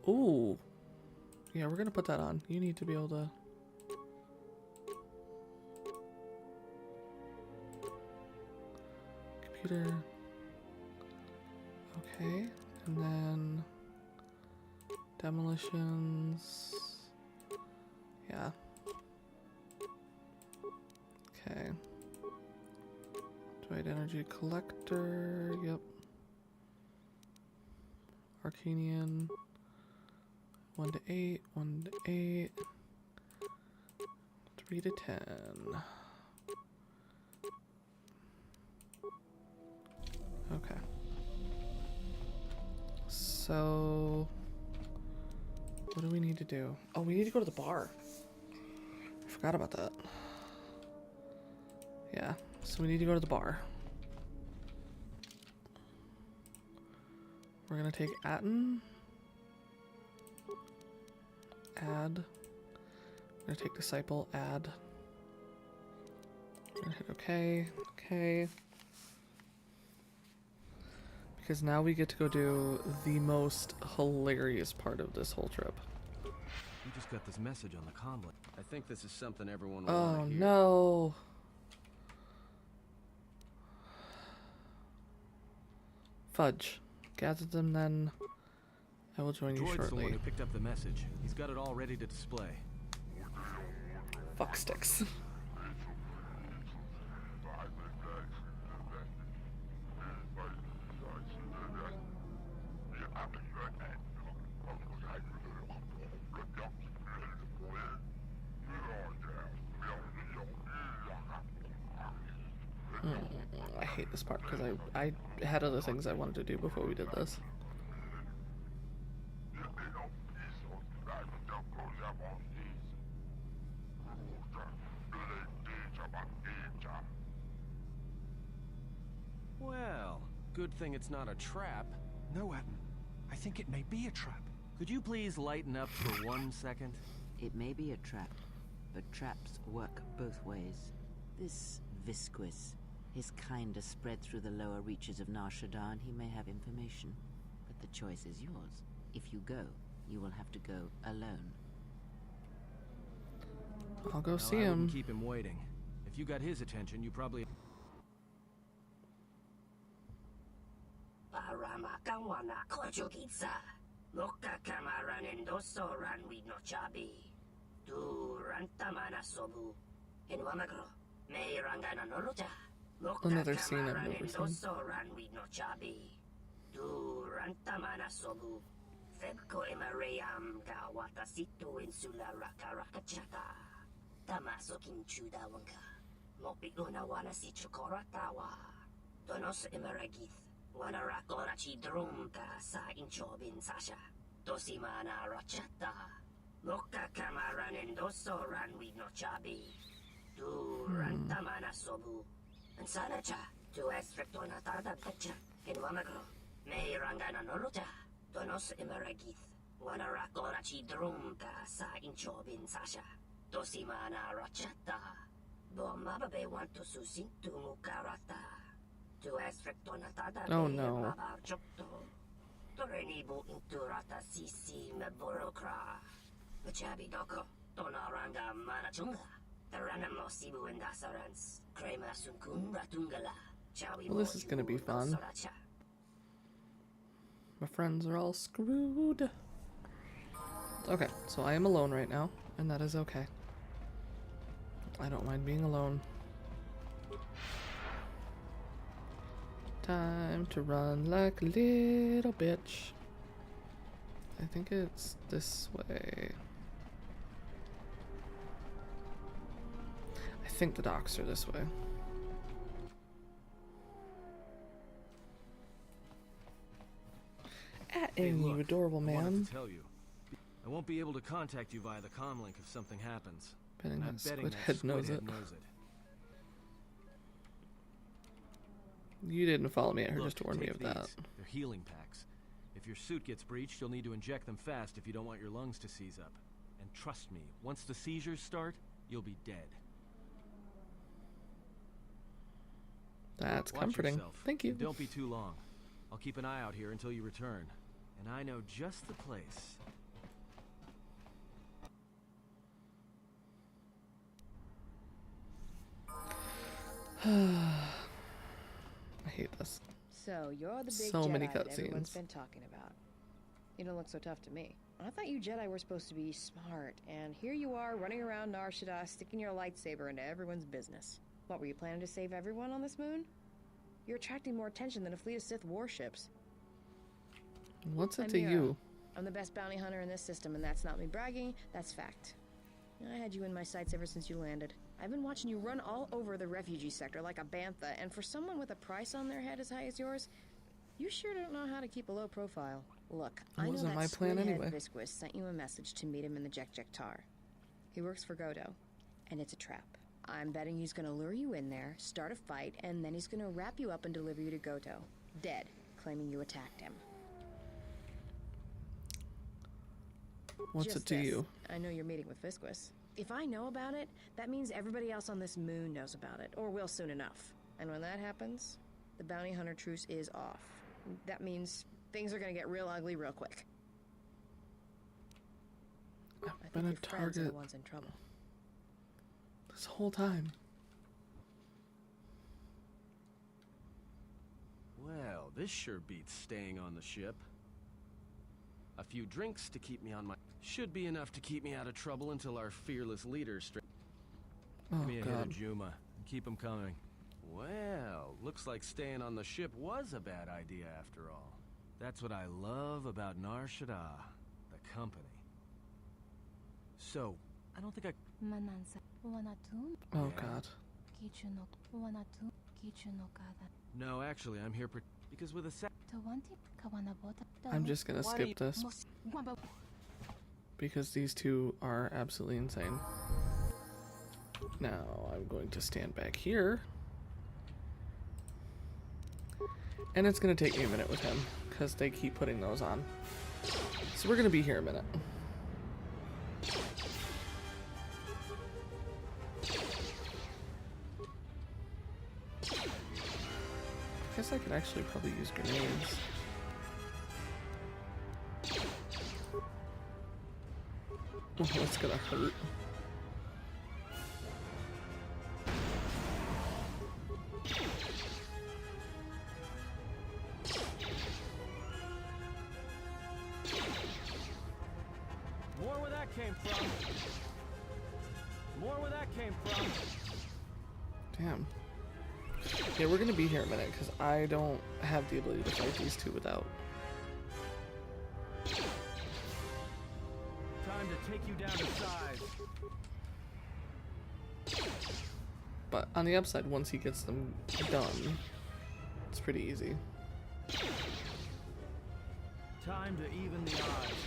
Ooh. Yeah, we're gonna put that on. You need to be able to... Computer. Okay. And then... Demolitions. Yeah. Okay. Dwight Energy Collector. Yep. Arcanian. 1 to 8. 1 to 8. 3 to 10. Okay. So... what do we need to do? Oh, we need to go to the bar. I forgot about that. Yeah, so we need to go to the bar. We're gonna take Atten. Add. We're gonna take Disciple, add. We're gonna hit OK, OK. Because now we get to go do the most hilarious part of this whole trip. We just got this message on the comm. I think this is something everyone will Oh want to hear. no. Fudge. Gather them then. I will join you Droid's the one shortly. who picked up the message. He's got it all ready to display. Fuck sticks. I hate this part because I had other things I wanted to do before we did this. Well, good thing it's not a trap. No, Atten. I think it may be a trap. Could you please lighten up for 1 second? It may be a trap, but traps work both ways. This Visquis, his kind is spread through the lower reaches of Nar Shaddaa, and he may have information. But the choice is yours. If you go, you will have to go alone. I'll go see I him. wouldn't keep him waiting. If you got his attention, you probably... Another scene I've never seen. Oh no. Well, this is gonna be fun. My friends are all screwed. Okay, so I am alone right now, and that is okay. I don't mind being alone. Time to run like a little bitch. I think it's this way. I think the docks are this way. Hey, you look, adorable I wanted man. to tell you. I won't be able to contact you via the comm link if something happens. Betting I'm that betting squid that head knows it. knows it. You didn't follow me at her Look, just to warn me take of that. these. They're healing packs. If your suit gets breached, you'll need to inject them fast if you don't want your lungs to seize up. And trust me, once the seizures start, you'll be dead. That's Watch comforting. yourself. Thank you. And don't be too long. I'll keep an eye out here until you return. And I know just the place. I hate this. So, you're the big So Jedi many that everyone's cutscenes. been talking about. You don't look so tough to me. I thought you Jedi were supposed to be smart, and here you are running around Nar Shaddaa sticking your lightsaber into everyone's business. What, were you planning to save everyone on this moon? You're attracting more attention than a fleet of Sith warships. What's it I'm to Mira. you? I'm the best bounty hunter in this system, and that's not me bragging, that's fact. I had you in my sights ever since you landed. I've been watching you run all over the refugee sector like a bantha, and for someone with a price on their head as high as yours, you sure don't know how to keep a low profile. Look, That I know wasn't that my plan squid-head anyway. Visquis sent you a message to meet him in the Jekjektar. He works for Godo, and it's a trap. I'm betting he's gonna lure you in there, start a fight, and then he's gonna wrap you up and deliver you to Godo, dead, claiming you attacked him. What's Just it to this. you? I know you're meeting with Visquis. If I know about it, that means everybody else on this moon knows about it, or will soon enough. And when that happens, the bounty hunter truce is off. That means things are gonna get real ugly real quick. I I've think been a your friends are the target ones in trouble. this whole time. Well, this sure beats staying on the ship. A few drinks to keep me on my... Should be enough to keep me out of trouble until our fearless leader Oh, Give me a hit God. of Juma. Keep him coming. Well, looks like staying on the ship was a bad idea after all. That's what I love about Nar Shaddaa, the company. So, I don't think I... Oh, God. No, actually, I'm here because with a sec... I'm just gonna skip this because these two are absolutely insane. Now I'm going to stand back here, and it's gonna take me a minute with him because they keep putting those on. So we're gonna be here a minute. I guess I could actually probably use grenades. Oh, that's gonna hurt. More where that came from. More where that came from. Damn. Yeah, we're gonna be here a minute because I don't have the ability to fight these two without. Time to take you down to size. But on the upside, once he gets them done, it's pretty easy. Time to even the odds.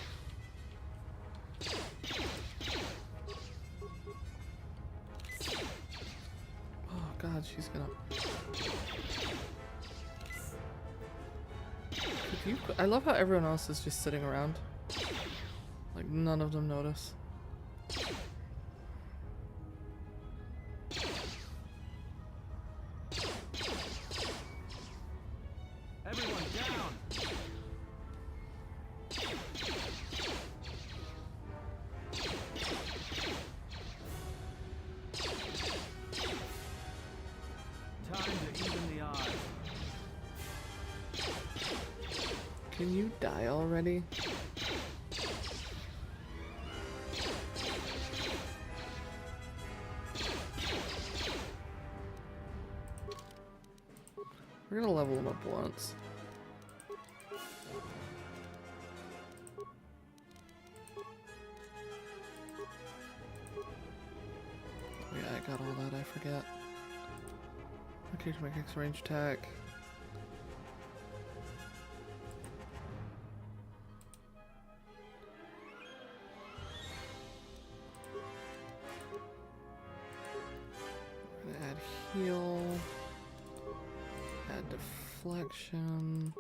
Oh God, she's gonna. I love how everyone else is just sitting around. Like none of them notice. Everyone down. Time to even the odds. Can you die already? We're gonna level him up once. Oh yeah, I got all that, I forget. Okay, to make X range attack. We're gonna add heal. Add deflection.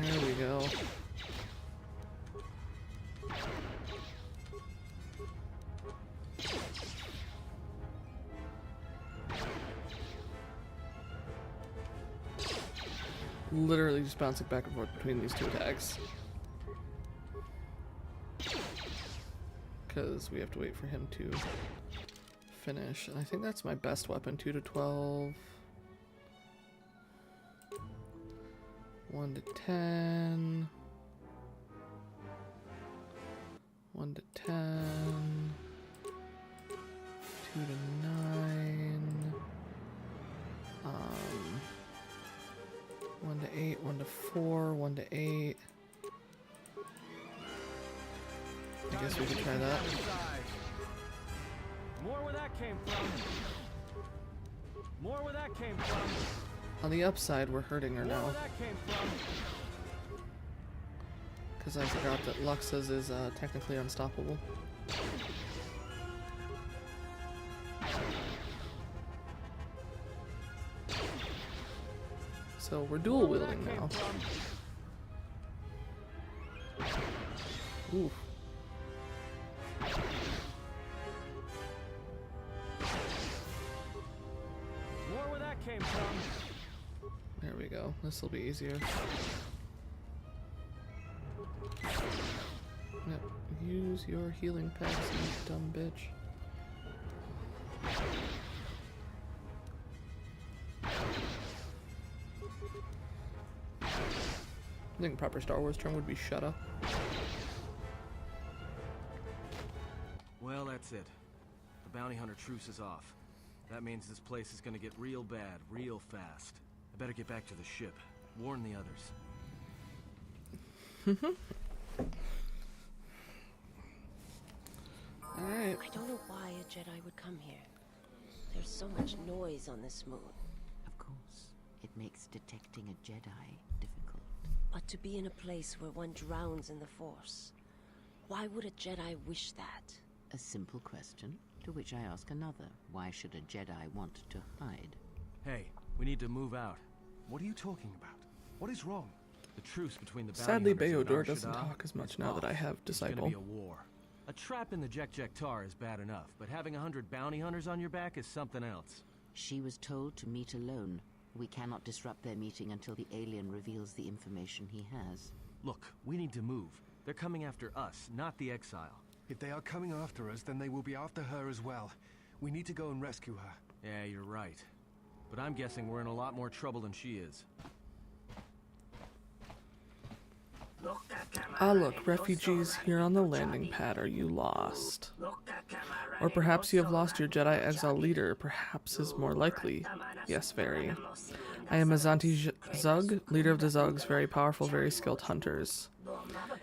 There we go. Literally just bouncing back and forth between these two attacks. Because we have to wait for him to finish. And I think that's my best weapon, 2 to 12. 1 to 10. 1 to 10. 2 to 9. 1 to 8, 1 to 4, 1 to 8. I guess we could try that. came from. More where that came from. On the upside, we're hurting her now. More where that came from. Because I forgot that Luxa's is technically unstoppable. So we're dual wielding now. Ooh. More where that came from. There we go. This will be easier. Yep. Use your healing packs, you dumb bitch. I think proper Star Wars term would be Shadaa. Well, that's it. The bounty hunter truce is off. That means this place is gonna get real bad, real fast. I better get back to the ship. Warn the others. Alright. I don't know why a Jedi would come here. There's so much noise on this moon. Of course. It makes detecting a Jedi difficult. But to be in a place where one drowns in the Force, why would a Jedi wish that? A simple question, to which I ask another. Why should a Jedi want to hide? Hey, we need to move out. What are you talking about? What is wrong? The truce between the bounty Sadly, hunters and Beodor Nar doesn't Shaddaa talk as much is now that I off. have There's Disciple. gonna be a war. A trap in the Jek-Jek-Tar is bad enough, but having 100 bounty hunters on your back is something else. She was told to meet alone. We cannot disrupt their meeting until the alien reveals the information he has. Look, we need to move. They're coming after us, not the exile. If they are coming after us, then they will be after her as well. We need to go and rescue her. Yeah, you're right. But I'm guessing we're in a lot more trouble than she is. Ah look, refugees here on the landing pad, are you lost? Or perhaps you have lost your Jedi exile leader, perhaps is more likely. Yes, very. I am Azanti Zug, leader of the Zugs, very powerful, very skilled hunters.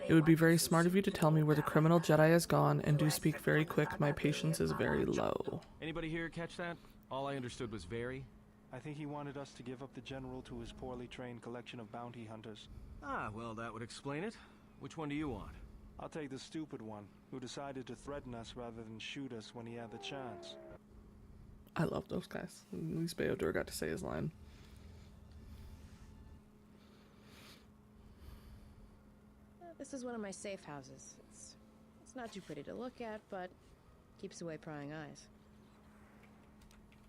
It would be very smart of you to tell me where the criminal Jedi has gone, and do speak very quick, my patience is very low. Anybody here catch that? All I understood was very. I think he wanted us to give up the General to his poorly trained collection of bounty hunters. Ah, well, that would explain it. Which one do you want? I'll take the stupid one, who decided to threaten us rather than shoot us when he had the chance. I love those guys. At least Beodor got to say his line. This is one of my safe houses. It's not too pretty to look at, but keeps away prying eyes.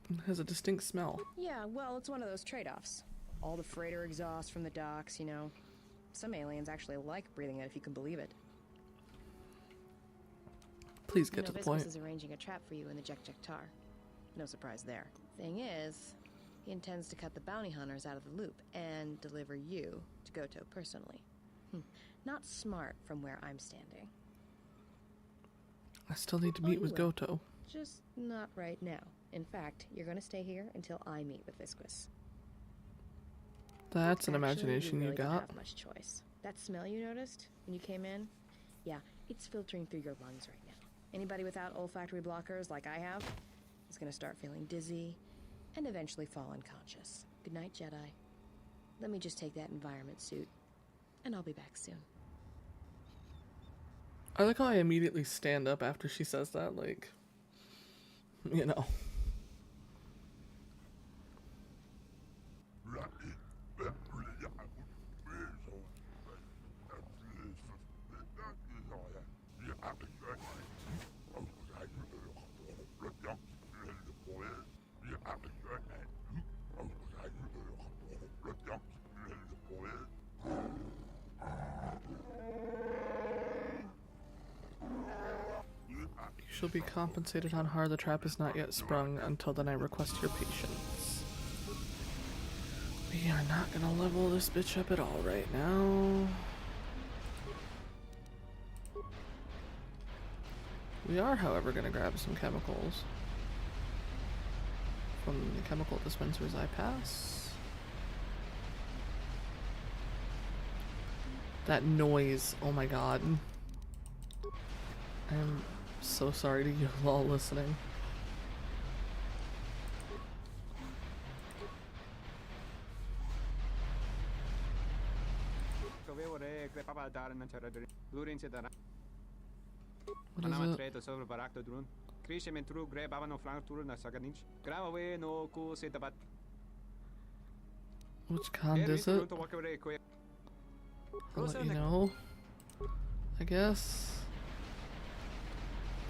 It has a distinct smell. Yeah, well, it's one of those trade-offs. All the freighter exhaust from the docks, you know. Some aliens actually like breathing it, if you can believe it. Please get to the point. Viscus is arranging a trap for you in the Jek-Jek-Tar. No surprise there. Thing is, he intends to cut the bounty hunters out of the loop and deliver you to Goto personally. Not smart from where I'm standing. I still need to meet with Goto. Just not right now. In fact, you're going to stay here until I meet with Viscus. That's an Actually, imagination you you really don't got. have much choice. That smell you noticed when you came in? Yeah, it's filtering through your lungs right now. Anybody without olfactory blockers like I have is going to start feeling dizzy and eventually fall unconscious. Good night, Jedi. Let me just take that environment suit, and I'll be back soon. I like how I immediately stand up after she says that, like, you know. You shall be compensated on Har. The trap is not yet sprung. Until then I request your patience. We are not gonna level this bitch up at all right now. We are, however, gonna grab some chemicals from the chemical dispensers I pass. That noise, oh my god. I am so sorry to you all listening. Which kind is it? I'll let you know. I guess.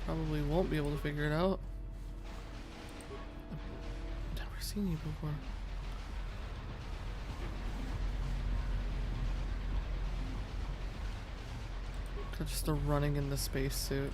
Probably won't be able to figure it out. I've never seen you before. Just the running in the spacesuit.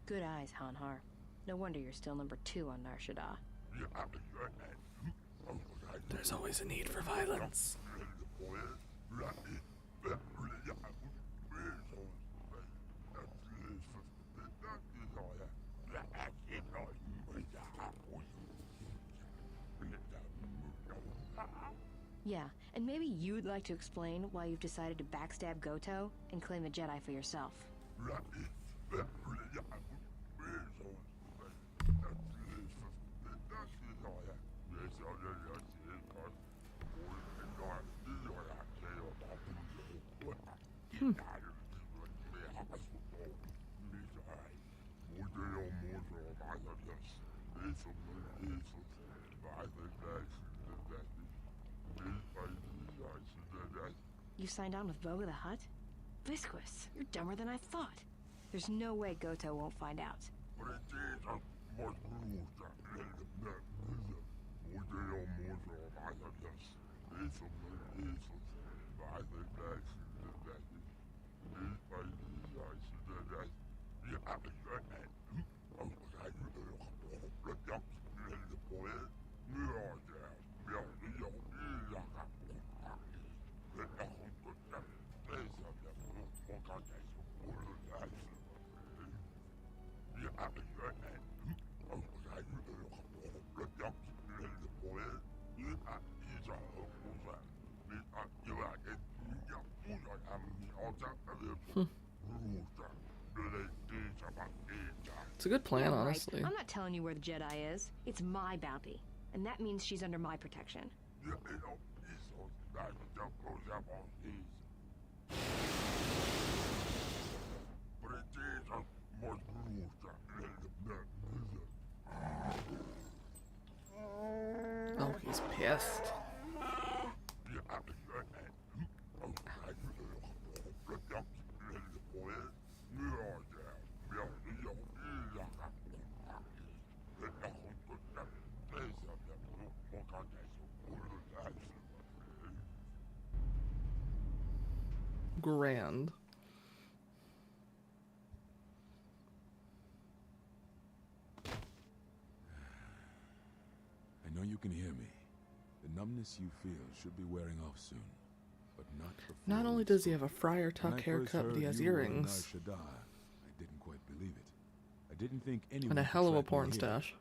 Good eyes, Hanhar. No wonder you're still number 2 on Nar Shaddaa. There's always a need for violence. Yeah, and maybe you'd like to explain why you've decided to backstab Goto and claim the Jedi for yourself. You signed on with Boga the Hutt? Visquis, you're dumber than I thought. There's no way Goto won't find out. It's a good plan, Yeah, right. honestly. I'm not telling you where the Jedi is. It's my bounty. And that means she's under my protection. Oh, he's pissed. Grand. I know you can hear me. The numbness you feel should be wearing off soon, but not before. Not only does he have a Friar Tuck haircut, but he has earrings. Shadaa, I didn't quite believe it. I didn't think anyone And a could hell of a track me porn here. stash.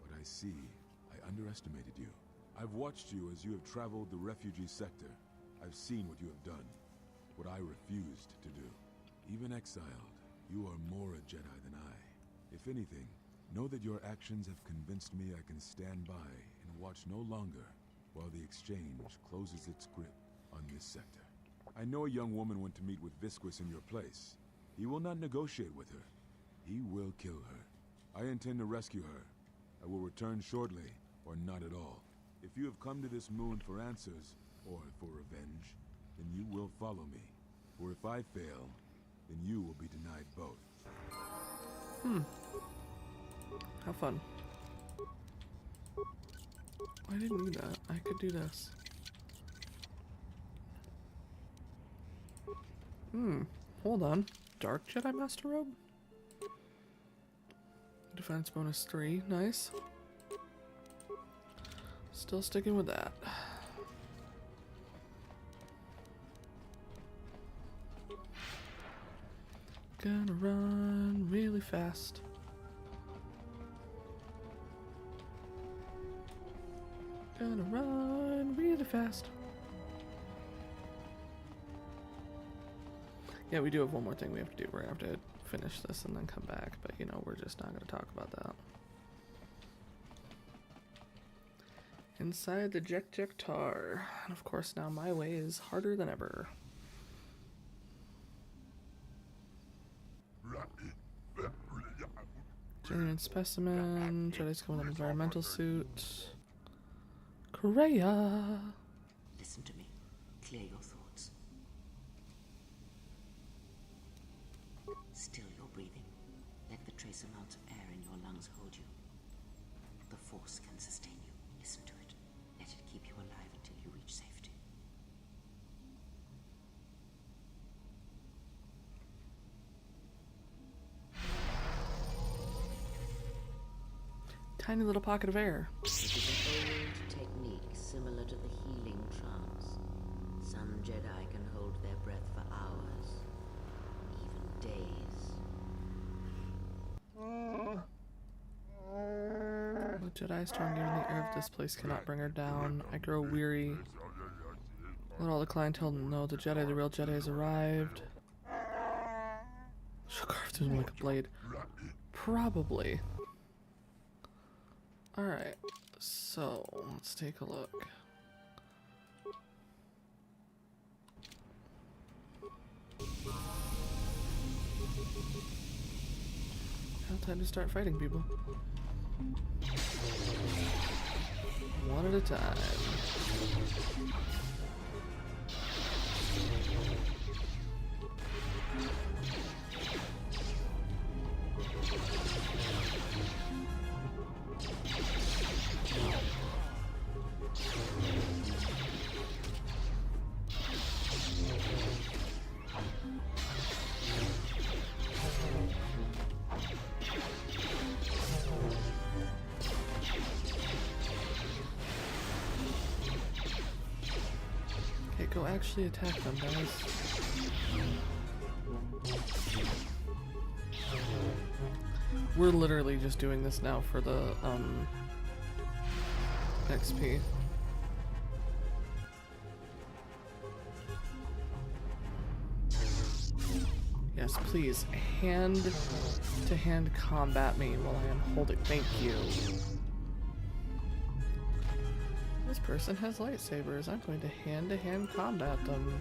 But I see, I underestimated you. I've watched you as you have traveled the refugee sector. I've seen what you have done, what I refused to do. Even exiled, you are more a Jedi than I. If anything, know that your actions have convinced me I can stand by and watch no longer while the exchange closes its grip on this sector. I know a young woman went to meet with Visquis in your place. He will not negotiate with her. He will kill her. I intend to rescue her. I will return shortly, or not at all. If you have come to this moon for answers, or for revenge, then you will follow me. For if I fail, then you will be denied both. Have fun. I didn't need that. I could do this. Hold on. Dark Jedi Master Robe? Defense bonus 3. Nice. Still sticking with that. Gonna run really fast. Gonna run really fast. Yeah, we do have one more thing we have to do. We're gonna have to finish this and then come back, but you know, we're just not gonna talk about that. Inside the KOTOR. And of course now my way is harder than ever. Genuine specimen. Jedi's come with an environmental suit. Korea. Listen to me. Clear your thoughts. Still your breathing. Let the trace amounts of air in your lungs hold you. The Force can sustain you. Listen to it. Let it keep you alive until you reach safety. Tiny little pocket of air. It is an old technique similar to the healing trance. Some Jedi can hold their breath for hours, even days. The Jedi strong, even the air of this place cannot bring her down. I grow weary. Let all the clientele know the Jedi, the real Jedi, has arrived. She'll carve through them like a blade. Probably. Alright, so let's take a look. Now time to start fighting people. One at a time. Okay, go actually attack them, guys. We're literally just doing this now for the XP. Yes, please, hand-to-hand combat me while I am holding. Thank you. This person has lightsabers. I'm going to hand-to-hand combat them.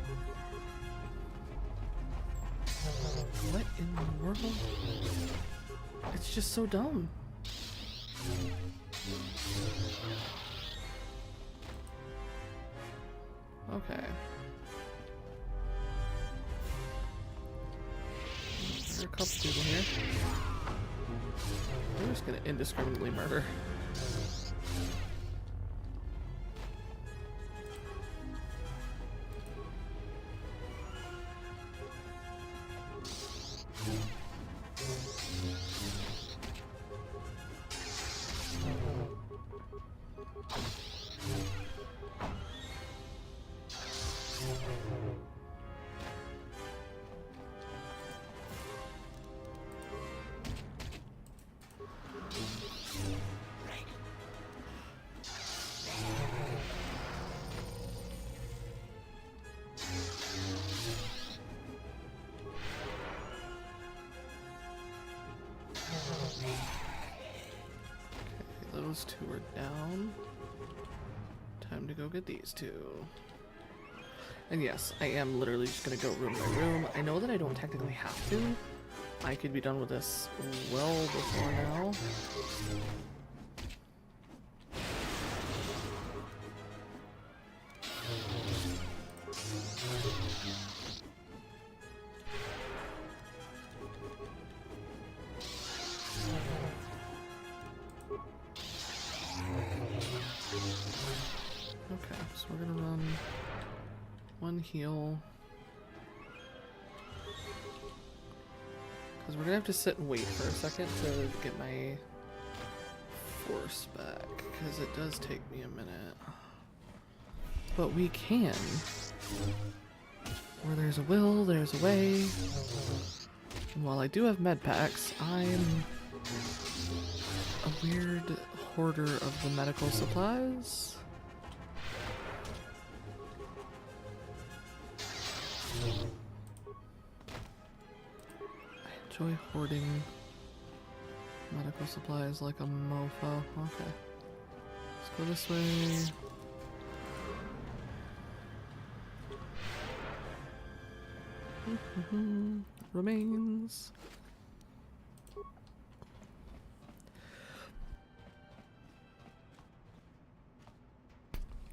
What in the world? It's just so dumb. Okay. There are a couple people here. We're just gonna indiscriminately murder. Those two are down. Time to go get these two. And yes, I am literally just gonna go room by room. I know that I don't technically have to. I could be done with this well before now. Okay, so we're gonna run one heal. Because we're gonna have to sit and wait for a second to get my force back. Because it does take me a minute. But we can. Where there's a will, there's a way. And while I do have med packs, I'm a weird hoarder of the medical supplies. Enjoy hoarding medical supplies like a mofo. Okay. Let's go this way. Remains.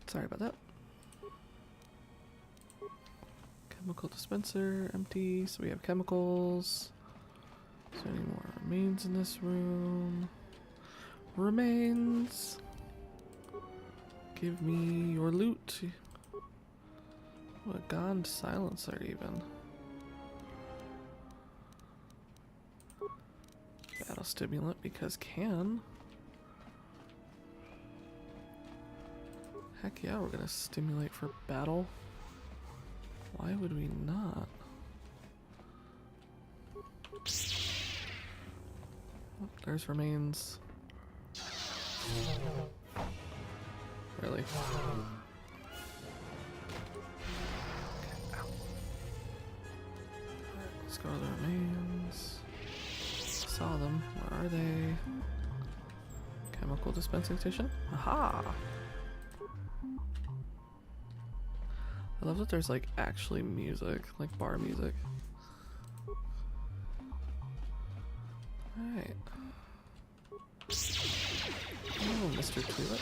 Sorry about that. Chemical dispenser, empty, so we have chemicals. Is there any more remains in this room? Remains! Give me your loot. What a gone silencer even. Battle stimulant because can. Heck yeah, we're gonna stimulate for battle. Why would we not? Oh, there's remains. Really? Let's go to the remains. Saw them. Where are they? Chemical dispensing station? Aha! I love that there's like actually music, like bar music. Alright. Oh, Mr. Toilet.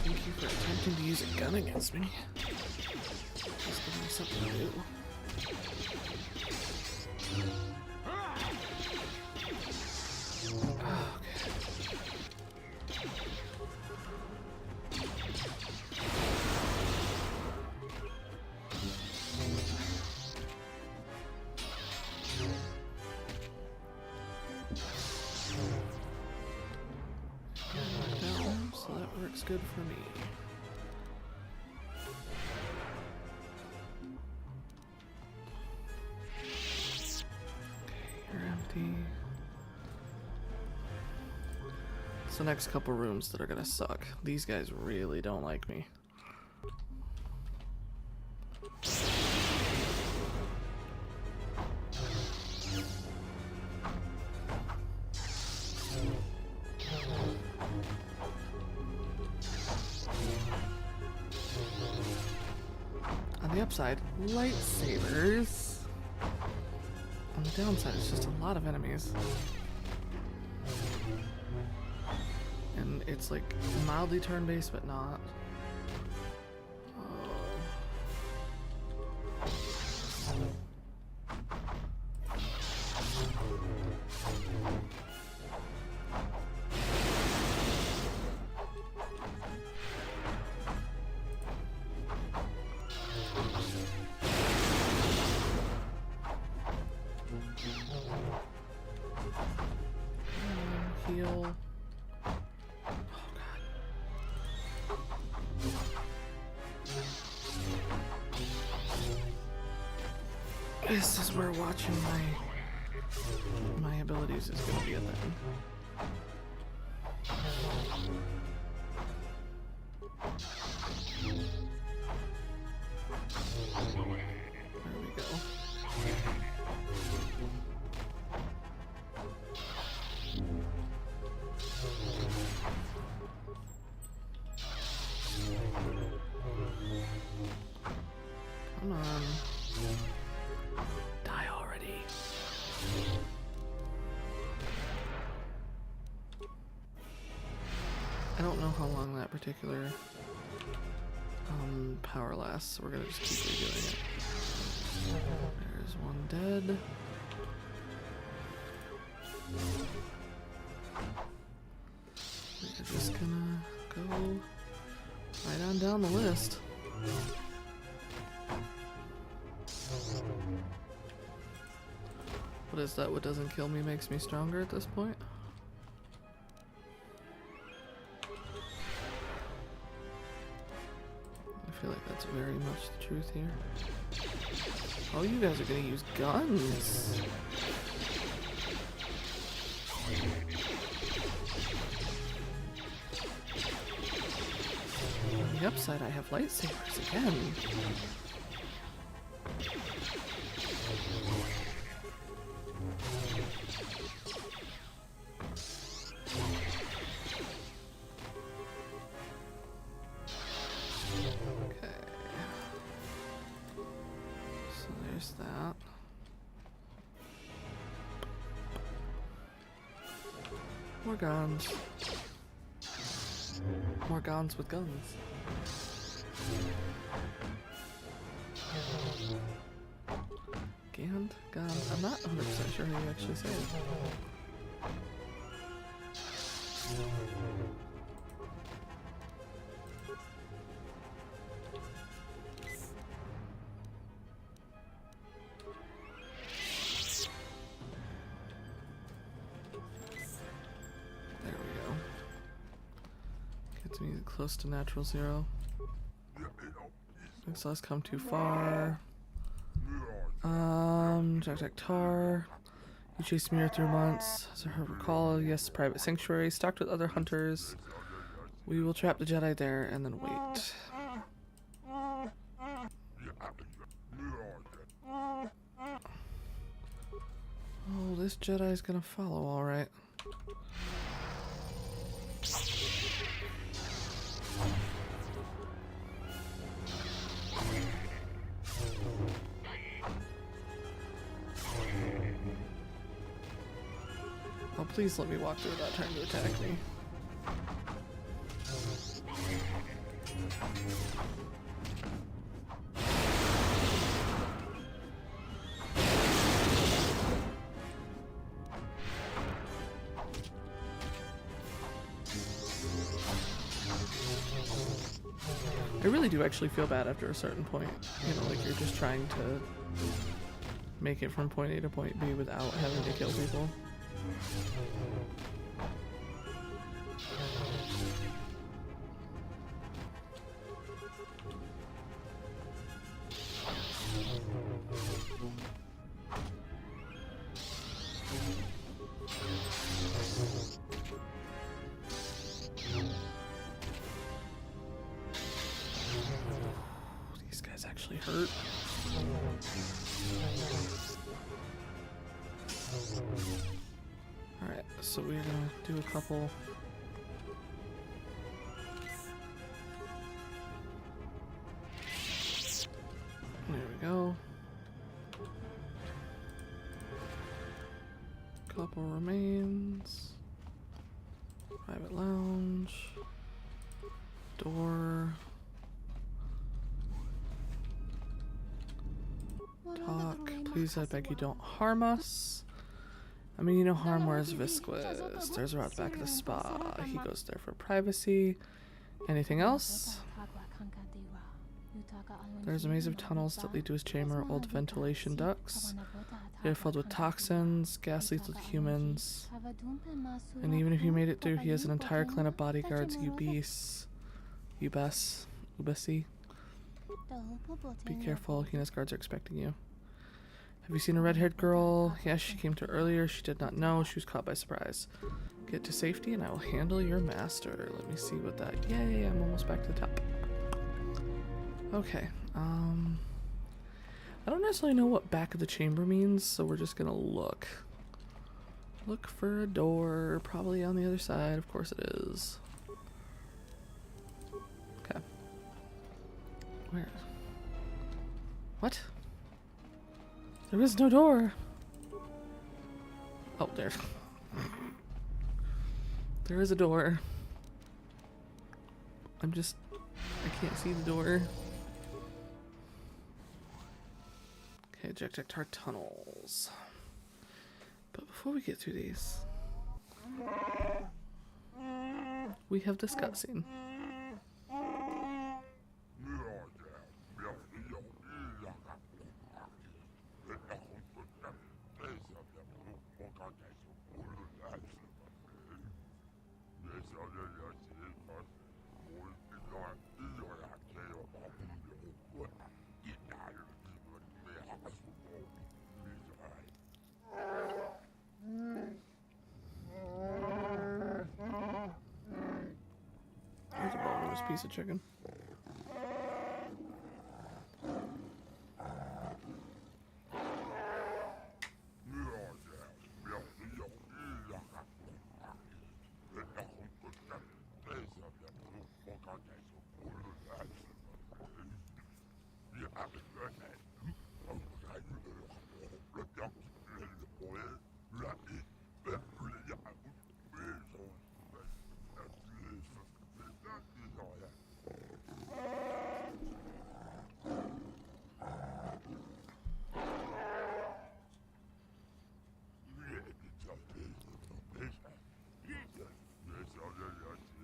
Thank you for attempting to use a gun against me. Just give me something to do. So that works good for me. Okay, you're empty. It's the next couple rooms that are gonna suck. These guys really don't like me. On the upside, lightsabers. On the downside, it's just a lot of enemies. And it's like mildly turn-based, but not. Heal. Oh god. This is where watching my abilities is gonna be a thing. There we go. Come on. Die already. I don't know how long that particular power lasts, so we're gonna just keep redoing it. There's one dead. We're just gonna go right on down the list. What is that? What doesn't kill me makes me stronger at this point? I feel like that's very much the truth here. Oh, you guys are gonna use guns! On the upside, I have lightsabers again. More guns. More guns with guns. Gand? Gand? I'm not 100% sure how you actually say it. There we go. Gets me close to natural zero. Looks like I've come too far. Jack Tar. You chased me here 3 months. As I recall, yes, private sanctuary, stocked with other hunters. We will trap the Jedi there and then wait. Oh, this Jedi's gonna follow, alright. Oh, please let me walk through without trying to attack me. I really do actually feel bad after a certain point. You know, like you're just trying to make it from point A to point B without having to kill people. These guys actually hurt. Alright, so we're gonna do a couple. There we go. Couple remains. Private lounge. Door. Talk. Please, I beg you, don't harm us. I mean, you know, harm wears visquous. There's a route back at the spa. He goes there for privacy. Anything else? There's a maze of tunnels that lead to his chamber, old ventilation ducts. They're filled with toxins, gas lethal to humans. And even if he made it through, he has an entire clan of bodyguards, Ubesi. Be careful, Hina's guards are expecting you. Have you seen a red-haired girl? Yes, she came to earlier. She did not know. She was caught by surprise. Get to safety and I will handle your master. Let me see what that... Yay, I'm almost back to the top. Okay, I don't necessarily know what back of the chamber means, so we're just gonna look. Look for a door, probably on the other side. Of course it is. Okay. Where? What? There is no door. Oh, there. There is a door. I can't see the door. Okay, Jack Tar tunnels. But before we get through these, we have this cutscene. There's a boneless piece of chicken.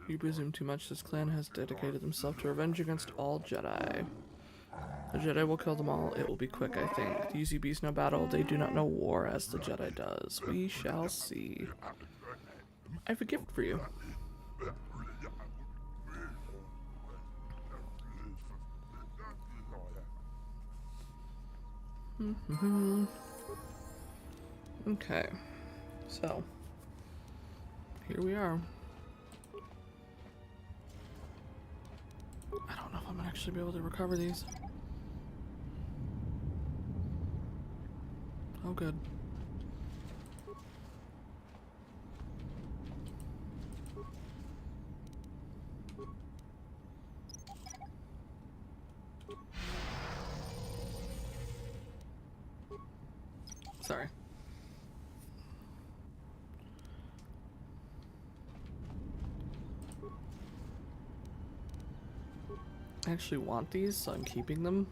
You presume too much. This clan has dedicated themselves to revenge against all Jedi. The Jedi will kill them all. It will be quick, I think. The UCBs know battle. They do not know war as the Jedi does. We shall see. I have a gift for you. Okay. So, here we are. I don't know if I'm gonna actually be able to recover these. Oh, good. Sorry. I actually want these, so I'm keeping them.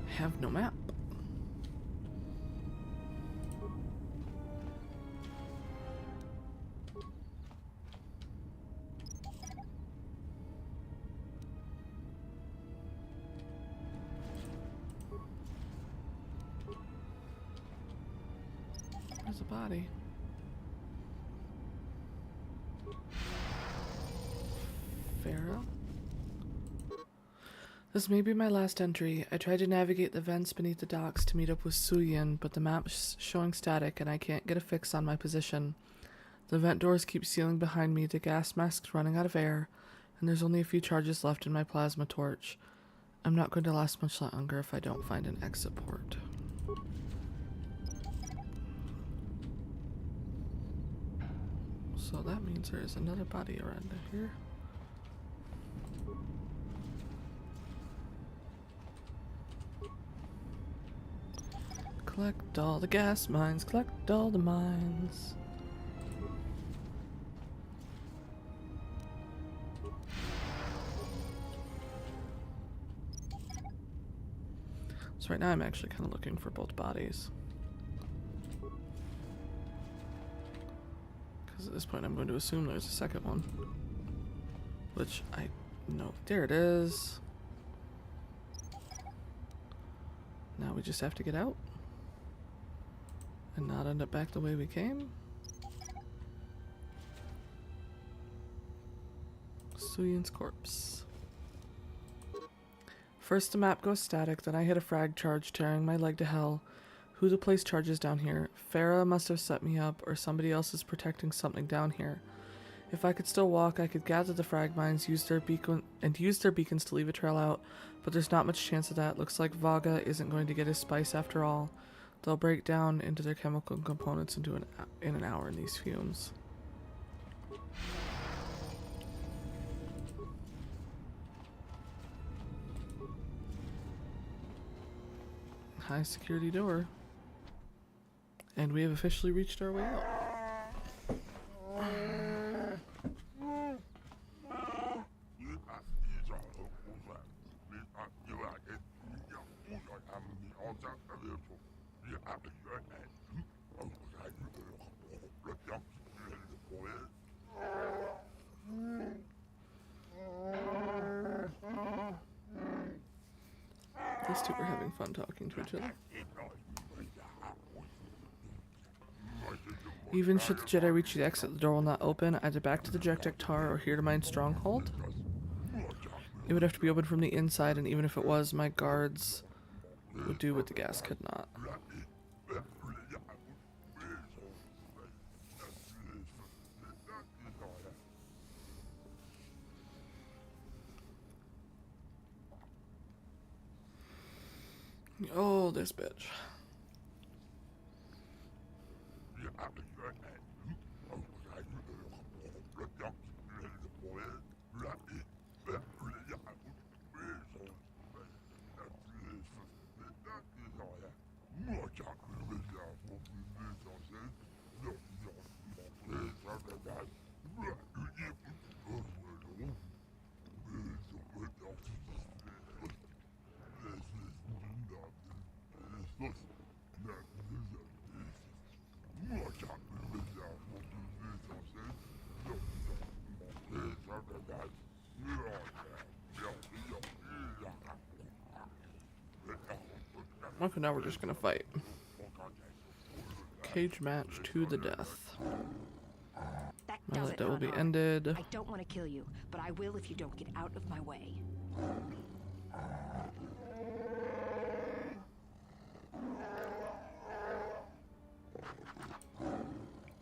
I have no map. There's a body. Farah? This may be my last entry. I tried to navigate the vents beneath the docks to meet up with Suyin, but the map's showing static and I can't get a fix on my position. The vent doors keep sealing behind me, the gas mask's running out of air, and there's only a few charges left in my plasma torch. I'm not going to last much longer if I don't find an exit port. So that means there is another body around here. Collect all the gas mines, collect all the mines. So right now I'm actually kind of looking for both bodies. Because at this point I'm going to assume there's a second one. Which I know. There it is. Now we just have to get out. And not end up back the way we came. Suyin's corpse. First the map goes static, then I hit a frag charge tearing my leg to hell. Who to place charges down here? Farah must have set me up, or somebody else is protecting something down here. If I could still walk, I could gather the frag mines, use their beacons to leave a trail out, but there's not much chance of that. Looks like Vaga isn't going to get his spice after all. They'll break down into their chemical components in an hour in these fumes. High security door. And we have officially reached our way out. These two were having fun talking to each other. Even should the Jedi reach the exit, the door will not open, either back to the Jektek Tar or here to my stronghold. It would have to be opened from the inside, and even if it was, my guards would do what the gas could not. Oh, this bitch. Okay, now we're just gonna fight. Cage match to the death. That will be ended. I don't want to kill you, but I will if you don't get out of my way.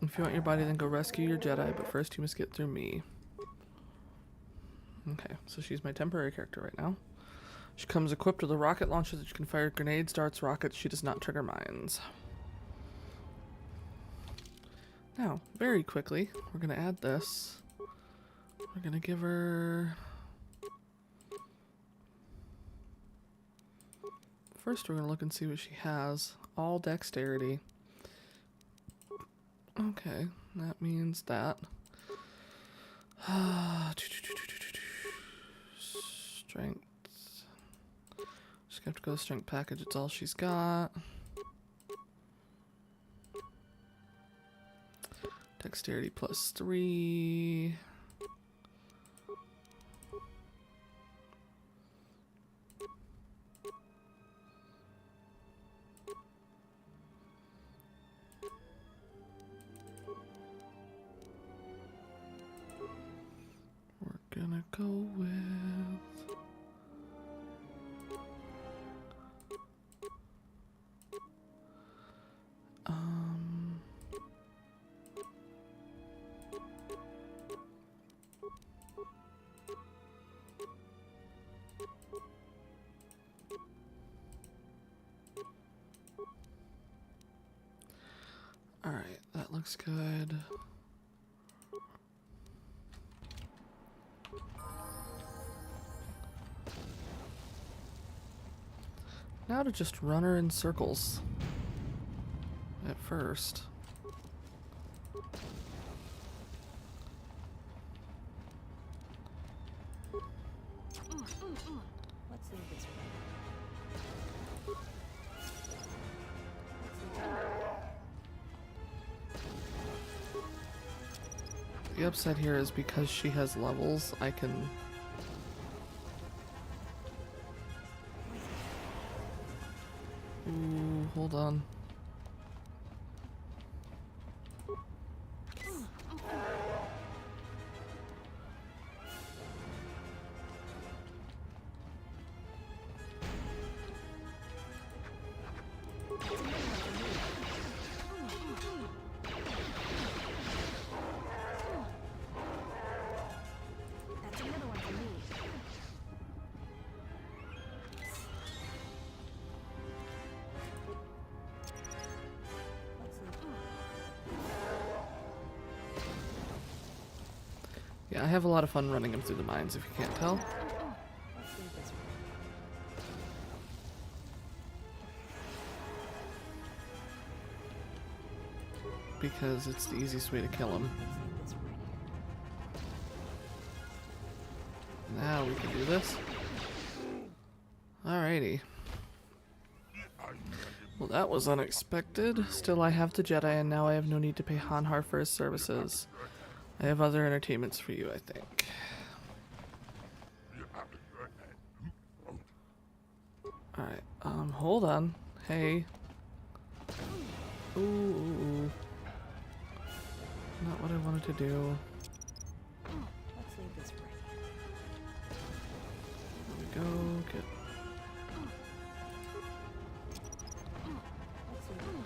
If you want your body, then go rescue your Jedi, but first you must get through me. Okay, so she's my temporary character right now. She comes equipped with a rocket launcher that you can fire grenades, darts, rockets. She does not trigger mines. Now, very quickly, we're going to add this. We're going to give her... First, we're going to look and see what she has. All dexterity. Okay, that means that. Strength. She's going to have to go to strength package. It's all she's got. Dexterity +3. We're gonna go with... Alright, that looks good. Now to just run her in circles. At first. Let's leave this way. The upside here is because she has levels, I can... Ooh, hold on. That's another one for me. Yeah, I have a lot of fun running him through the mines, if you can't tell. Let's leave this way. Because it's the easiest way to kill him. Now we can do this. Alrighty. Well, that was unexpected. Still, I have the Jedi, and now I have no need to pay Hanhar for his services. I have other entertainments for you, I think. Alright, hold on. Hey. Ooh. Not what I wanted to do. Let's leave this way. There we go. Get... Let's leave it.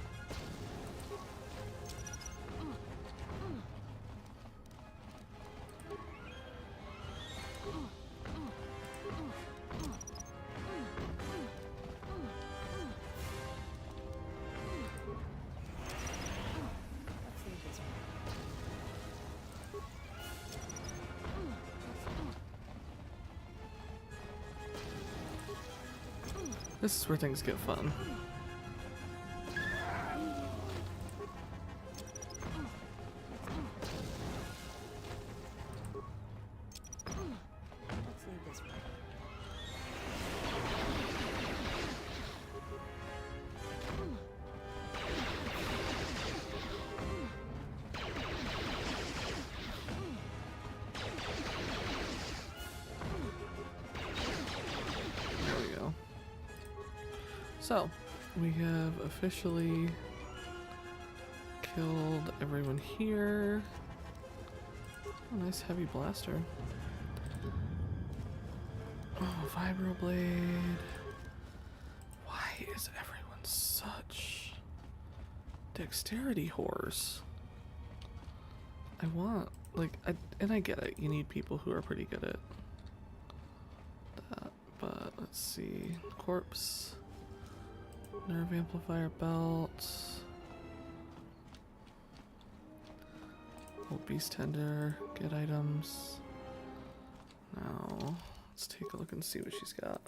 Let's leave this way. This is where things get fun. Let's leave this way. There we go. So, we have officially killed everyone here. Oh, nice heavy blaster. Oh, vibroblade. Why is everyone such dexterity whores? I want, like, and I get it. You need people who are pretty good at that. But let's see. Corpse. Nerve amplifier belt. Old beast tender. Get items. Now, let's take a look and see what she's got.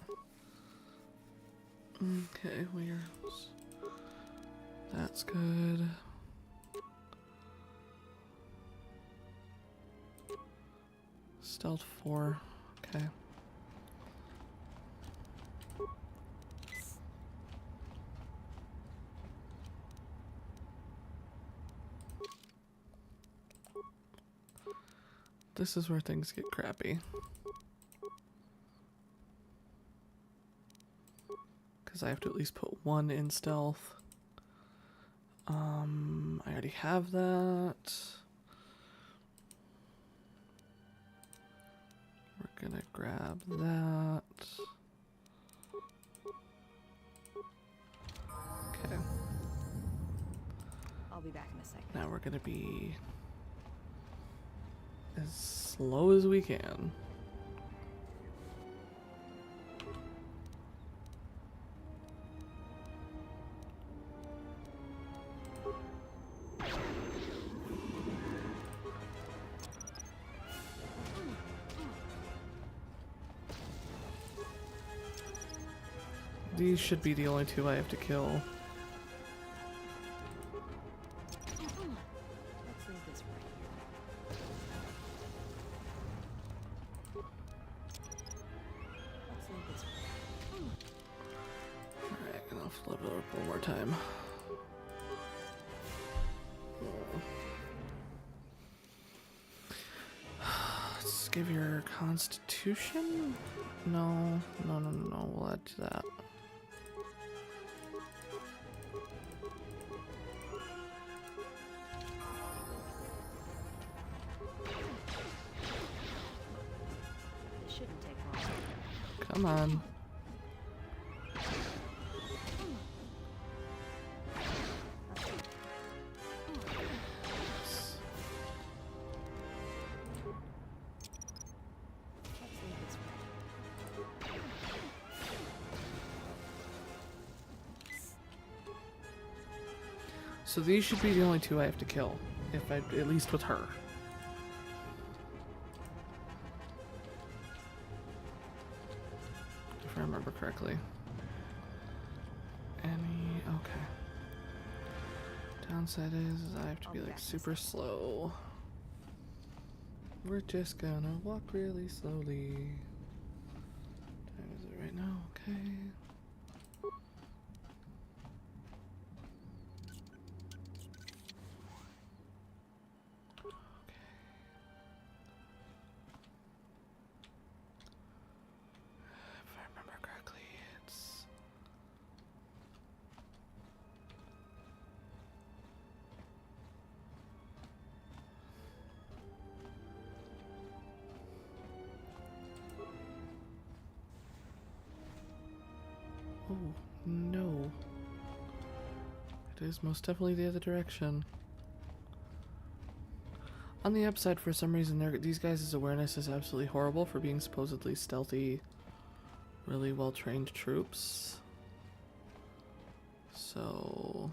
Okay, where's... That's good. Stealth 4. Okay. This is where things get crappy. Because I have to at least put 1 in stealth. I already have that. We're gonna grab that. Okay. I'll be back in a second. Now we're gonna be as slow as we can. These should be the only 2 I have to kill. Let's leave this right here. Let's leave this right here. Alright, and I'll flip it up one more time. Let's give your constitution? No, we'll add to that. It shouldn't take long. Come on. So these should be the only 2 I have to kill, if I, at least with her. If I remember correctly. Okay. Downside is I have to be like super slow. We're just gonna walk really slowly. What time is it right now? Okay. Oh, no. It is most definitely the other direction. On the upside, for some reason, these guys' awareness is absolutely horrible for being supposedly stealthy, really well-trained troops. So...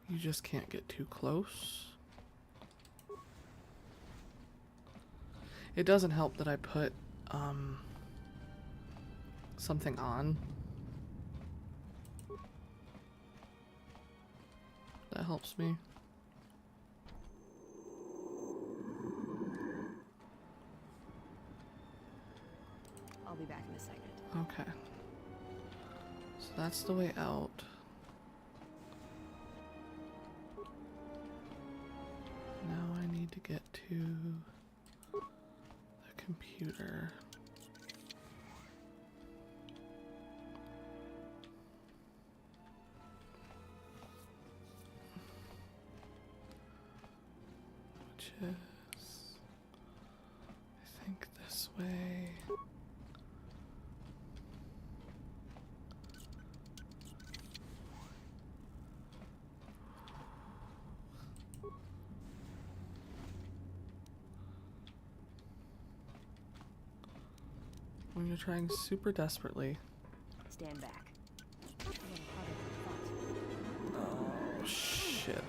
You just can't get too close. It doesn't help that I put something on. That helps me. Okay. So that's the way out. Now I need to get to the computer. Which is, I think, this way. When you're trying super desperately. Stand back. Oh, shit.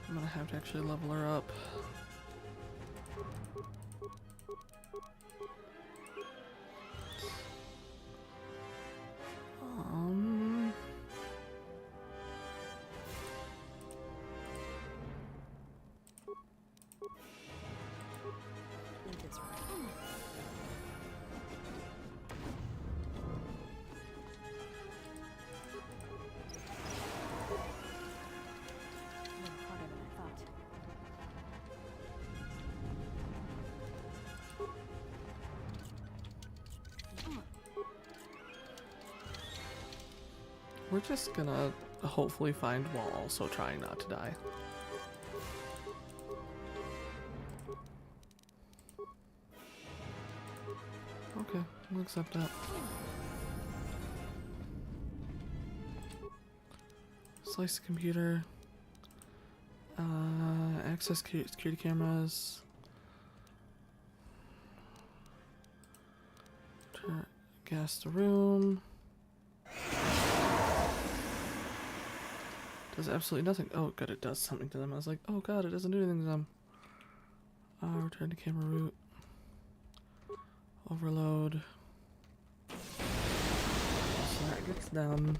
I'm gonna have to actually level her up. We're just gonna hopefully find while also trying not to die. Okay, we'll accept that. Slice the computer. Access security cameras. Gas the room. Does absolutely nothing. Oh, good, it does something to them. I was like, oh god, it doesn't do anything to them. Return to camera root. Overload. So that gets done.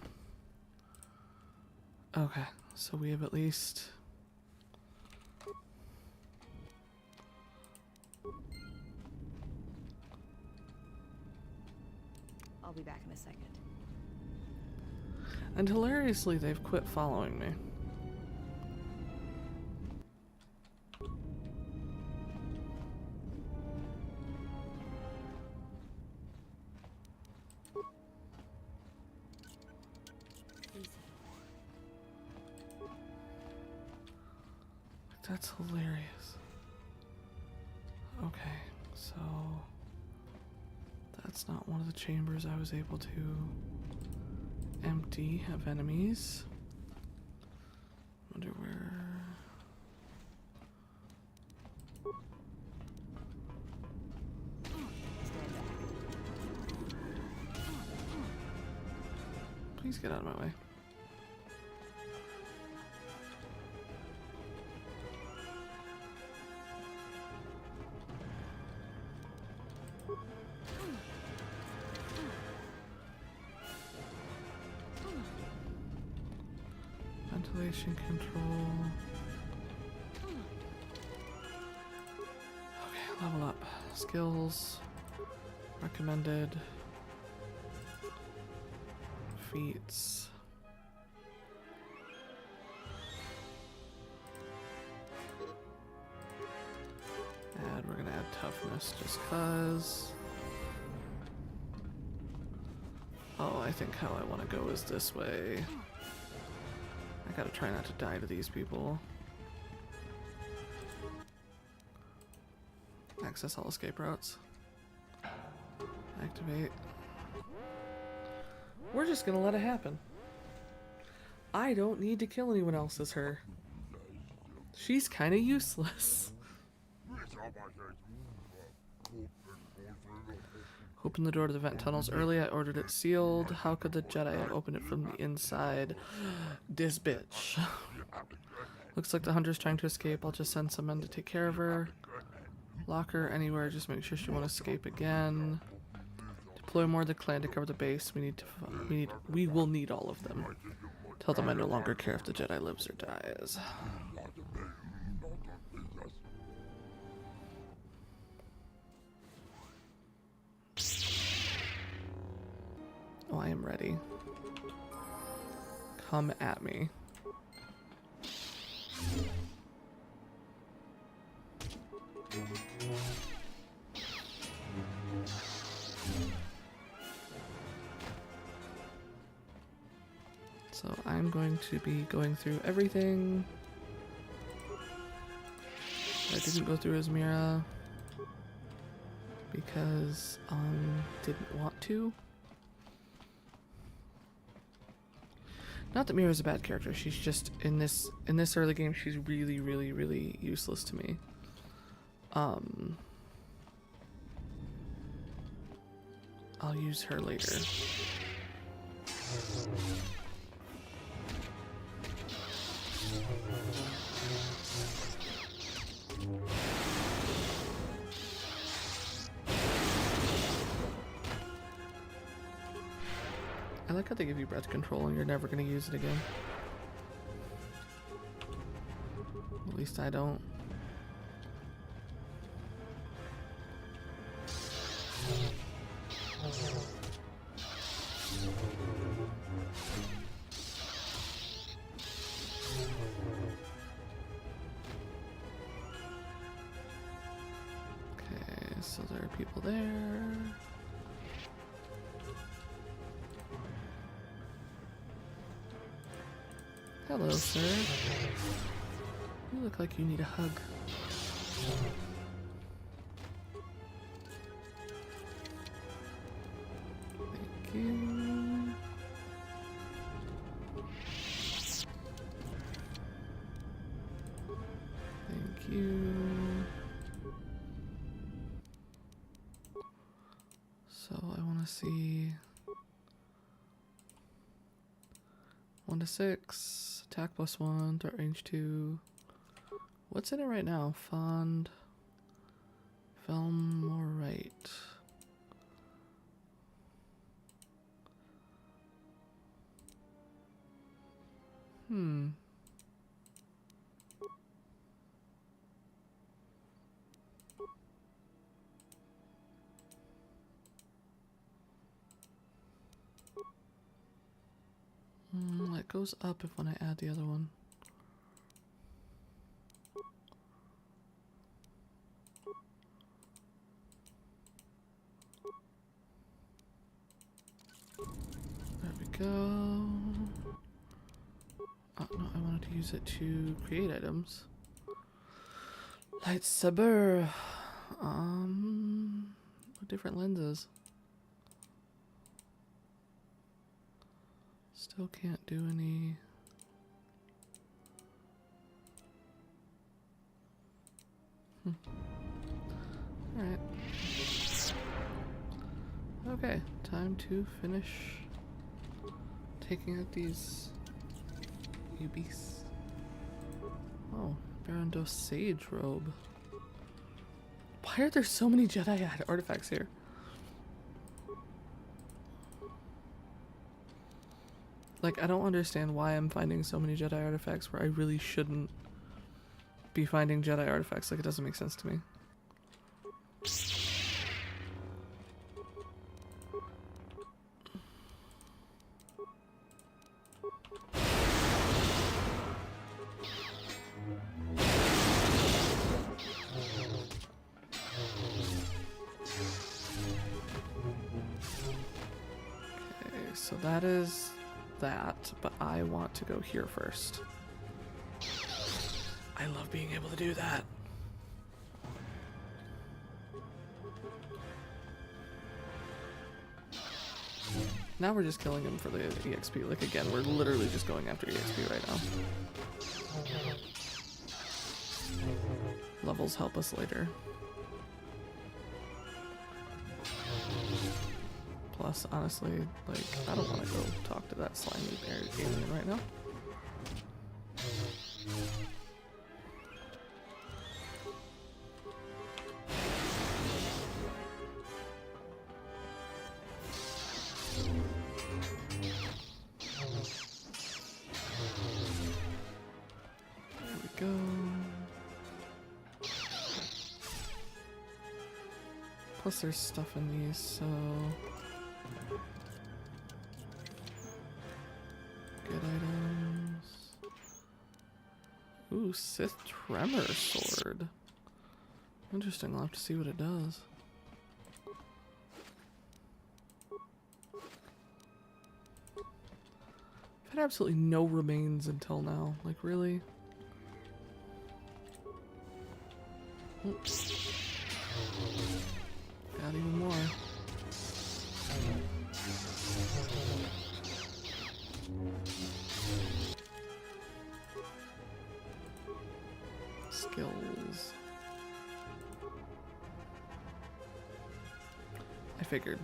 Okay, so we have at least... I'll be back in a second. And hilariously, they've quit following me. That's hilarious. Okay, so that's not one of the chambers I was able to empty of enemies. Wonder where. Please get out of my way. Ventilation control. Okay, level up. Skills. Recommended. Feats. And we're gonna add toughness just cause. Oh, I think how I want to go is this way. I gotta try not to die to these people. Access all escape routes. Activate. We're just gonna let it happen. I don't need to kill anyone else as her. She's kinda useless. Open the door to the vent tunnels early. I ordered it sealed. How could the Jedi have opened it from the inside? This bitch. Looks like the hunter's trying to escape. I'll just send some men to take care of her. Lock her anywhere. Just make sure she won't escape again. Deploy more of the clan to cover the base. We will need all of them. Tell them I no longer care if the Jedi lives or dies. Oh, I am ready. Come at me. So I'm going to be going through everything I didn't go through as Mira because didn't want to. Not that Mira's a bad character, she's just in this early game she's really, really, really useless to me. I'll use her later. I like how they give you breath control and you're never going to use it again. At least I don't. Okay, so there are people there. Hello, sir. You look like you need a hug. Thank you. Thank you. So I want to see 1 to 6, attack +1, dart range 2. What's in it right now? Fond, film, or right? It goes up if when I add the other one. There we go. Oh no, I wanted to use it to create items. Lightsaber. Different lenses. Still can't do any. Alright. Okay, time to finish taking out these UBs. Oh, Baron Sage robe. Why are there so many Jedi artifacts here? Like, I don't understand why I'm finding so many Jedi artifacts where I really shouldn't be finding Jedi artifacts. Like, it doesn't make sense to me. Okay, so that is that, but I want to go here first. I love being able to do that. Now we're just killing him for the EXP. Like, again, we're literally just going after EXP right now. Levels help us later. Plus, honestly, like, I don't want to go talk to that slimy alien right now. go. Plus there's stuff in these, so... Good items. Ooh, Sith Tremor Sword. Interesting, I'll have to see what it does. I've had absolutely no remains until now. Like, really? Oops. Got even more. Skills. I figured.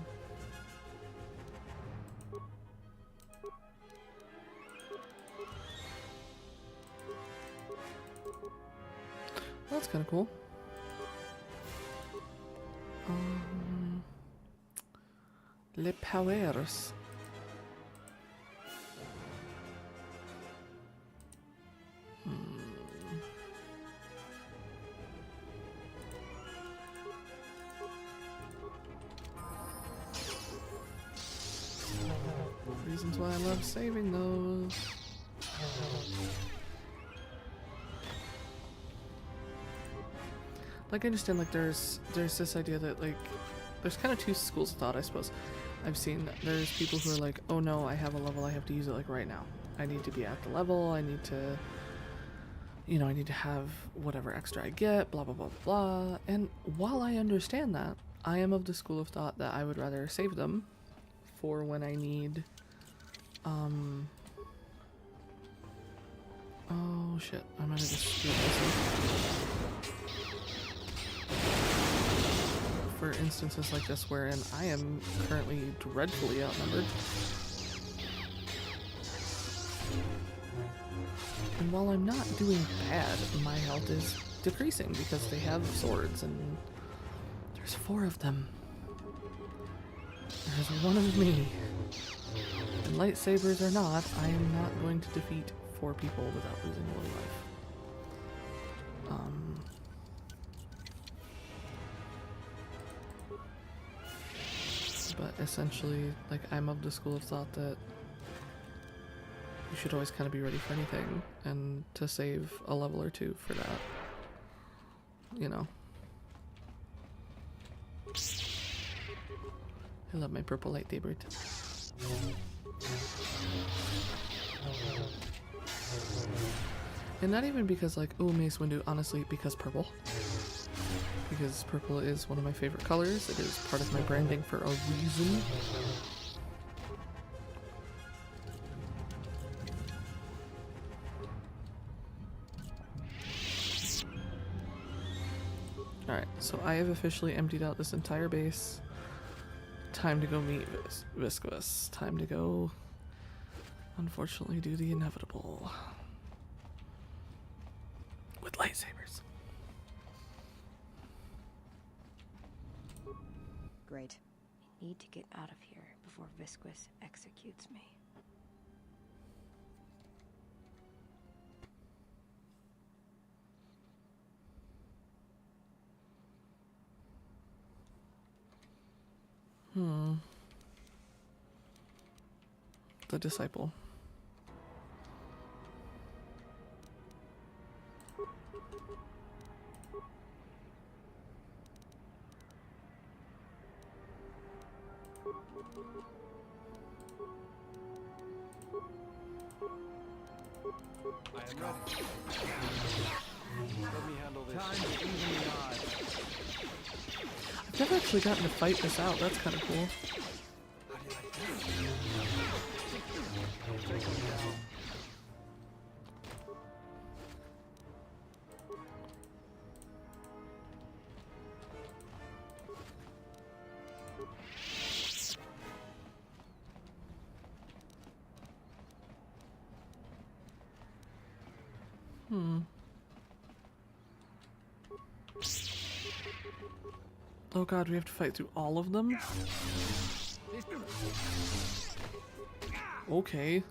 Well, that's kind of cool. Les powers. Reasons why I love saving those. Like, I understand, like, there's this idea that, like, there's kind of two schools of thought, I suppose. I've seen there's people who are like, oh no, I have a level, I have to use it, like, right now. I need to be at the level, I need to, you know, I need to have whatever extra I get, blah, blah, blah, blah. And while I understand that, I am of the school of thought that I would rather save them for when I need, oh shit, I might have just screwed this up. For instances like this wherein I am currently dreadfully outnumbered. And while I'm not doing bad, my health is decreasing because they have swords and there's 4 of them. There's 1 of me. And lightsabers or not, I am not going to defeat 4 people without losing 1 life. But essentially, like, I'm of the school of thought that you should always kind of be ready for anything, and to save a level or 2 for that, you know. I love my purple lightsaber. And not even because, like, oh, Mace Windu, honestly, because purple. Because purple is one of my favorite colors. It is part of my branding for a reason. Alright, so I have officially emptied out this entire base. Time to go meet Viscous. Time to go, unfortunately, do the inevitable. With lightsabers. Great. I need to get out of here before Viscous executes me. The disciple. I am ready. Let me handle this. Time to even the odds. I've never actually gotten to fight this out. That's kind of cool. Take him down. Oh god, we have to fight through all of them? Okay.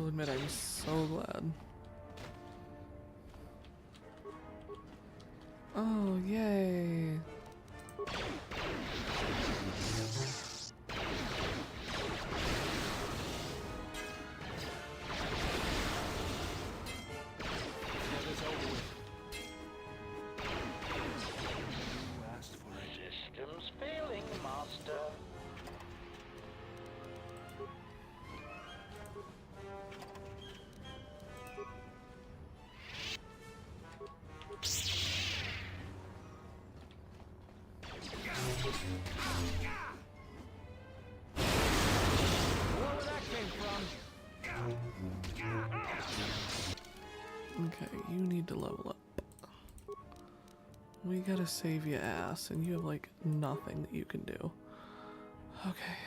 admit I'm so glad. Oh, yay. Systems failing, Master. Okay, you need to level up. We gotta save your ass, and you have like nothing that you can do. Okay,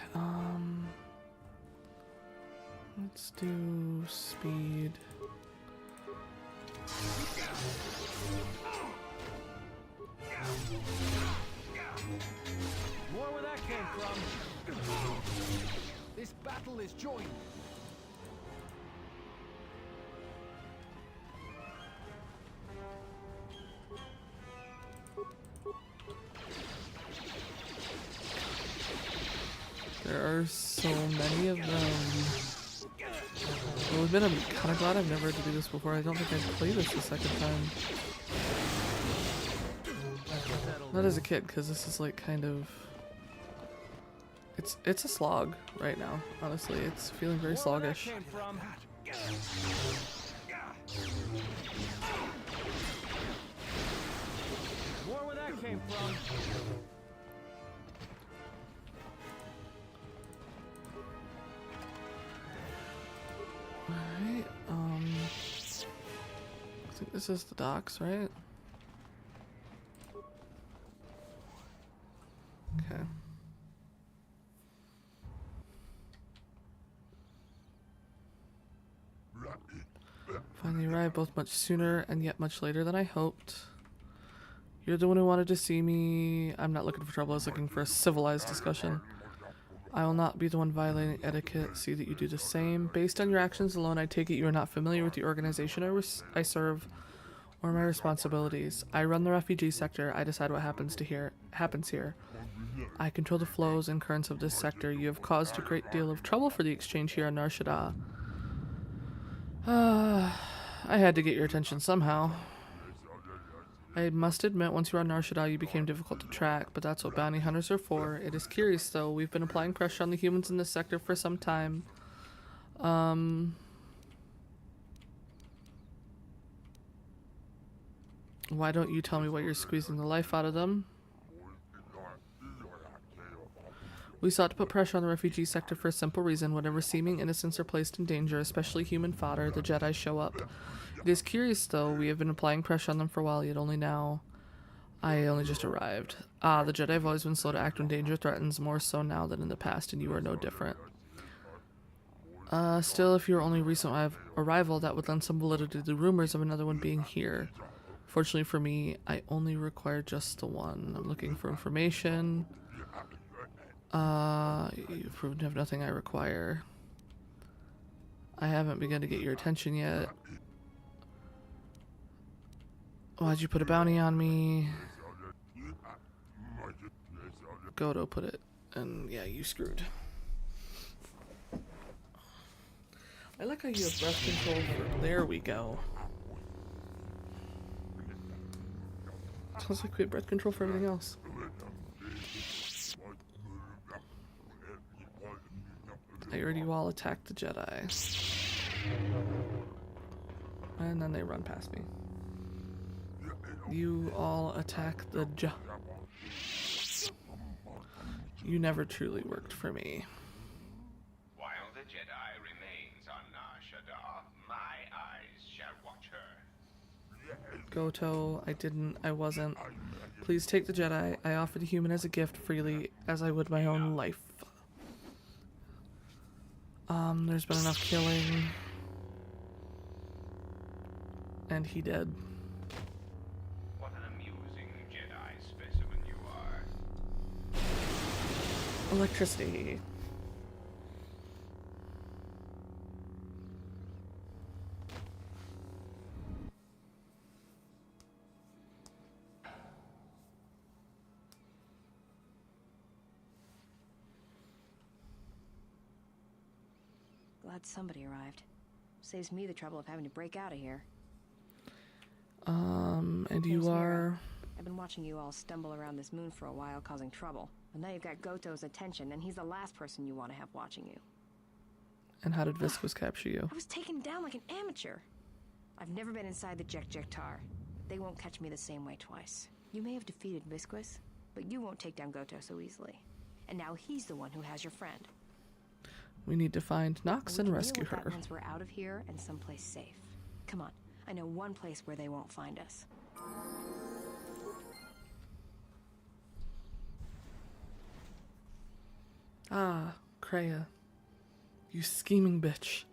let's do speed. More where that came from. This battle is joined. There are so many of them. I'll admit I'm kind of glad I've never had to do this before. I don't think I'd play this the second time. Not as a kid, because this is like kind of... It's a slog right now, honestly. It's feeling very sluggish. More where that came from. Alright, I think this is the docks, right? Okay. Finally arrived, both much sooner and yet much later than I hoped. You're the one who wanted to see me. I'm not looking for trouble, I was looking for a civilized discussion. I will not be the one violating etiquette. See that you do the same. Based on your actions alone, I take it you are not familiar with the organization I serve or my responsibilities. I run the refugee sector. I decide what happens here. I control the flows and currents of this sector. You have caused a great deal of trouble for the exchange here on Nar Shadaa. I had to get your attention somehow. I must admit, once you were on Nar Shadaa, you became difficult to track, but that's what bounty hunters are for. It is curious, though. We've been applying pressure on the humans in this sector for some time. Why don't you tell me what you're squeezing the life out of them? We sought to put pressure on the refugee sector for a simple reason. Whenever seeming innocents are placed in danger, especially human fodder, the Jedi show up. It is curious, though. We have been applying pressure on them for a while, yet only now. I only just arrived. The Jedi have always been slow to act when danger threatens, more so now than in the past, and you are no different. Still, if you are only a recent arrival, that would lend some validity to the rumors of another one being here. Fortunately for me, I only require just the one. I'm looking for information. You've proven to have nothing I require. I haven't begun to get your attention yet. Why'd you put a bounty on me? Goto put it. And yeah, you screwed. I like how you have breath control for... There we go. Sounds like we have breath control for everything else. I heard you all attacked the Jedi. And then they run past me. You all attack the Jedi. You never truly worked for me. While the Jedi remains on Nar Shadaa, my eyes shall watch her. Goto, I wasn't. Please take the Jedi. I offer the human as a gift freely, as I would my own life. There's been enough killing. And he dead. What an amusing Jedi specimen you are. Electricity. Glad somebody arrived. Saves me the trouble of having to break out of here. And you Name's Mira. are... I've been watching you all stumble around this moon for a while, causing trouble. But now you've got Goto's attention, and he's the last person you want to have watching you. And how did Viscus capture you? I was taken down like an amateur. I've never been inside the KOTOR. They won't catch me the same way twice. You may have defeated Viscus, but you won't take down Goto so easily. And now he's the one who has your friend. We need to find Nox and rescue her. Once we're out of here and someplace safe. Come on, I know one place where they won't find us. Ah, Kreia. You scheming bitch.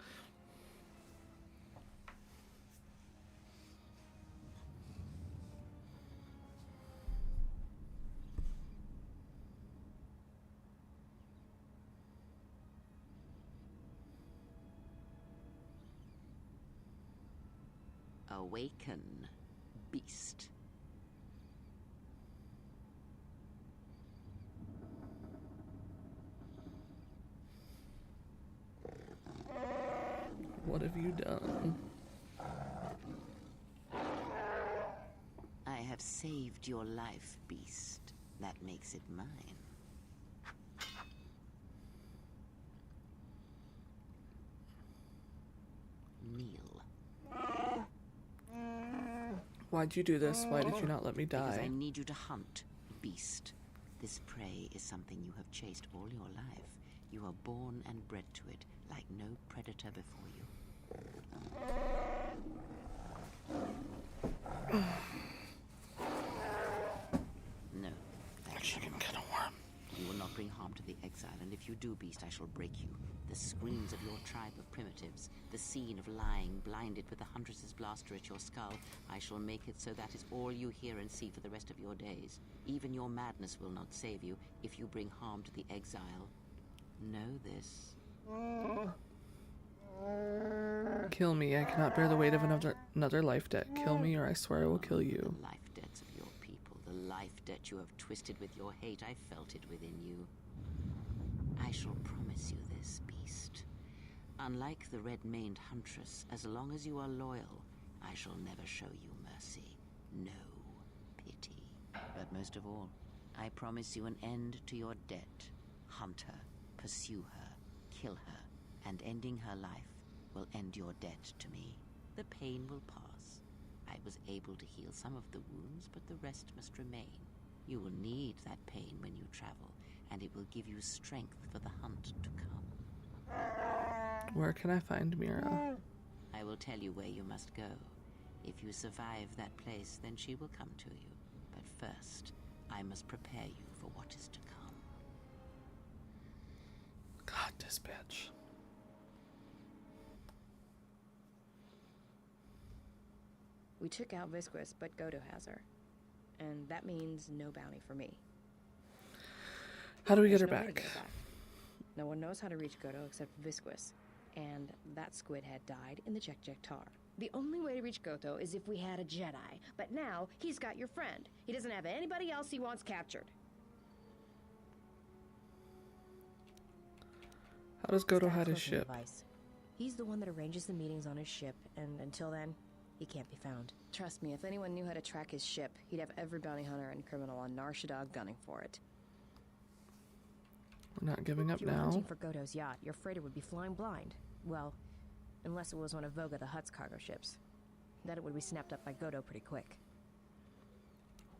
Awaken, beast. What have you done? I have saved your life, beast. That makes it mine. Kneel. Why'd you do this? Why did you not let me die? Because I need you to hunt, beast. This prey is something you have chased all your life. You are born and bred to it, like no predator before you. No. Actually, I'm kind of warm. You will not bring harm to the exile, and if you do, beast, I shall break you. The screams of your tribe of primitives, the scene of lying blinded with the Huntress's blaster at your skull, I shall make it so that is all you hear and see for the rest of your days. Even your madness will not save you if you bring harm to the exile. Know this. Kill me. I cannot bear the weight of another life debt. Kill me or I swear I will kill you. The life debts of your people, the life debt you have twisted with your hate, I felt it within you. I shall promise you this, beast. Unlike the red-maned Huntress, as long as you are loyal, I shall never show you mercy. No pity. But most of all, I promise you an end to your debt. Hunt her, pursue her, kill her, and ending her life will end your debt to me. The pain will pass. I was able to heal some of the wounds, but the rest must remain. You will need that pain when you travel, and it will give you strength for the hunt to come. Where can I find Mira? I will tell you where you must go. If you survive that place, then she will come to you. But first, I must prepare you for what is to come. God, this bitch. We took out Visquis, but Goto has her. And that means no bounty for me. How do we get her There's no way to back? get her back. No one knows how to reach Goto except Visquis. And that squid had died in the KOTOR. The only way to reach Goto is if we had a Jedi. But now, he's got your friend. He doesn't have anybody else he wants captured. How does Goto hide his Closing ship? advice. He's the one that arranges the meetings on his ship, and until then, he can't be found. Trust me, if anyone knew how to track his ship, he'd have every bounty hunter and criminal on Nar Shaddaa gunning for it. We're not giving up If you were now. hunting for Goto's yacht, your freighter would be flying blind. Well, unless it was one of Voga the Hutt's cargo ships. Then it would be snapped up by Goto pretty quick.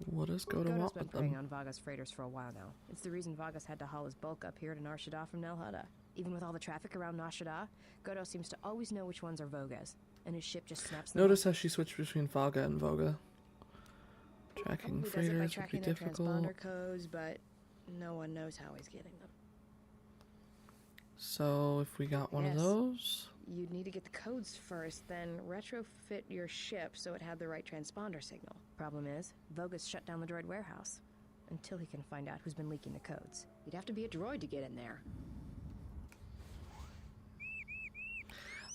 What does Goto Goto's want been with preying them? on Vaga's freighters for a while now. It's the reason Vaga's had to haul his bulk up here to Nar Shaddaa from Nal Hutta. Even with all the traffic around Nar Shaddaa, Goto seems to always know which ones are Voga's, and his ship just snaps them Notice up. how she switched between Vaga and Voga. Tracking Probably does it by freighters would tracking be their difficult. transponder codes, but no one knows how he's getting them. So if we got one of Yes. those, You'd need to get the codes first, then retrofit your ship so it had the right transponder signal. Problem is, Voga's shut down the droid warehouse. Until he can find out who's been leaking the codes. You'd have to be a droid to get in there.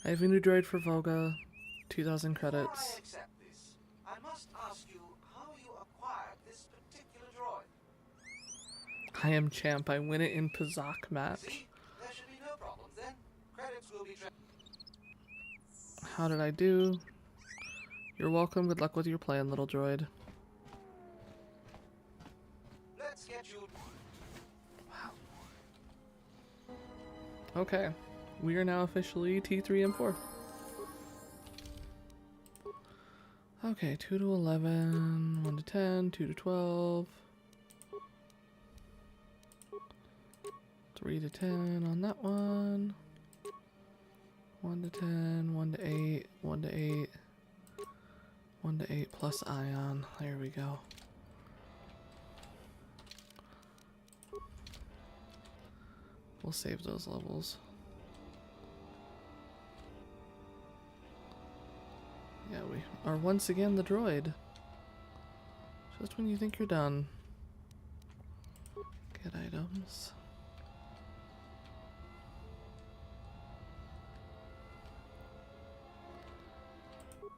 I have a new droid for Voga. 2,000 credits. I accept this. I must ask you how you acquired this particular droid. I am champ. I win it in Pazak match. See? There should be no problems then. Credits will be How did I do? You're welcome. Good luck with your plan, little droid. Let's get you. Okay. We are now officially T3 and 4. Okay, 2 to 11, 1 to 10, 2 to 12, 3 to 10 on that one, 1 to 10, 1 to 8, 1 to 8, 1 to 8 plus ion. There we go. We'll save those levels. Yeah, we are once again the droid. Just when you think you're done. Get items.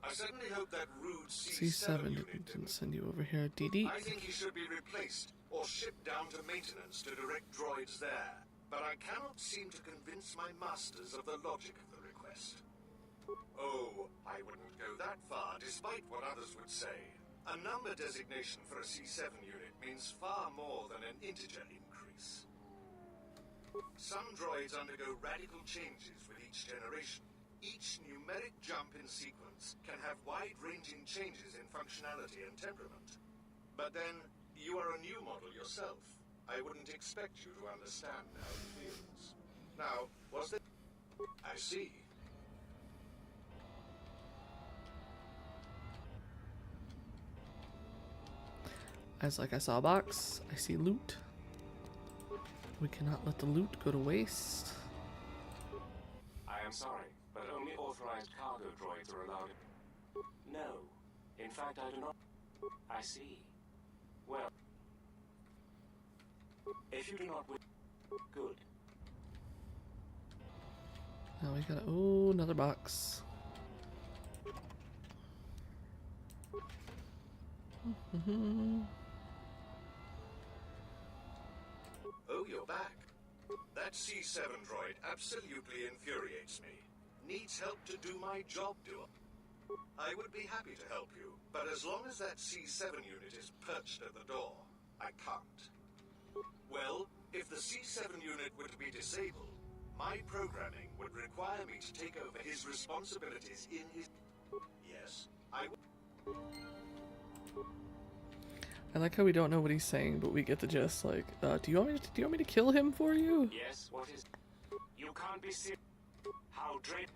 I certainly hope that rude C7 didn't send you over here. DD. I think he should be replaced or shipped down to maintenance to direct droids there. But I cannot seem to convince my masters of the logic of the request. Oh, I wouldn't go that far, despite what others would say. A number designation for a C7 unit means far more than an integer increase. Some droids undergo radical changes with each generation. Each numeric jump in sequence can have wide-ranging changes in functionality and temperament. But then, you are a new model yourself. I wouldn't expect you to understand how it feels. Now, was there... I see. As like I saw a box, I see loot. We cannot let the loot go to waste. I am sorry, but only authorized cargo droids are allowed. No. In fact, I do not. I see. Well, if you do not wish, good. Now we got oh, another box. Oh, you're back. That C7 droid absolutely infuriates me. Needs help to do my job, I would be happy to help you, but as long as that C7 unit is perched at the door, I can't. Well, if the C7 unit were to be disabled, my programming would require me to take over his responsibilities in his... Yes, I would... I like how we don't know what he's saying, but we get the gist. Like, do you want me to kill him for you? Yes, what is... You can't be serious. How dread...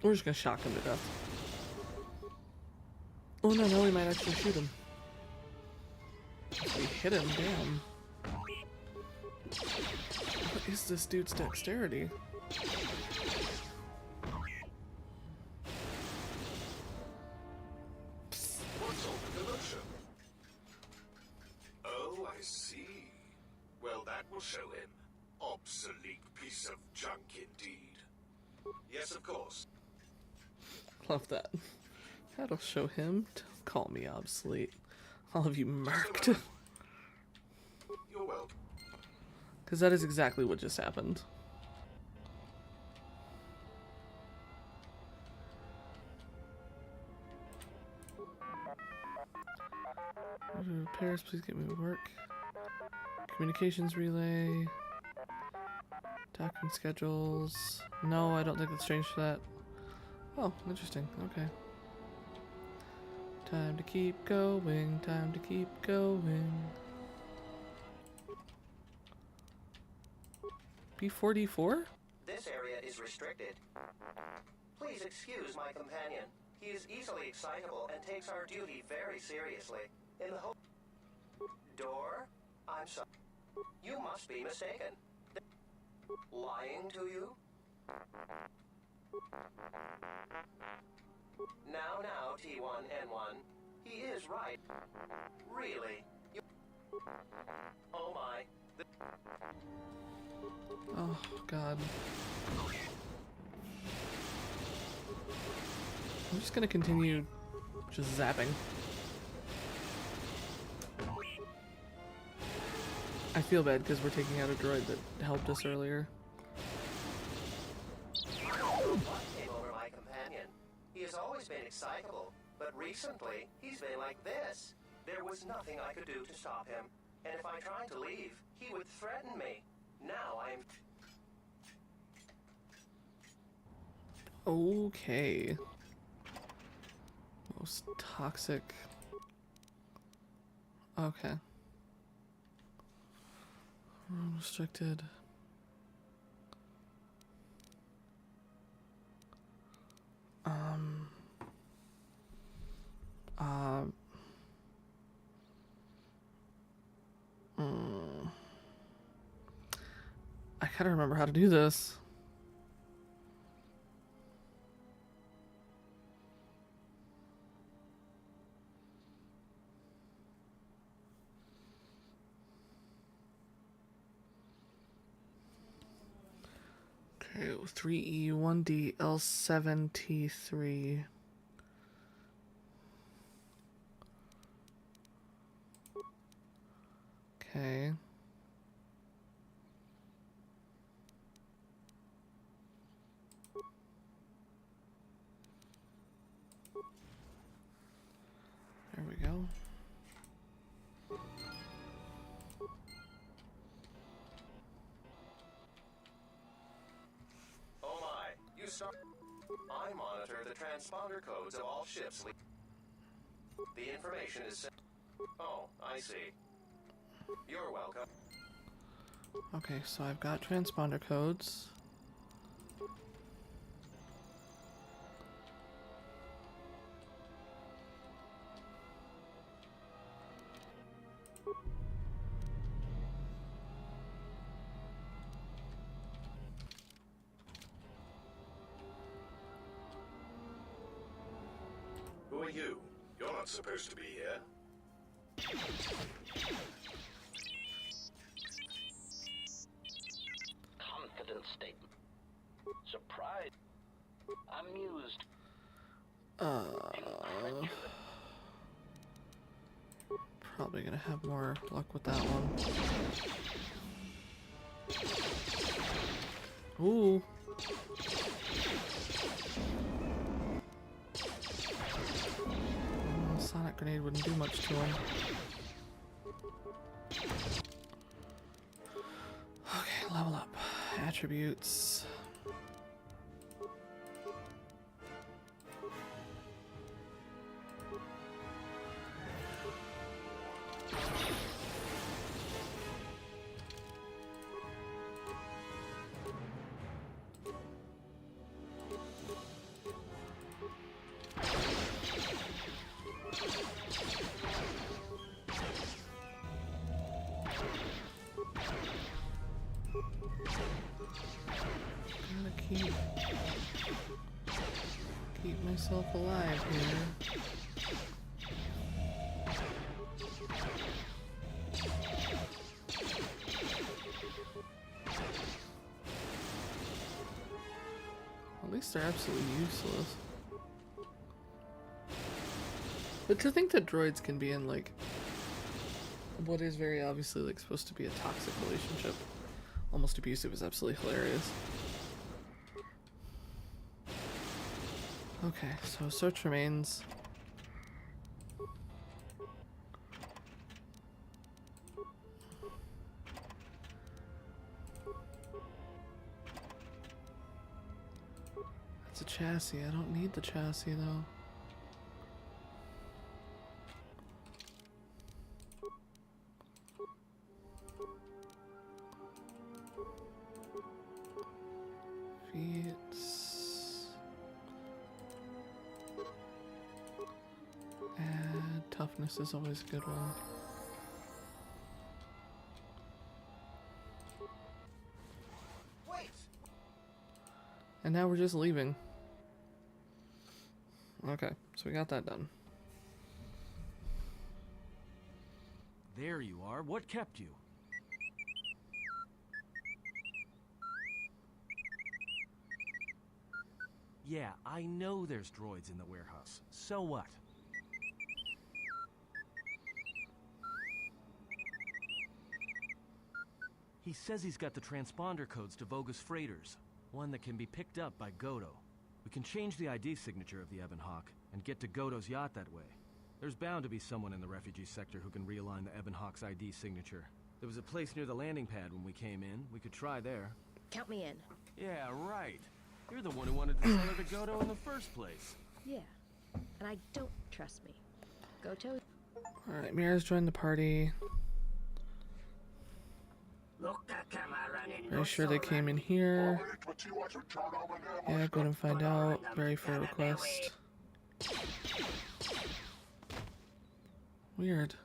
We're just gonna shock him to death. Oh no, no, we might actually shoot him. We hit him, damn. What is this dude's dexterity? What's all the commotion? Oh, I see. Well, that will show him. Obsolete piece of junk indeed. Yes, of course. Love that. That'll show him. Don't call me obsolete. I'll have you murked. You're welcome. Because that is exactly what just happened. Repairs, please get me to work. Communications relay. Docking schedules. No, I don't think it's changed for that. Oh, interesting. Okay. Time to keep going. Time to keep going. B44? This area is restricted. Please excuse my companion. He is easily excitable and takes our duty very seriously. In the hope... Door? I'm sorry. You must be mistaken. Lying to you? Now, T1N1. He is right. Really? Oh my. Oh, God. I'm just gonna continue just zapping. I feel bad because we're taking out a droid that helped us earlier. What came over my companion? He has always been excitable, but recently he's been like this. There was nothing I could do to stop him, and if I tried to leave, he would threaten me. Now I'm... Okay. Most toxic. Okay. Restricted. I gotta remember how to do this. Okay, 3E, 1D, L7, T3. Okay. There we go. Oh my, you start... I monitor the transponder codes of all ships. The information is sent... Oh, I see. You're welcome. Okay, so I've got transponder codes. Who are you? You're not supposed to be here. Confident statement. Surprised. Amused. Probably gonna have more luck with that one. Ooh. Oh, sonic grenade wouldn't do much to him. Okay, level up. Attributes. Keep myself alive here. At least they're absolutely useless. But to think that droids can be in, like, what is very obviously, like, supposed to be a toxic relationship, almost abusive, is absolutely hilarious. Okay, so search remains. It's a chassis. I don't need the chassis though. Feats. Add toughness is always a good one. Wait. And now we're just leaving. Okay, so we got that done. There you are. What kept you? Yeah, I know there's droids in the warehouse. So what? He says he's got the transponder codes to Vogus freighters, one that can be picked up by Goto. We can change the ID signature of the Ebon Hawk and get to Goto's yacht that way. There's bound to be someone in the refugee sector who can realign the Ebon Hawk's ID signature. There was a place near the landing pad when we came in. We could try there. Count me in. Yeah, right. You're the one who wanted to sell her to Goto in the first place. Yeah. And I don't trust me. Goto? Alright, Mira's joined the party. Very sure they came in here. Yeah, go and find out. Very fair request. Weird.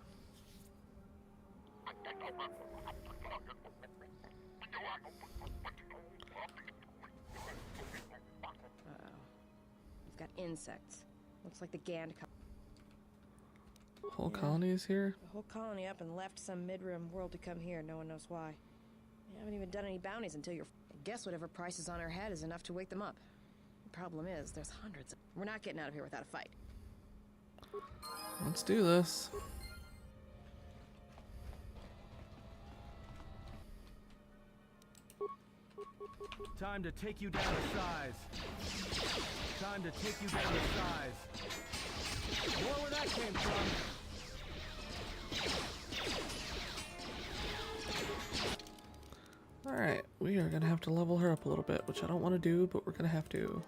We've got insects. Looks like the Gand. Whole colony is here? The whole colony up and left some mid-rim world to come here. No one knows why. You haven't even done any bounties until you're... I guess whatever price is on our head is enough to wake them up. The problem is, there's hundreds of... We're not getting out of here without a fight. Let's do this. Time to take you down a size. Time to take you down a size. More where that came from. Alright, we are gonna have to level her up a little bit, which I don't want to do, but we're gonna have to.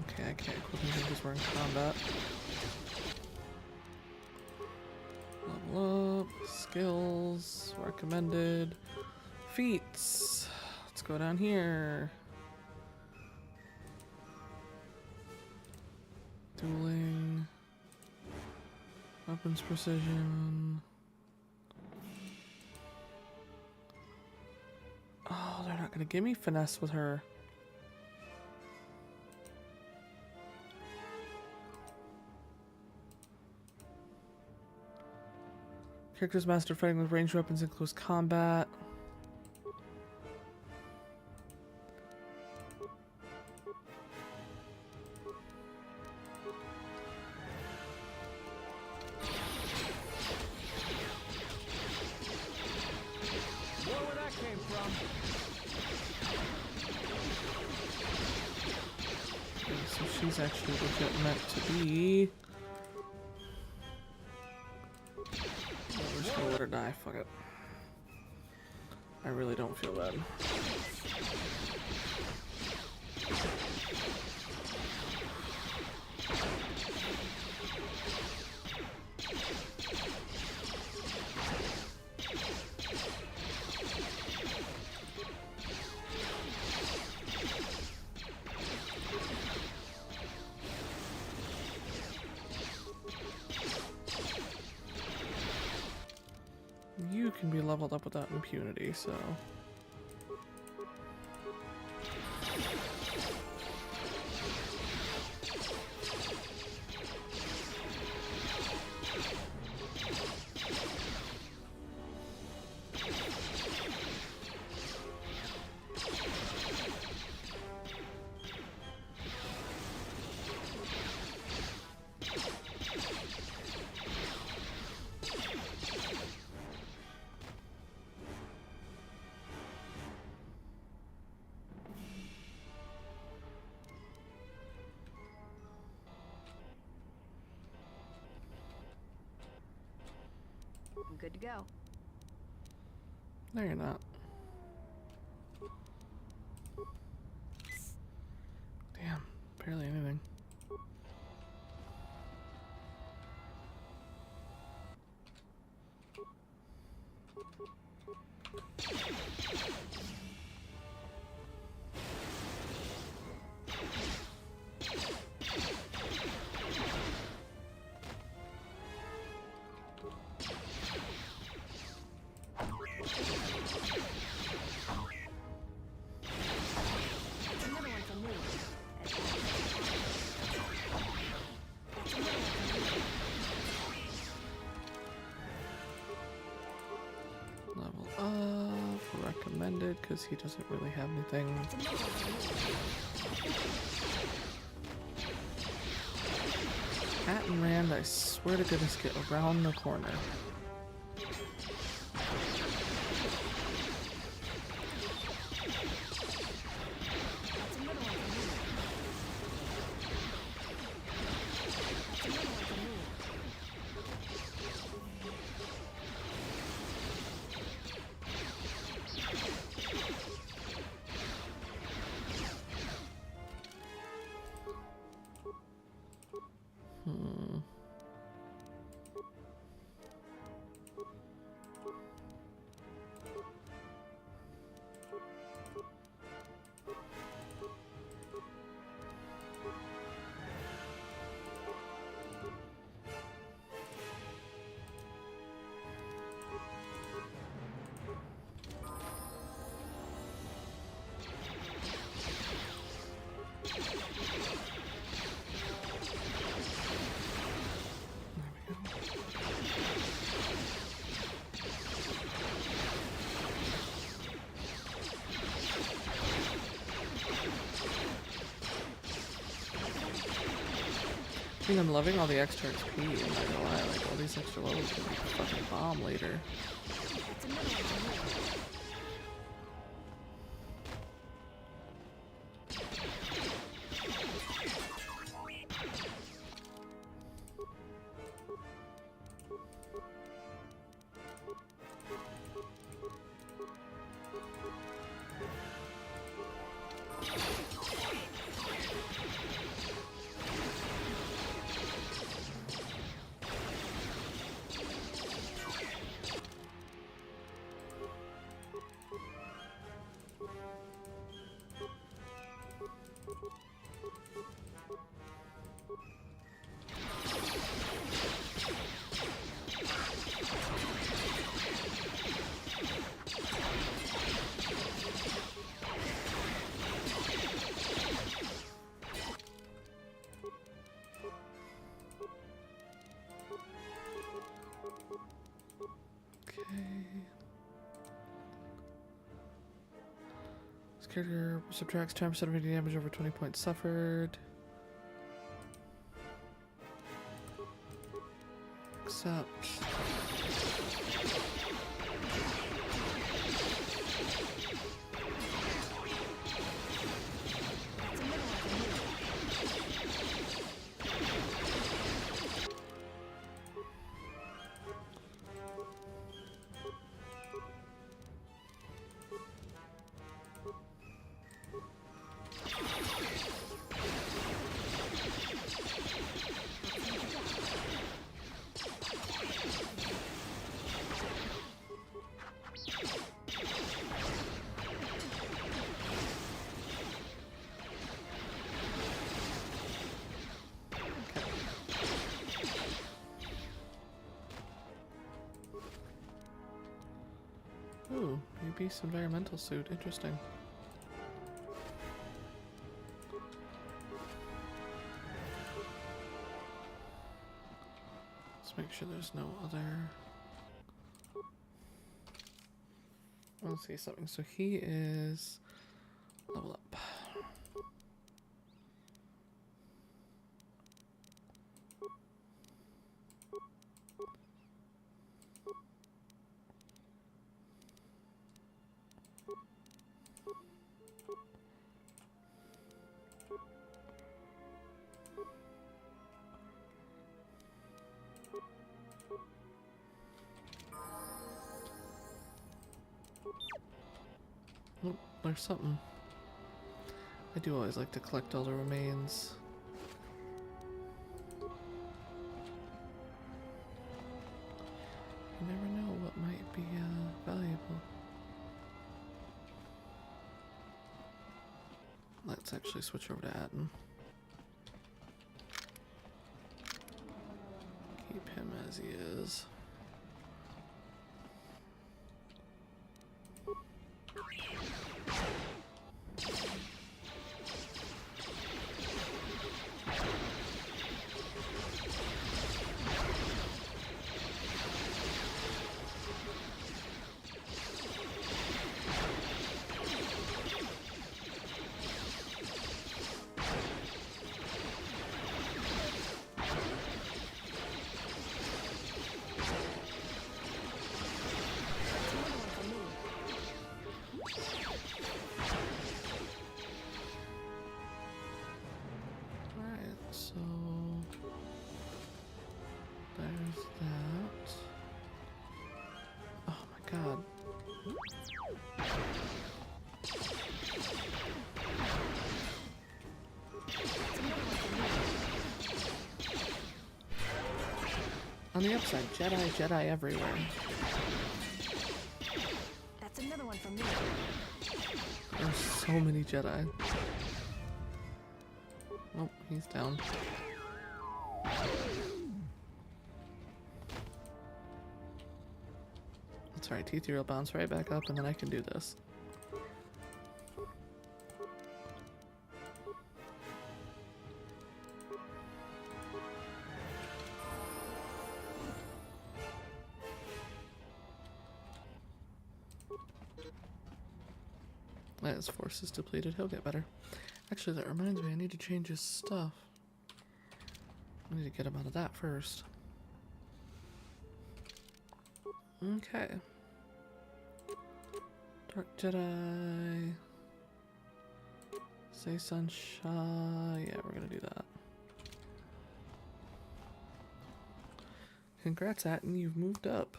Okay, I can't equip anything because we're in combat. Level up, skills, recommended, feats. Let's go down here. Dueling, weapons precision. Oh, they're not gonna give me finesse with her. Characters master fighting with ranged weapons in close combat. Where that came from? Okay, so she's actually legit meant to be. We're just gonna let her die, fuck it. I really don't feel bad. You can be leveled up without impunity, so... I'm good to go. No, you're not. Damn, barely anything. recommended because he doesn't really have anything. Pat and Rand, I swear to goodness, get around the corner. I think I'm loving all the extra XP, I'm not gonna lie, like all these extra levels are gonna be a fucking bomb later. Character subtracts 10% of any damage over 20 points suffered. Accept. Ooh, new beast environmental suit. Interesting. Let's make sure there's no other... Let's see something. So he is level up. Oh, there's something. I do always like to collect all the remains. You never know what might be valuable. Let's actually switch over to Atten. Keep him as he is. On the upside, Jedi everywhere. That's another one from me. There's so many Jedi. Oh, he's down. That's right, T3 will bounce right back up and then I can do this. His force is depleted, he'll get better. Actually, that reminds me, I need to change his stuff. I need to get him out of that first. Okay. Dark Jedi. Say Sunshine. Yeah, we're gonna do that. Congrats, Atten, you've moved up.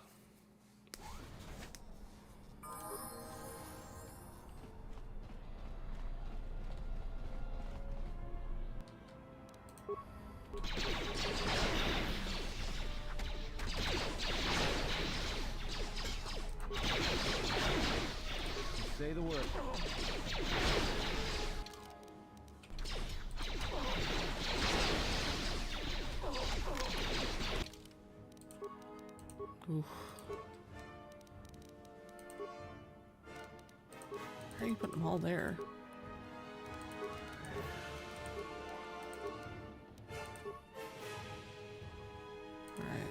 Say the word. Oof. How are you putting them all there? Alright.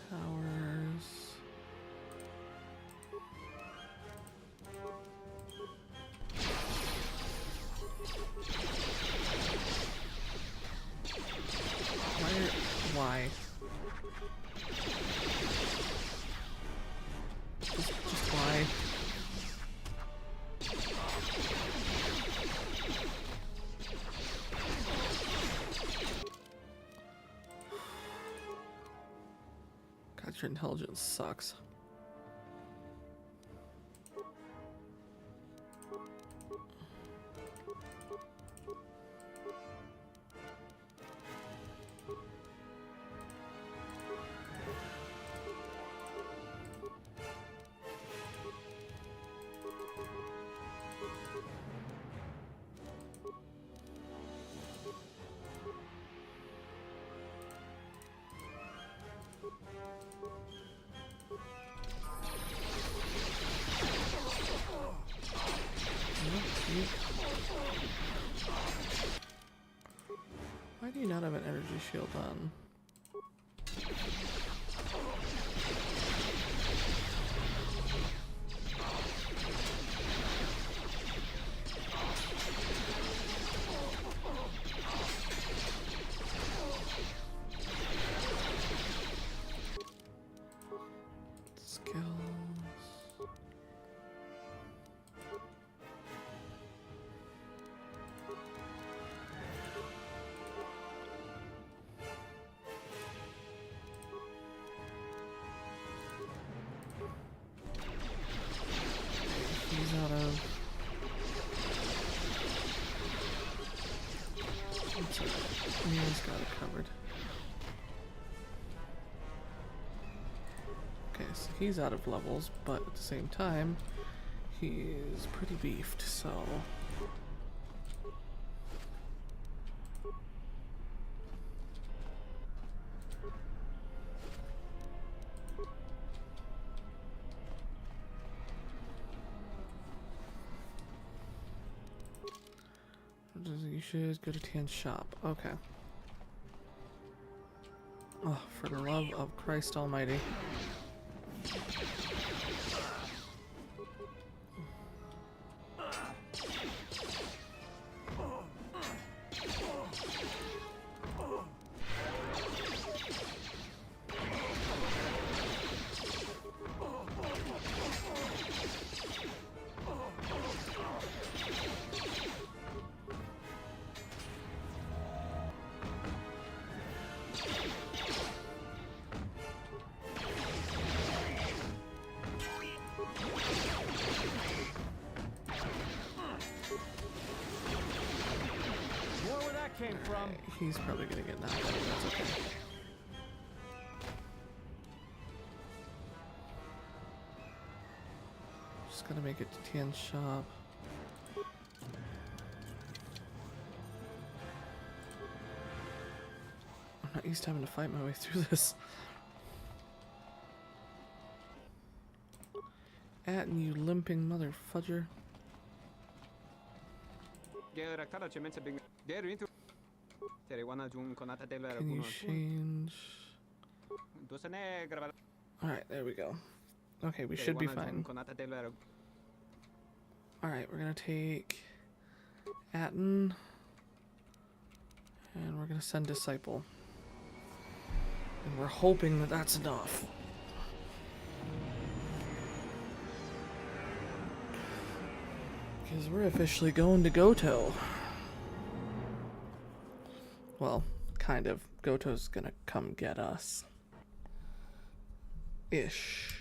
Powers. Why? Just why? God, your intelligence sucks. Why do you not have an energy shield on? He's got it covered. Okay, so he's out of levels, but at the same time, he is pretty beefed, so... You should go to Tan's shop. Okay. Oh, for the love of Christ Almighty. He's probably gonna get knocked out, that's okay. Just gotta make it to Tian's shop. I'm not used to having to fight my way through this. Atten, you limping mother fudger. Can you change? Alright, there we go. Okay, we should be fine. Alright, we're gonna take Atten. And we're gonna send Disciple. And we're hoping that that's enough. Because we're officially going to Goto. Well, kind of. Goto's gonna come get us. Ish.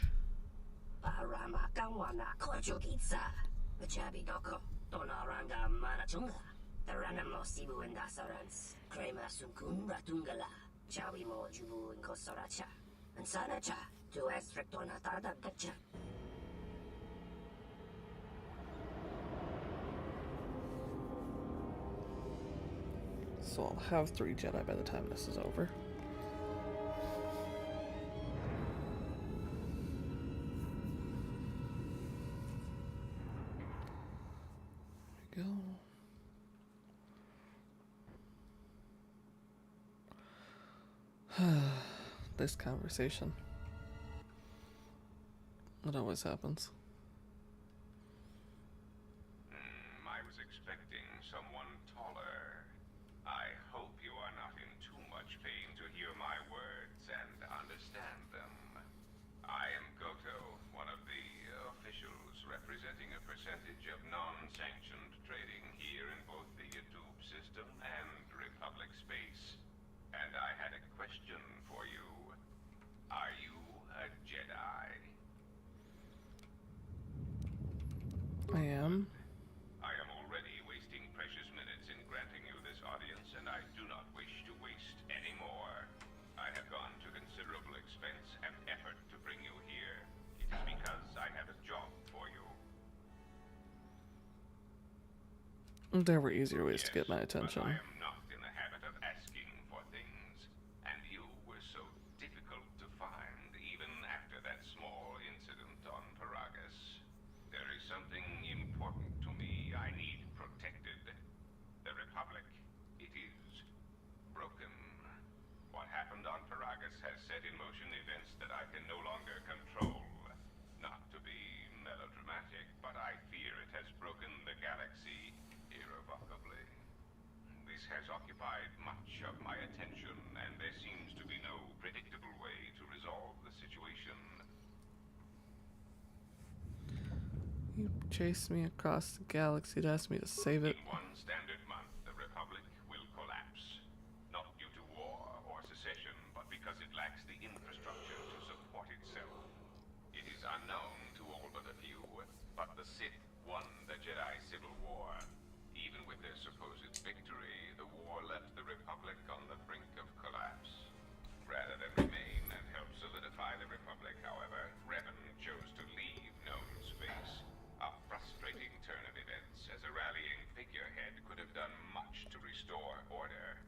So I'll have 3 Jedi by the time this is over. There we go. This conversation. It always happens. I was expecting someone taller. I hope you are not in too much pain to hear my words and understand them. I am Goto, one of the officials representing a percentage of non-sanctioned trading here in both the YouTube system and Republic space. And I had a question for you. Are you a Jedi? I am. I am already wasting precious minutes in granting you this audience, and I do not wish to waste any more. I have gone to considerable expense and effort to bring you here. It is because I have a job for you. There were easier ways to get my attention. I am not in the habit of asking for things, and you were so difficult to find even after that small incident on Paragus. There is something important to me I need protected. The Republic, it is broken. What happened on Paragus has set in motion events that I can no longer control. Not to be melodramatic, but I fear it has broken the galaxy irrevocably. This has occupied much of my attention, and there seems to be no predictable way to resolve the situation. You chased me across the galaxy to ask me to save it. In one standard month, the Republic will collapse. Not due to war or secession, but because it lacks the infrastructure to support itself. It is unknown to all but a few, but the Sith won the Jedi Civil War. Even with their supposed victory, the war left the Republic on the brink of collapse. Rather than remain and help solidify the Republic, however, Revan chose to leave known space. A frustrating turn of events, as a rallying figurehead could have done much to restore order.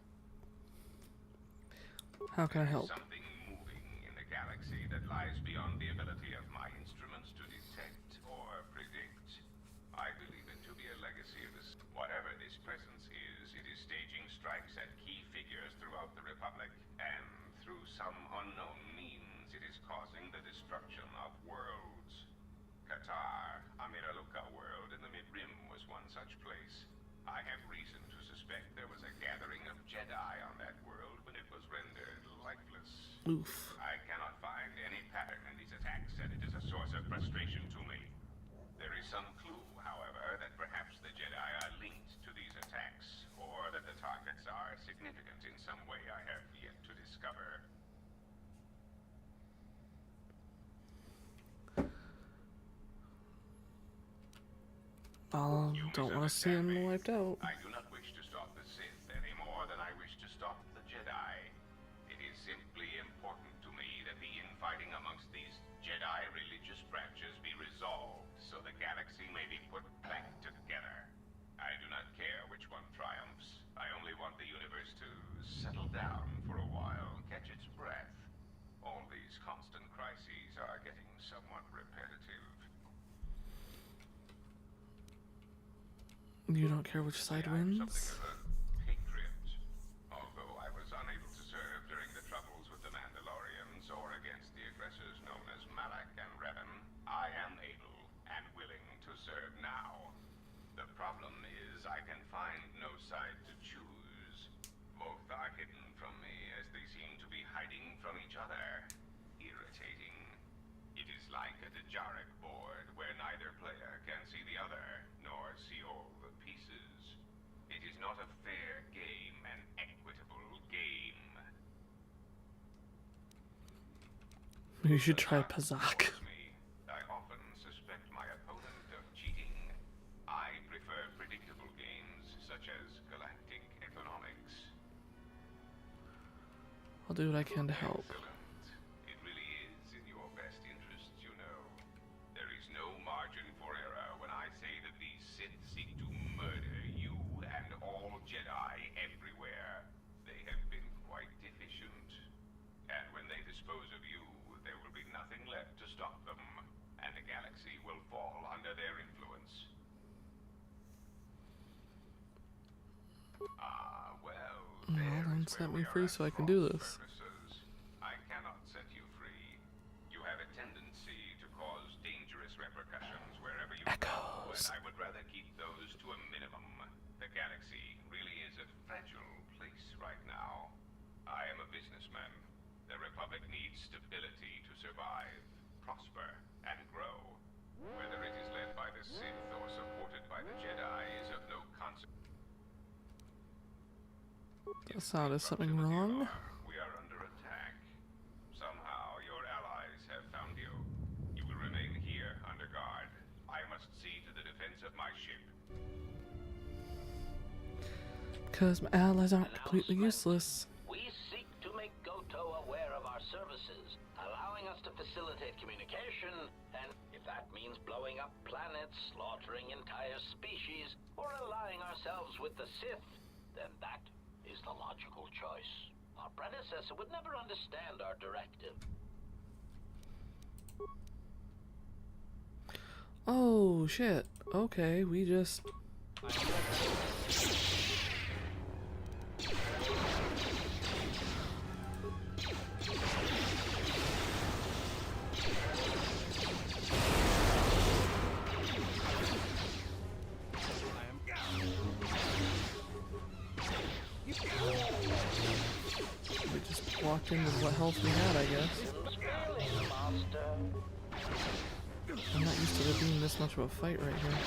How can I help? Something moving in the galaxy that lies beyond the ability of my instruments to detect or predict. I believe it to be a legacy of this. Whatever this presence is, it is staging strikes at key figures throughout the Republic, and through some unknown means, it is causing the destruction of worlds. KOTOR, Amiraluka world in the Mid-Rim was one such place. I have reason to suspect there was a gathering of Jedi on that world when it was rendered lifeless. Oof. I cannot find any pattern in these attacks, and it is a source of frustration to me. There is some clue, however, that perhaps the Jedi are linked to these attacks, or that the targets are significant in some way I have yet to discover. Don't want to see him wiped out. I do not wish to stop the Sith any more than I wish to stop settle down for a while, catch its breath. All these constant crises are getting somewhat repetitive. You don't care which side wins? Patriot. Although I was unable to serve during the troubles with the Mandalorians or against the aggressors known as Malak and Revan, I am able and willing to serve now. The problem is I can find no side to choose. Both are hidden from me as they seem to be hiding from each other. Irritating. It is like a Dejaric board where neither player can see the other, nor see all the pieces. It is not a fair game, an equitable game. You should try Pazak. I often suspect my opponent of cheating. I prefer predictable games such as galactic economics. I'll do what I can to help. It really is in your best interests, you know. There is no margin for error when I say that these Sith seek to murder you and all Jedi everywhere. They have been quite efficient. And when they dispose of you, there will be nothing left to stop them, and the galaxy will fall under their influence. Well, then set me free so I can do this. I cannot set you free. You have a tendency to cause dangerous repercussions wherever you go, and I would rather keep those to a minimum. The galaxy really is a fragile place right now. I am a businessman. The Republic needs stability to survive, prosper, and grow. Whether it is led by the Sith or supported by the Jedi is of no consequence. That sounded something wrong. We are under attack. Somehow your allies have found you. You will remain here under guard. I must see to the defense of my ship. Because my allies aren't completely useless. We seek to make KOTOR aware of our services, allowing us to facilitate communication, and if that means blowing up planets, slaughtering entire species, or allying ourselves with the Sith, then that is the logical choice. Our predecessor would never understand our directive. Oh, shit. Okay, we just... We just walked into what health we had, I guess. I'm not used to there being this much of a fight right here.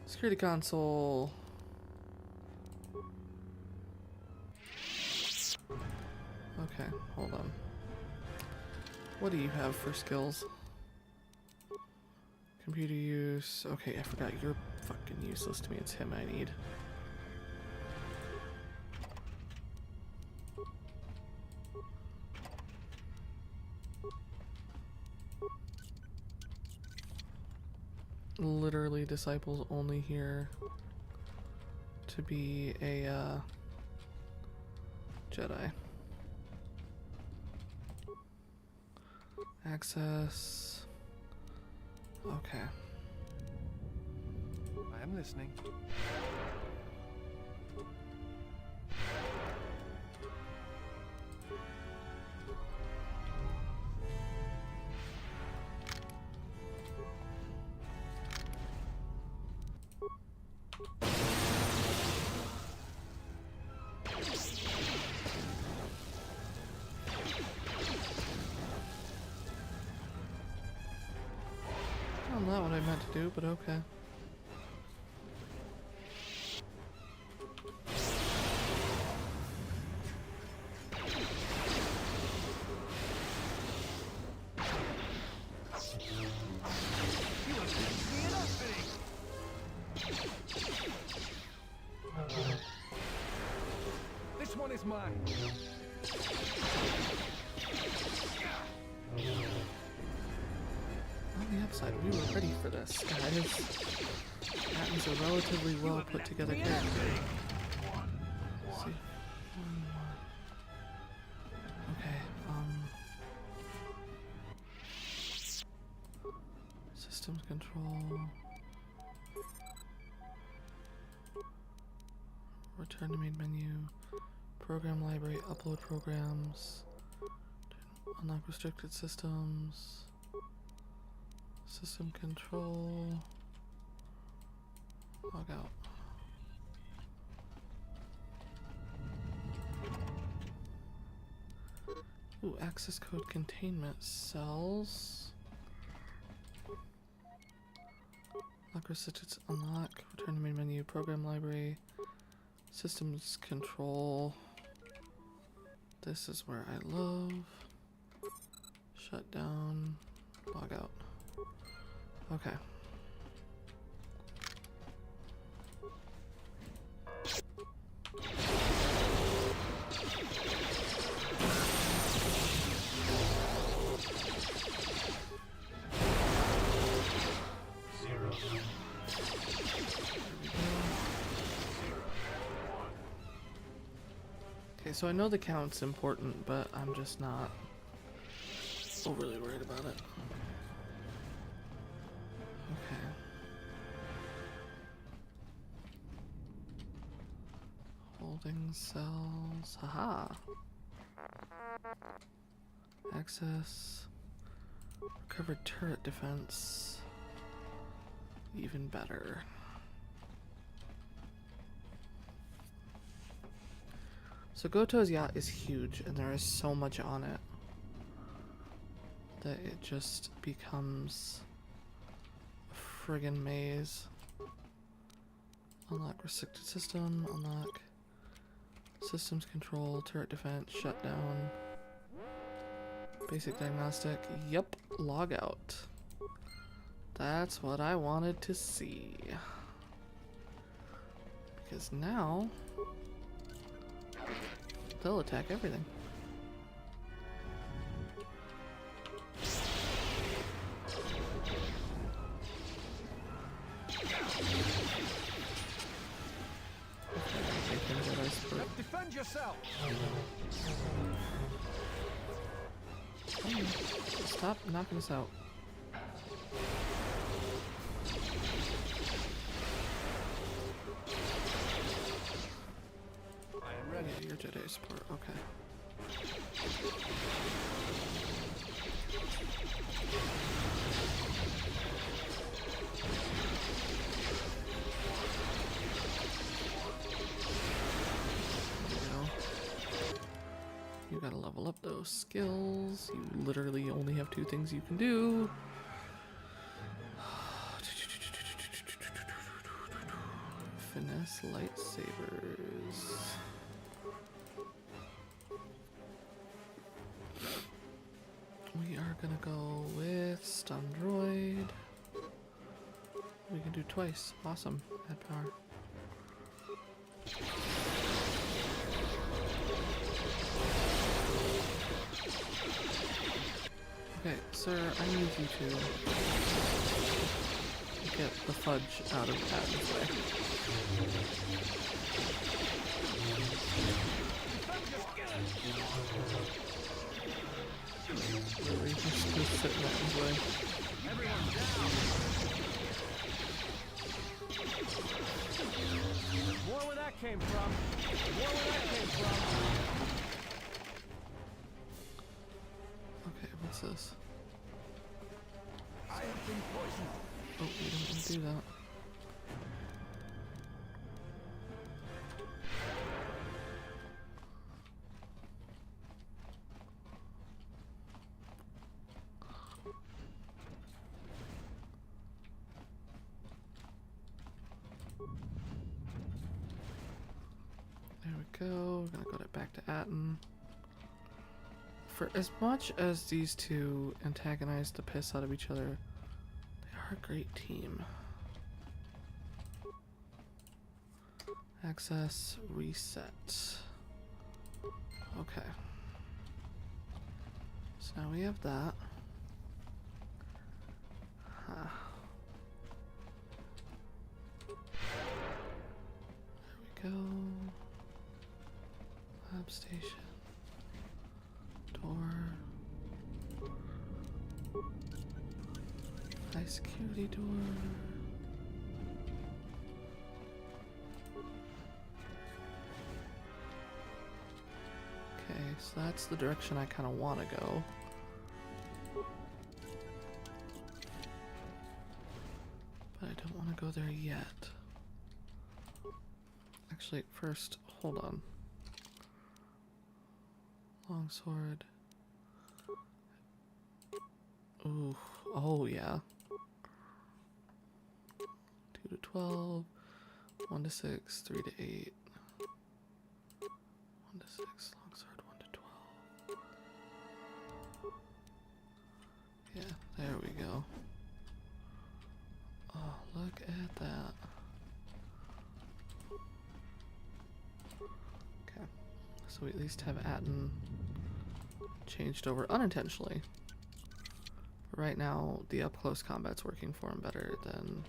Security console. Okay, hold on. What do you have for skills? Computer use. Okay, I forgot you're fucking useless to me. It's him I need. Literally, disciples only here to be a Jedi. Access. Okay. I am listening. Not what I meant to do, but okay. This one is mine. outside. We were ready for this, guys. Atten's a relatively well put together character. Let's see. Okay, systems control. Return to main menu. Program library, upload programs. Unlock restricted systems. System control. Log out. Ooh, access code containment cells. Unlock restricted, unlock, return to main menu, program library, systems control. This is where I love. Shut down, log out. Okay. Okay, so I know the count's important, but I'm just not overly worried about it. Okay. Holding cells. Haha. Access. Recovered turret defense. Even better. So Goto's yacht is huge, and there is so much on it that it just becomes a friggin' maze. Unlock restricted system, unlock systems control, turret defense, shutdown, basic diagnostic, yep, log out. That's what I wanted to see. Because now they'll attack everything. Defend yourself. Stop knocking us out. I am ready. Yeah, you're Jedi support. Okay. You gotta level up those skills. You literally only have 2 things you can do. Finesse lightsabers. We are gonna go with stun droid. We can do twice. Awesome. Add power. Okay, sir, I need you to get the fudge out of Patton's way. Really, just sit in Patton's way. Everyone down. More where that came from. More where that came from. Okay, what's this? I have been poisoned. Oh, we don't want to do that. There we go. We're gonna go back to Atten. For as much as these two antagonize the piss out of each other, they are a great team. Access, reset. Okay. So now we have that. station. Door. High security door. Okay, so that's the direction I kind of want to go. But I don't want to go there yet. Actually, first, hold on. Longsword. Ooh, oh yeah. 2 to 12, 1 to 6, 3 to 8. 1 to 6, longsword, 1 to 12. Yeah, there we go. Oh, look at that. Okay, so we at least have Atten changed over unintentionally. But right now, the up-close combat's working for him better than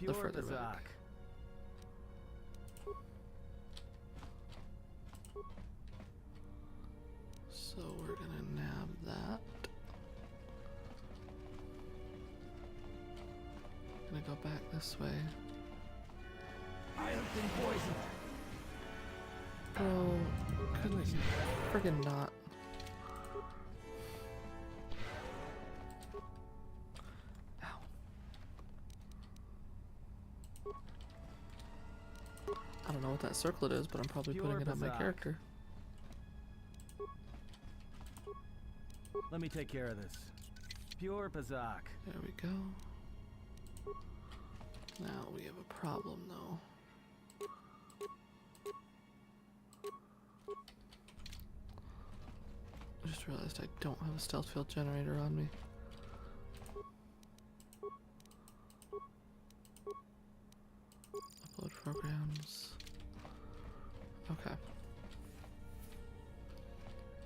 the further back. So we're gonna nab that. Gonna go back this way. I have been poisoned. Bro, couldn't you friggin' not? Ow. I don't know what that circlet is, but I'm probably putting it on my character. Let me take care of this. Pure Bazak. There we go. Now we have a problem, though. I just realized I don't have a stealth field generator on me. Upload programs. Okay.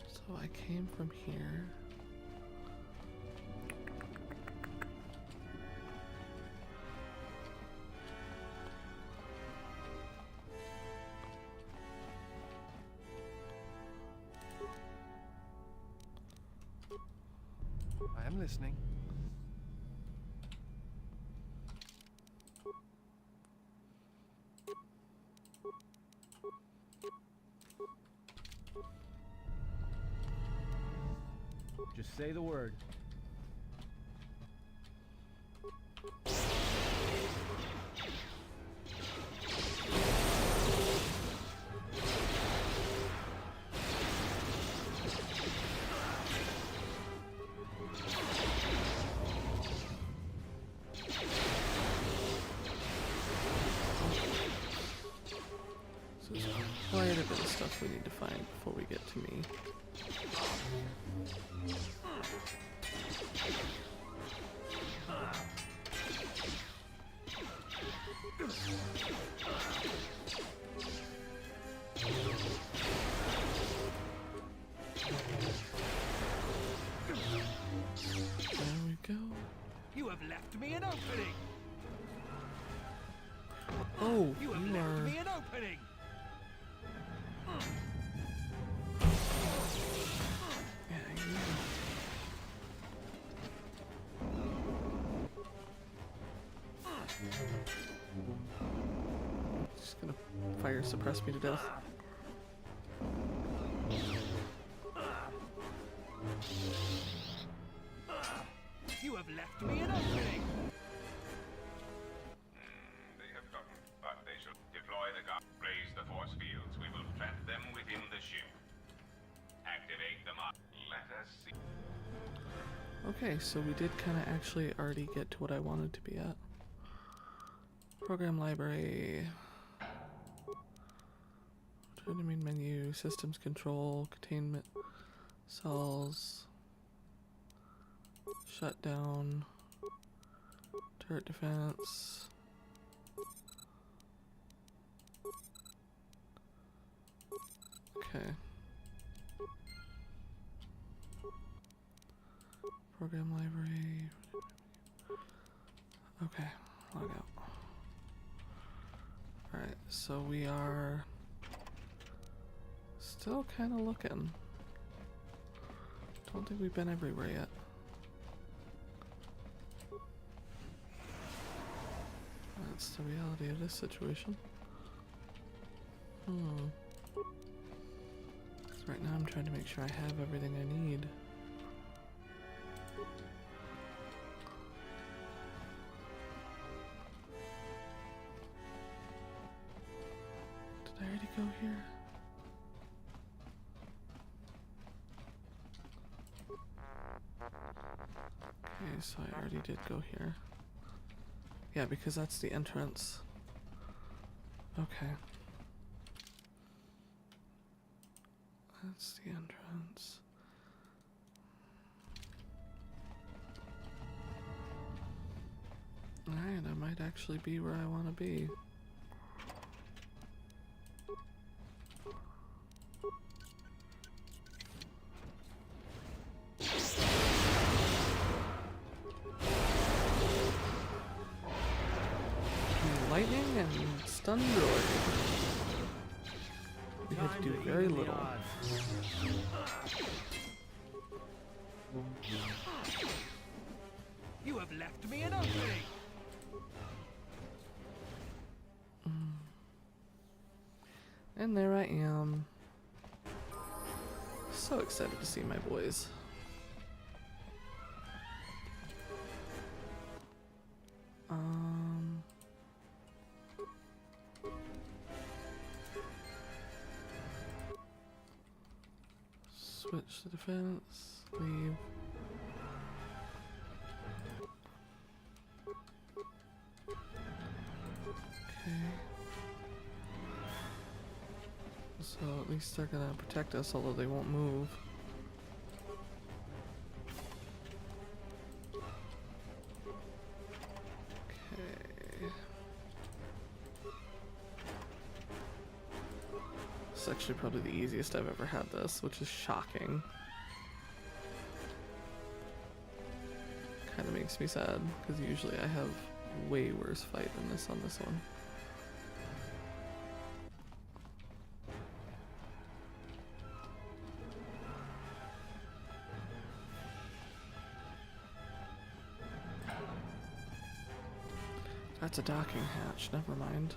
So I came from here. I am listening. Just say the word. So there's quite a bit of stuff we need to find before we get to me. There we go. You have left me an opening. Oh, You have you left are. me an opening. Just gonna fire suppress me to death. You have left me an opening. They have gotten, but they shall deploy the guard. Raise the force fields. We will trap them within the ship. Activate them up. Let us see. Okay, so we did kind of actually already get to what I wanted to be at. Program library. Turn to main menu. Systems control. Containment cells. Shutdown. Turret defense. Okay. Program library. Okay, log out. Alright, so we are Still kind of looking. Don't think we've been everywhere yet. That's the reality of this situation. Right now I'm trying to make sure I have everything I need. Did I already go here? Okay, so I already did go here. Yeah, because that's the entrance. Okay. That's the entrance. Alright, I might actually be where I want to be. Lightning and stun droid. We have to do very little. You have left me an opening. And there I am. So excited to see my boys. Switch to defense, leave. Okay. So at least they're gonna protect us, although they won't move. This is actually probably the easiest I've ever had this, which is shocking. Kind of makes me sad, because usually I have way worse fight than this on this one. That's a docking hatch, never mind.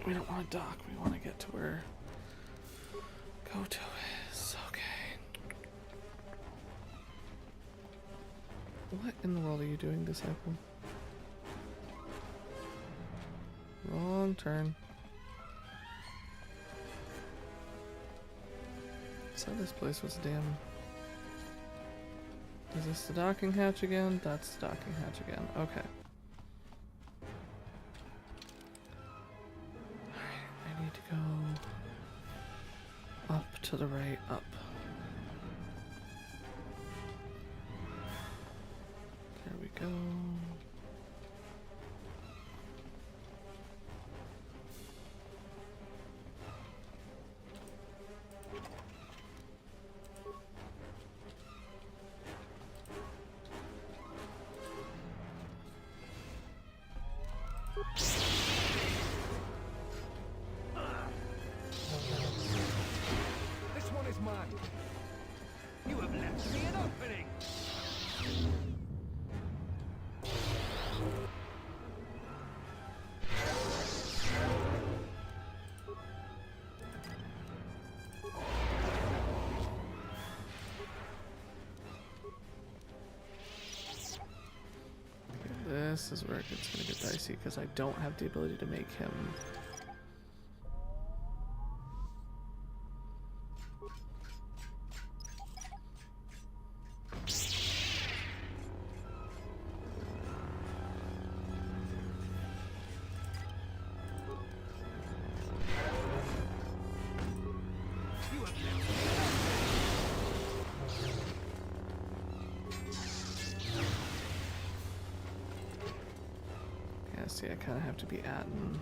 We don't want to dock, we want to get to where KOTOR is. Okay. What in the world are you doing, Disciple? Wrong turn. So this place was damn... Is this the docking hatch again? That's the docking hatch again. Okay. Alright, I need to go up to the right, up. There we go. This one is mine. You have left me an opening. This is where it gets gonna get dicey because I don't have the ability to make him. See, I kind of have to be adding.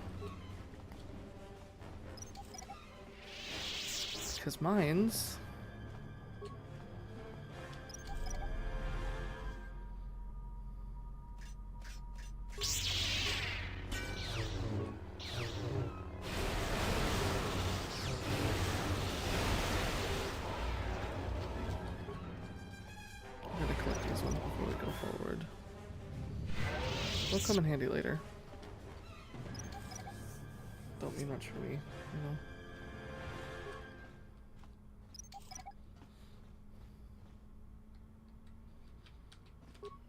Because mine's... collect these ones before we go forward. They'll come in handy later. Don't mean much for me, you know.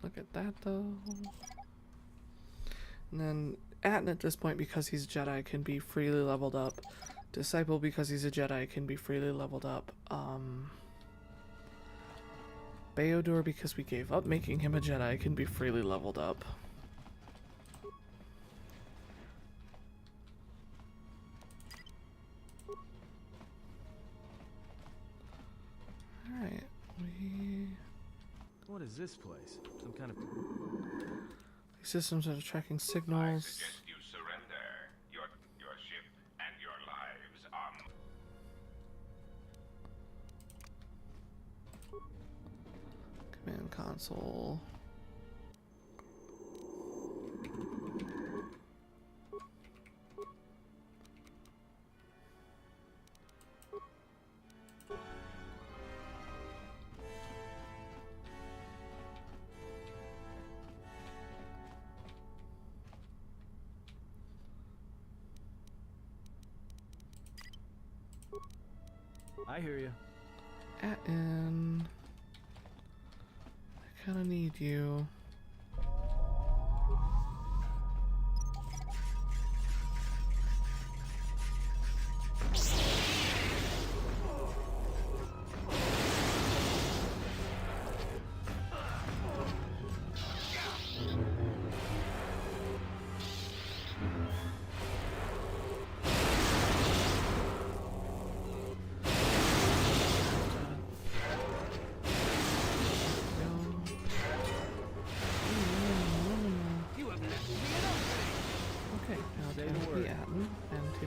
Look at that though. And then Atten at this point, because he's a Jedi, can be freely leveled up. Disciple, because he's a Jedi, can be freely leveled up. Beodor, because we gave up making him a Jedi, can be freely leveled up. Alright, What is this place? Some kind of... These systems are tracking signals. You surrender. Your ship and your lives are... Command console. I hear you. Atten. I kinda need you.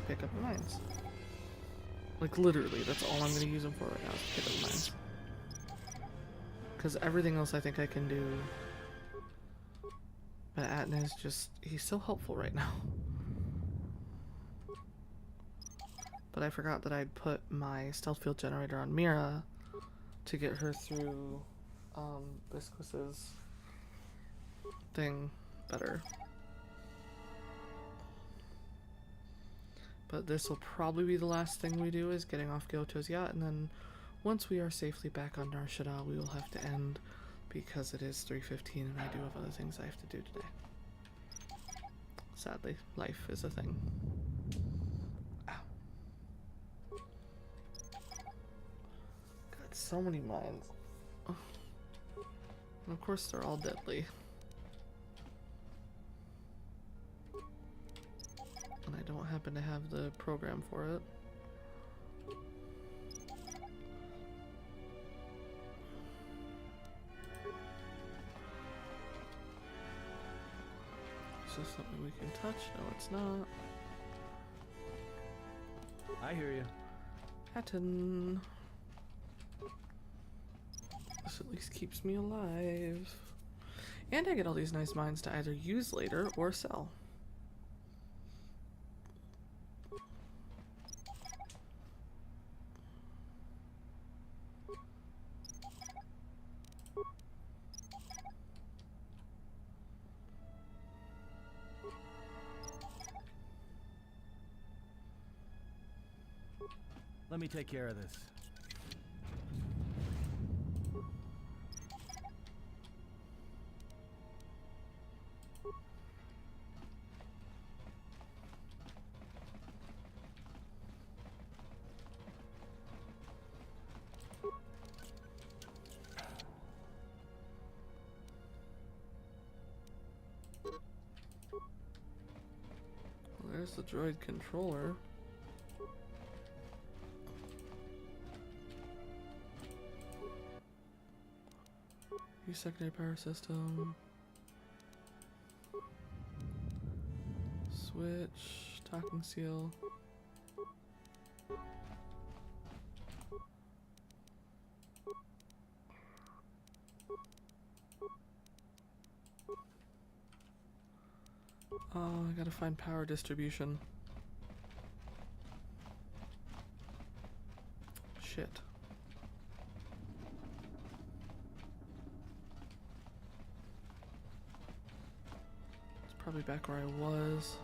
Pick up the mines. Like literally, that's all I'm gonna use them for right now, is pick up the mines. Because everything else I think I can do. But Atten is just, he's so helpful right now. But I forgot that I'd put my stealth field generator on Mira to get her through Visquis's thing better. But this will probably be the last thing we do, is getting off Kyoto's yacht, and then once we are safely back on Nar Shaddaa, we will have to end, because it is 3:15 and I do have other things I have to do today. Sadly, life is a thing. Ow. Got so many mines. Oh. And of course they're all deadly. And I don't happen to have the program for it. Is this something we can touch? No, it's not. I hear you. Atten. This at least keeps me alive. And I get all these nice mines to either use later or sell. Let me take care of this. Well, there's the droid controller. Secondary power system. Switch. Talking seal. Oh, I gotta find power distribution. Shit. Probably back where I was.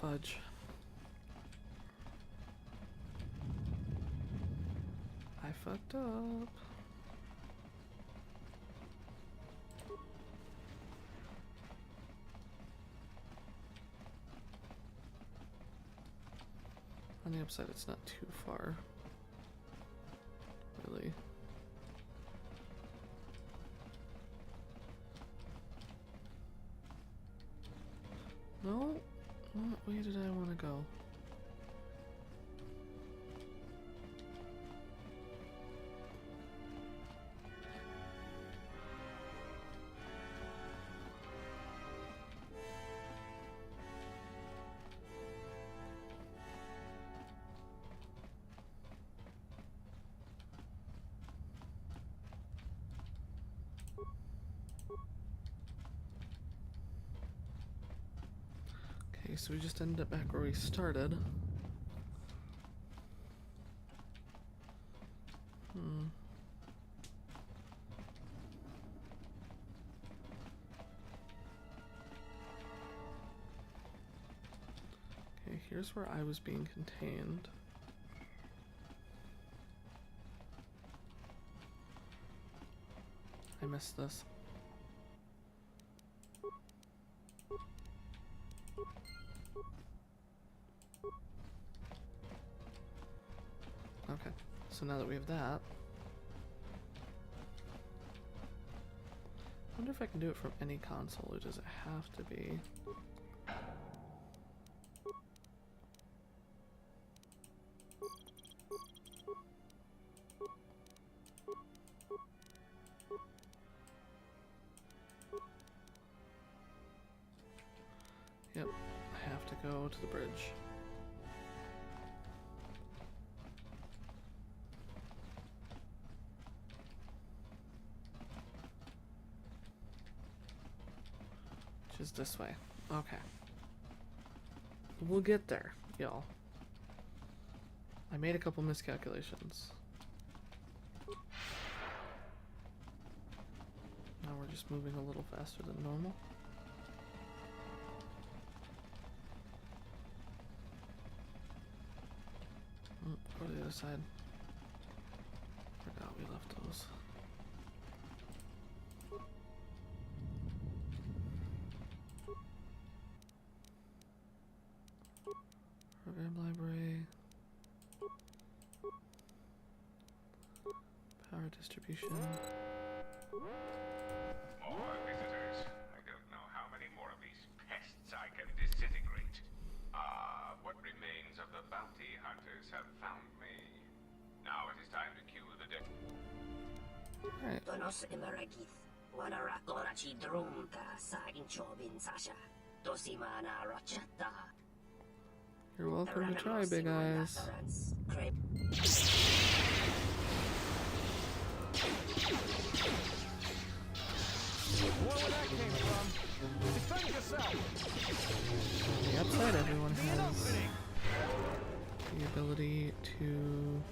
Fudge. I fucked up. On the upside, it's not too far. Really. No? What way did I want to go? Okay, so we just ended up back where we started. Okay, here's where I was being contained. I missed this. Okay, so now that we have that, I wonder if I can do it from any console, or does it have to be? Yep, I have to go to the bridge. Which is this way. Okay. We'll get there, y'all. I made a couple miscalculations. Now we're just moving a little faster than normal. Go to the other side. Forgot we left those. Program library. Power distribution. More visitors. I don't know how many more of these pests I can disintegrate. What remains of the bounty hunters have found me. Now it is time to cue the deck. Alright. Donos imaragith. Wanara orachi drumta sa inchobin sasha. Dosimana rochata. You're welcome to try, Big Eyes. More where that came from. Defend yourself. On the upside, everyone has the ability to...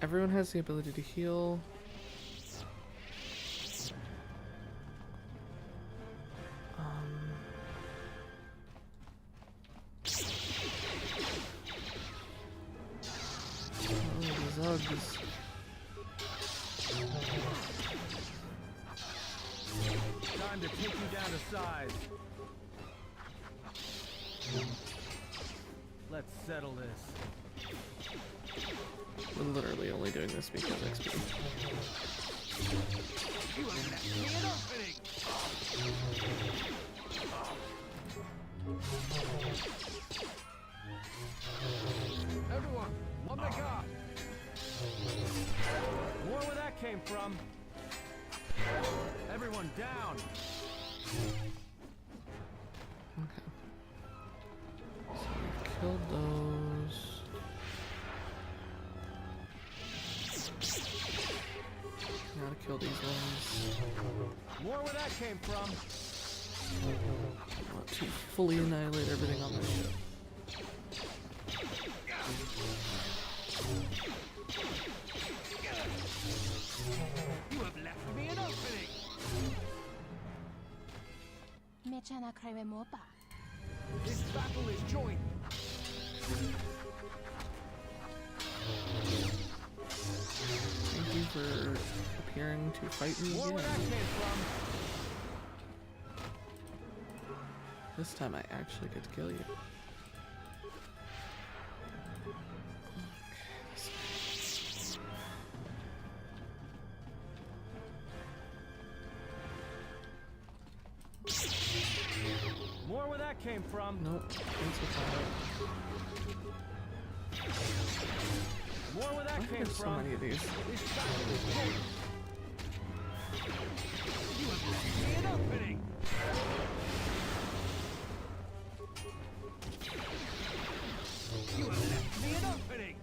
Everyone has the ability to heal. Zugs. Time to take you down to size. Let's settle this. We're literally only doing this because XP. You have left me an opening. Everyone, on the guard. More where that came from. Everyone down. Okay. So we killed those. Gotta kill these ones. More where that came from. I want to fully annihilate everything on this ship. You have left me an opening. Kechana kreve mopa. This battle is joint. Thank you for appearing to fight me More again. where that came from. This time I actually get to kill you. More where that came from. Nope. Thanks for More where that came there's from. so many of these. This battle is joint. You have left me an opening. You have left me an opening.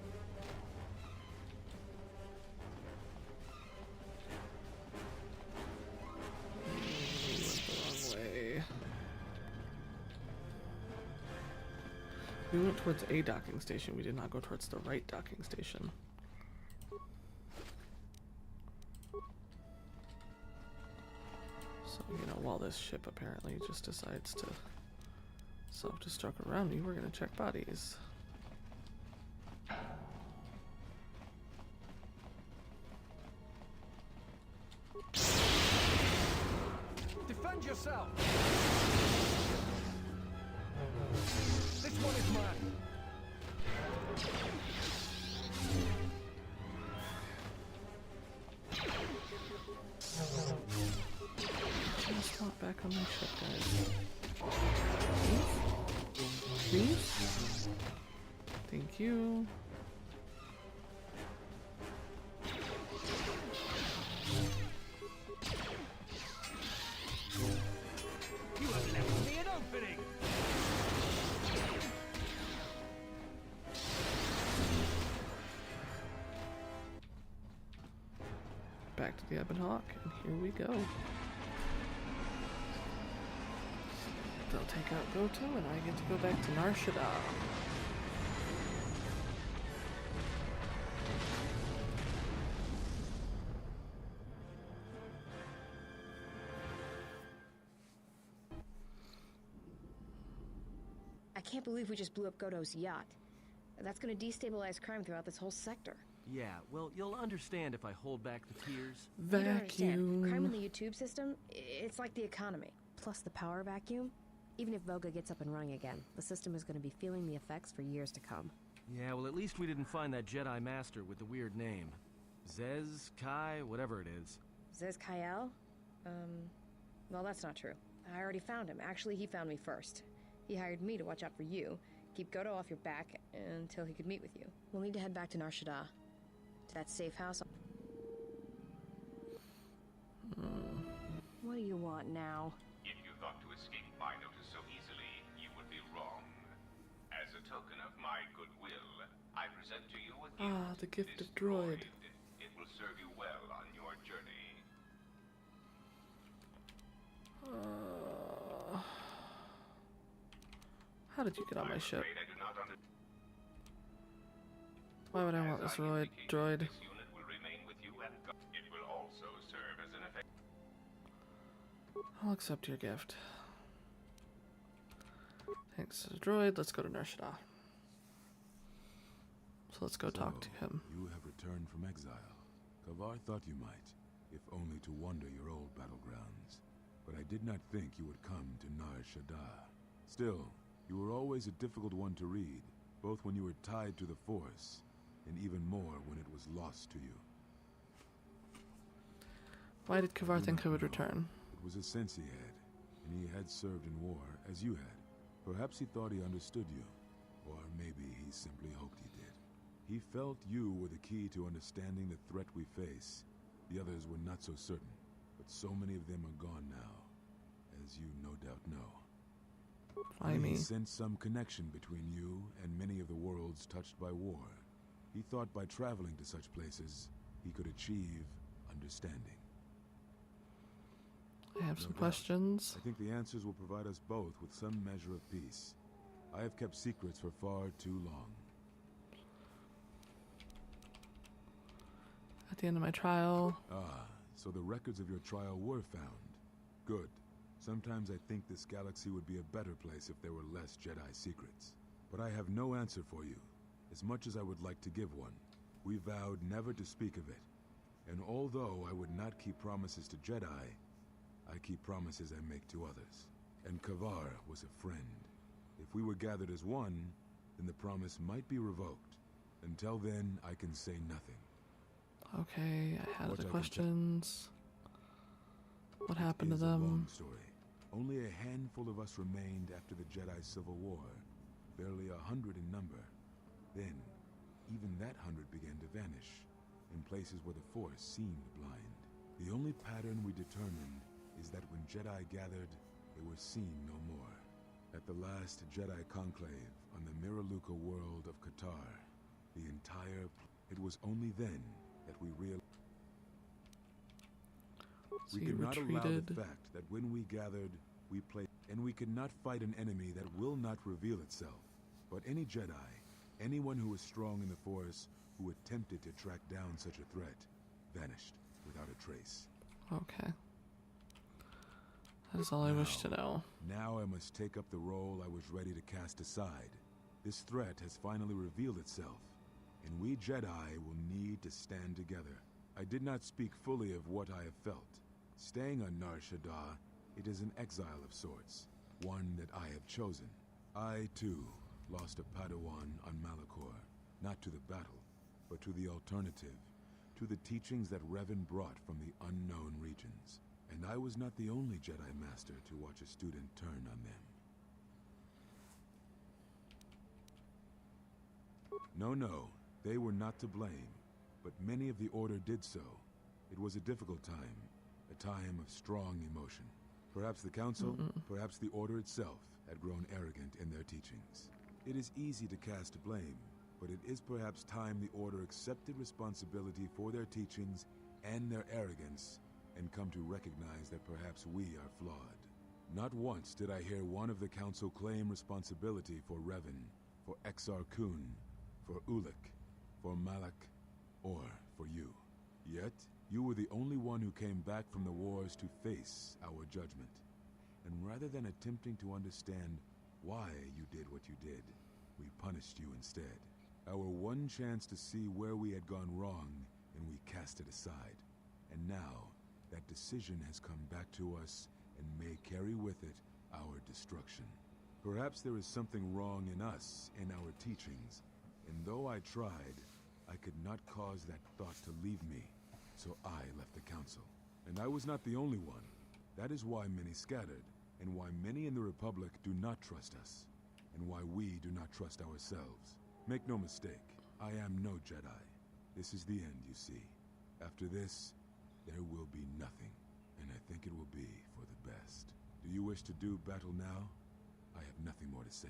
We went towards a docking station. We did not go towards the right docking station. So, you know, while this ship apparently just decides to self-destruct around me, we're gonna check bodies. Defend yourself. This one is mine. Just hop back on my ship, guys. Please? Thank you. You have left me an opening. Back to the Ebon Hawk, and here we go. They'll take out Goto, and I get to go back to Nar Shaddaa. I can't believe we just blew up Goto's yacht. That's gonna destabilize crime throughout this whole sector. Yeah, well, you'll understand if I hold back the tears. You don't understand. Vacuum. Crime in the YouTube system, it's like the economy. Plus the power vacuum. Even if Voga gets up and running again, the system is going to be feeling the effects for years to come. Yeah, well, at least we didn't find that Jedi Master with the weird name. Zez, Kai, whatever it is. Zez Kyle? Well, that's not true. I already found him. Actually, he found me first. He hired me to watch out for you, keep Goto off your back until he could meet with you. We'll need to head back to Nar Shaddaa, to that safe house. What do you want now? If you thought to escape my notice so easily, you would be wrong. As a token of my goodwill, I present to you a gift. The gift This of droid. It will serve you well on your journey. How did you get on my ship? I do not Why would I want this droid? This unit will remain with you and it will also serve as an effect. I'll accept your gift. Thanks to the droid. Let's go to Nar Shaddaa. So let's go talk to him. You have returned from exile. Kavar thought you might, if only to wander your old battlegrounds. But I did not think you would come to Nar Shaddaa. Still, you were always a difficult one to read, both when you were tied to the Force, and even more when it was lost to you. Why did Kavar think I would return? It was a sense he had, and he had served in war, as you had. Perhaps he thought he understood you, or maybe he simply hoped he did. He felt you were the key to understanding the threat we face. The others were not so certain, but so many of them are gone now, as you no doubt know. Why me? He sensed some connection between you and many of the worlds touched by war. He thought by traveling to such places, he could achieve understanding. I have some questions. I think the answers will provide us both with some measure of peace. I have kept secrets for far too long. At the end of my trial. Ah, so the records of your trial were found. Good. Sometimes I think this galaxy would be a better place if there were less Jedi secrets. But I have no answer for you, as much as I would like to give one. We vowed never to speak of it. And although I would not keep promises to Jedi, I keep promises I make to others. And KOTOR was a friend. If we were gathered as one, then the promise might be revoked. Until then, I can say nothing. Okay, I had What the I can questions. What happened to It is a them? long story. Only a handful of us remained after the Jedi Civil War, barely 100 in number. Then, even that 100 began to vanish, in places where the Force seemed blind. The only pattern we determined is that when Jedi gathered, they were seen no more. At the last Jedi conclave on the Miraluka world of KOTOR, it was only then that we realized So we you could not allow retreated. the fact that when we gathered, we played, and we could not fight an enemy that will not reveal itself. But any Jedi, anyone who was strong in the Force, who attempted to track down such a threat, vanished without a trace. Okay. That is all I wish to know. Now I must take up the role I was ready to cast aside. This threat has finally revealed itself, and we Jedi will need to stand together. I did not speak fully of what I have felt. Staying on Nar Shaddaa, it is an exile of sorts, one that I have chosen. I, too, lost a Padawan on Malachor, not to the battle, but to the alternative, to the teachings that Revan brought from the unknown regions. And I was not the only Jedi Master to watch a student turn on them. No, they were not to blame, but many of the Order did so. It was a difficult time, a time of strong emotion. Perhaps the Council, perhaps the Order itself, had grown arrogant in their teachings. It is easy to cast blame, but it is perhaps time the Order accepted responsibility for their teachings and their arrogance, and come to recognize that perhaps we are flawed. Not once did I hear one of the Council claim responsibility for Revan, for Exar Kun, for Ulic, for Malak, or for you. Yet, you were the only one who came back from the wars to face our judgment. And rather than attempting to understand why you did what you did, we punished you instead. Our one chance to see where we had gone wrong, and we cast it aside. And now, that decision has come back to us and may carry with it our destruction. Perhaps there is something wrong in us, in our teachings, and though I tried, I could not cause that thought to leave me, so I left the Council. And I was not the only one. That is why many scattered, and why many in the Republic do not trust us, and why we do not trust ourselves. Make no mistake, I am no Jedi. This is the end, you see. After this, there will be nothing, and I think it will be for the best. Do you wish to do battle now? I have nothing more to say.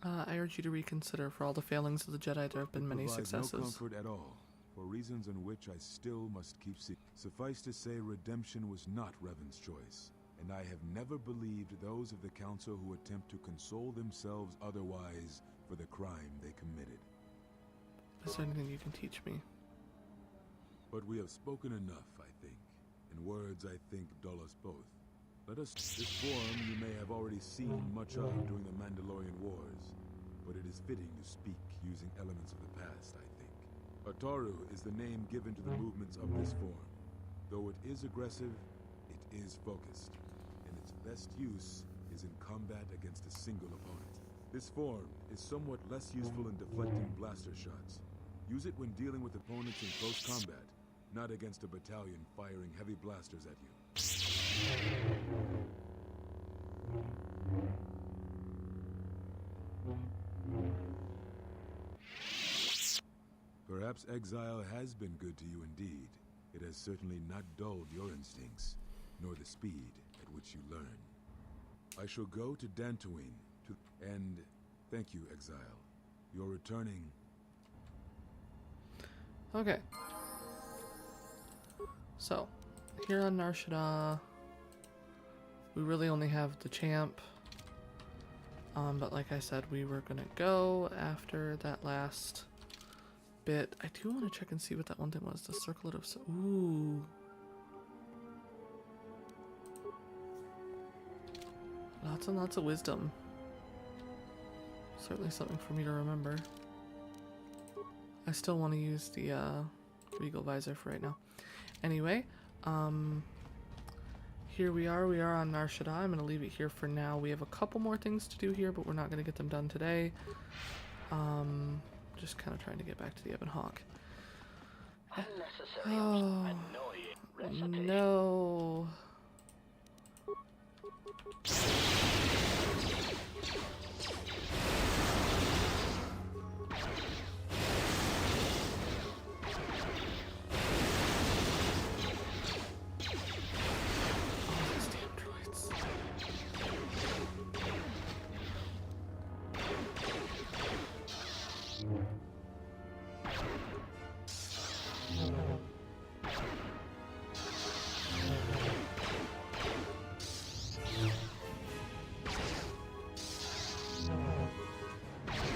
I urge you to reconsider. For all the failings of the Jedi, there have been many Provides successes. no comfort at all, for reasons in which I still must keep secret. Suffice to say, redemption was not Revan's choice, and I have never believed those of the Council who attempt to console themselves otherwise for the crime they committed. Is there anything you can teach me? But we have spoken enough, I think, and words, I think, dull us both. Let us... This forum you may have already seen much of during the Mandalorian Wars, but it is fitting to speak using elements of the past, I think. Ataru is the name given to the movements of this forum. Though it is aggressive, it is focused, and its best use is in combat against a single opponent. This form is somewhat less useful in deflecting blaster shots. Use it when dealing with opponents in close combat, not against a battalion firing heavy blasters at you. Perhaps exile has been good to you indeed. It has certainly not dulled your instincts, nor the speed at which you learn. I shall go to Dantooine, and thank you, exile. You're returning. Okay. So, here on Nar Shaddaa, we really only have the champ. But like I said, we were gonna go after that last bit. I do want to check and see what that one thing was. The circlet of... Ooh. Lots and lots of wisdom. Certainly something for me to remember. I still want to use the Regal Visor for right now. Anyway, here we are on Nar Shaddaa. I'm going to leave it here for now. We have a couple more things to do here, but we're not going to get them done today. Just kind of trying to get back to the Ebon Hawk. Oh, no.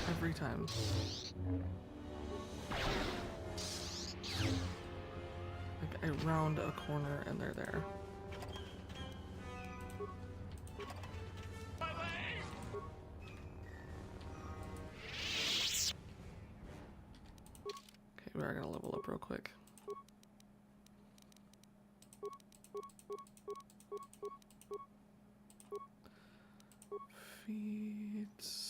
Every time. Like, I round a corner and they're there. Okay, we are gonna level up real quick. Feeds.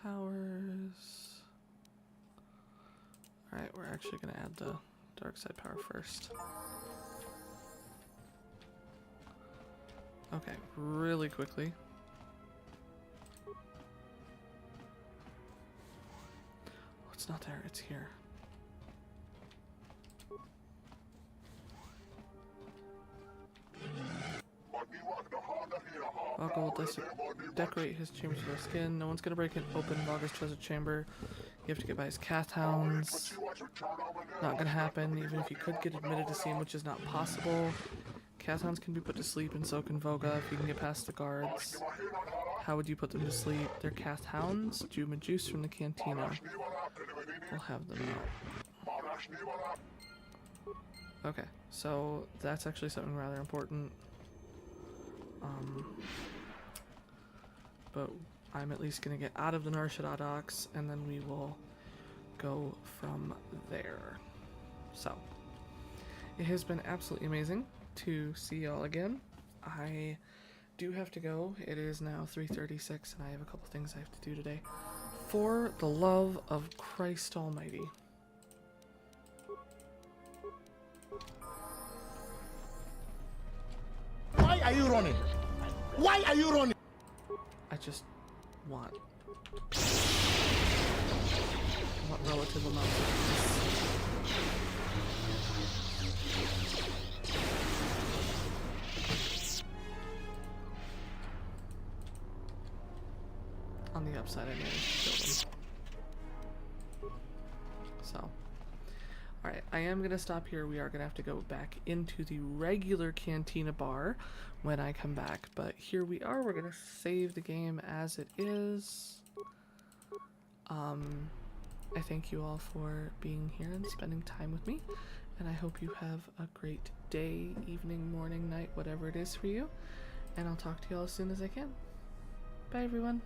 Powers. Alright, we're actually going to add the dark side power first. Okay, really quickly. Oh, it's not there, it's here. Vogel will decorate his chambers with our skin. No one's gonna break it open Vogel's treasure chamber. You have to get by his cast hounds. Not gonna happen, even if you could get admitted to see him, which is not possible. Cast hounds can be put to sleep, and so can Voga if you can get past the guards. How would you put them to sleep? They're cast hounds. Juma juice from the cantina. We'll have them out. Okay, so that's actually something rather important. But I'm at least going to get out of the Nar Shaddaa docks, and then we will go from there. So, it has been absolutely amazing to see y'all again. I do have to go. It is now 3:36, and I have a couple things I have to do today. For the love of Christ Almighty. Why are you running? Why are you running? I just want relative amounts of peace. On the upside, I managed to kill them. So, alright, I am going to stop here. We are going to have to go back into the regular Cantina bar when I come back. But here we are. We're going to save the game as it is. I thank you all for being here and spending time with me. And I hope you have a great day, evening, morning, night, whatever it is for you. And I'll talk to you all as soon as I can. Bye, everyone.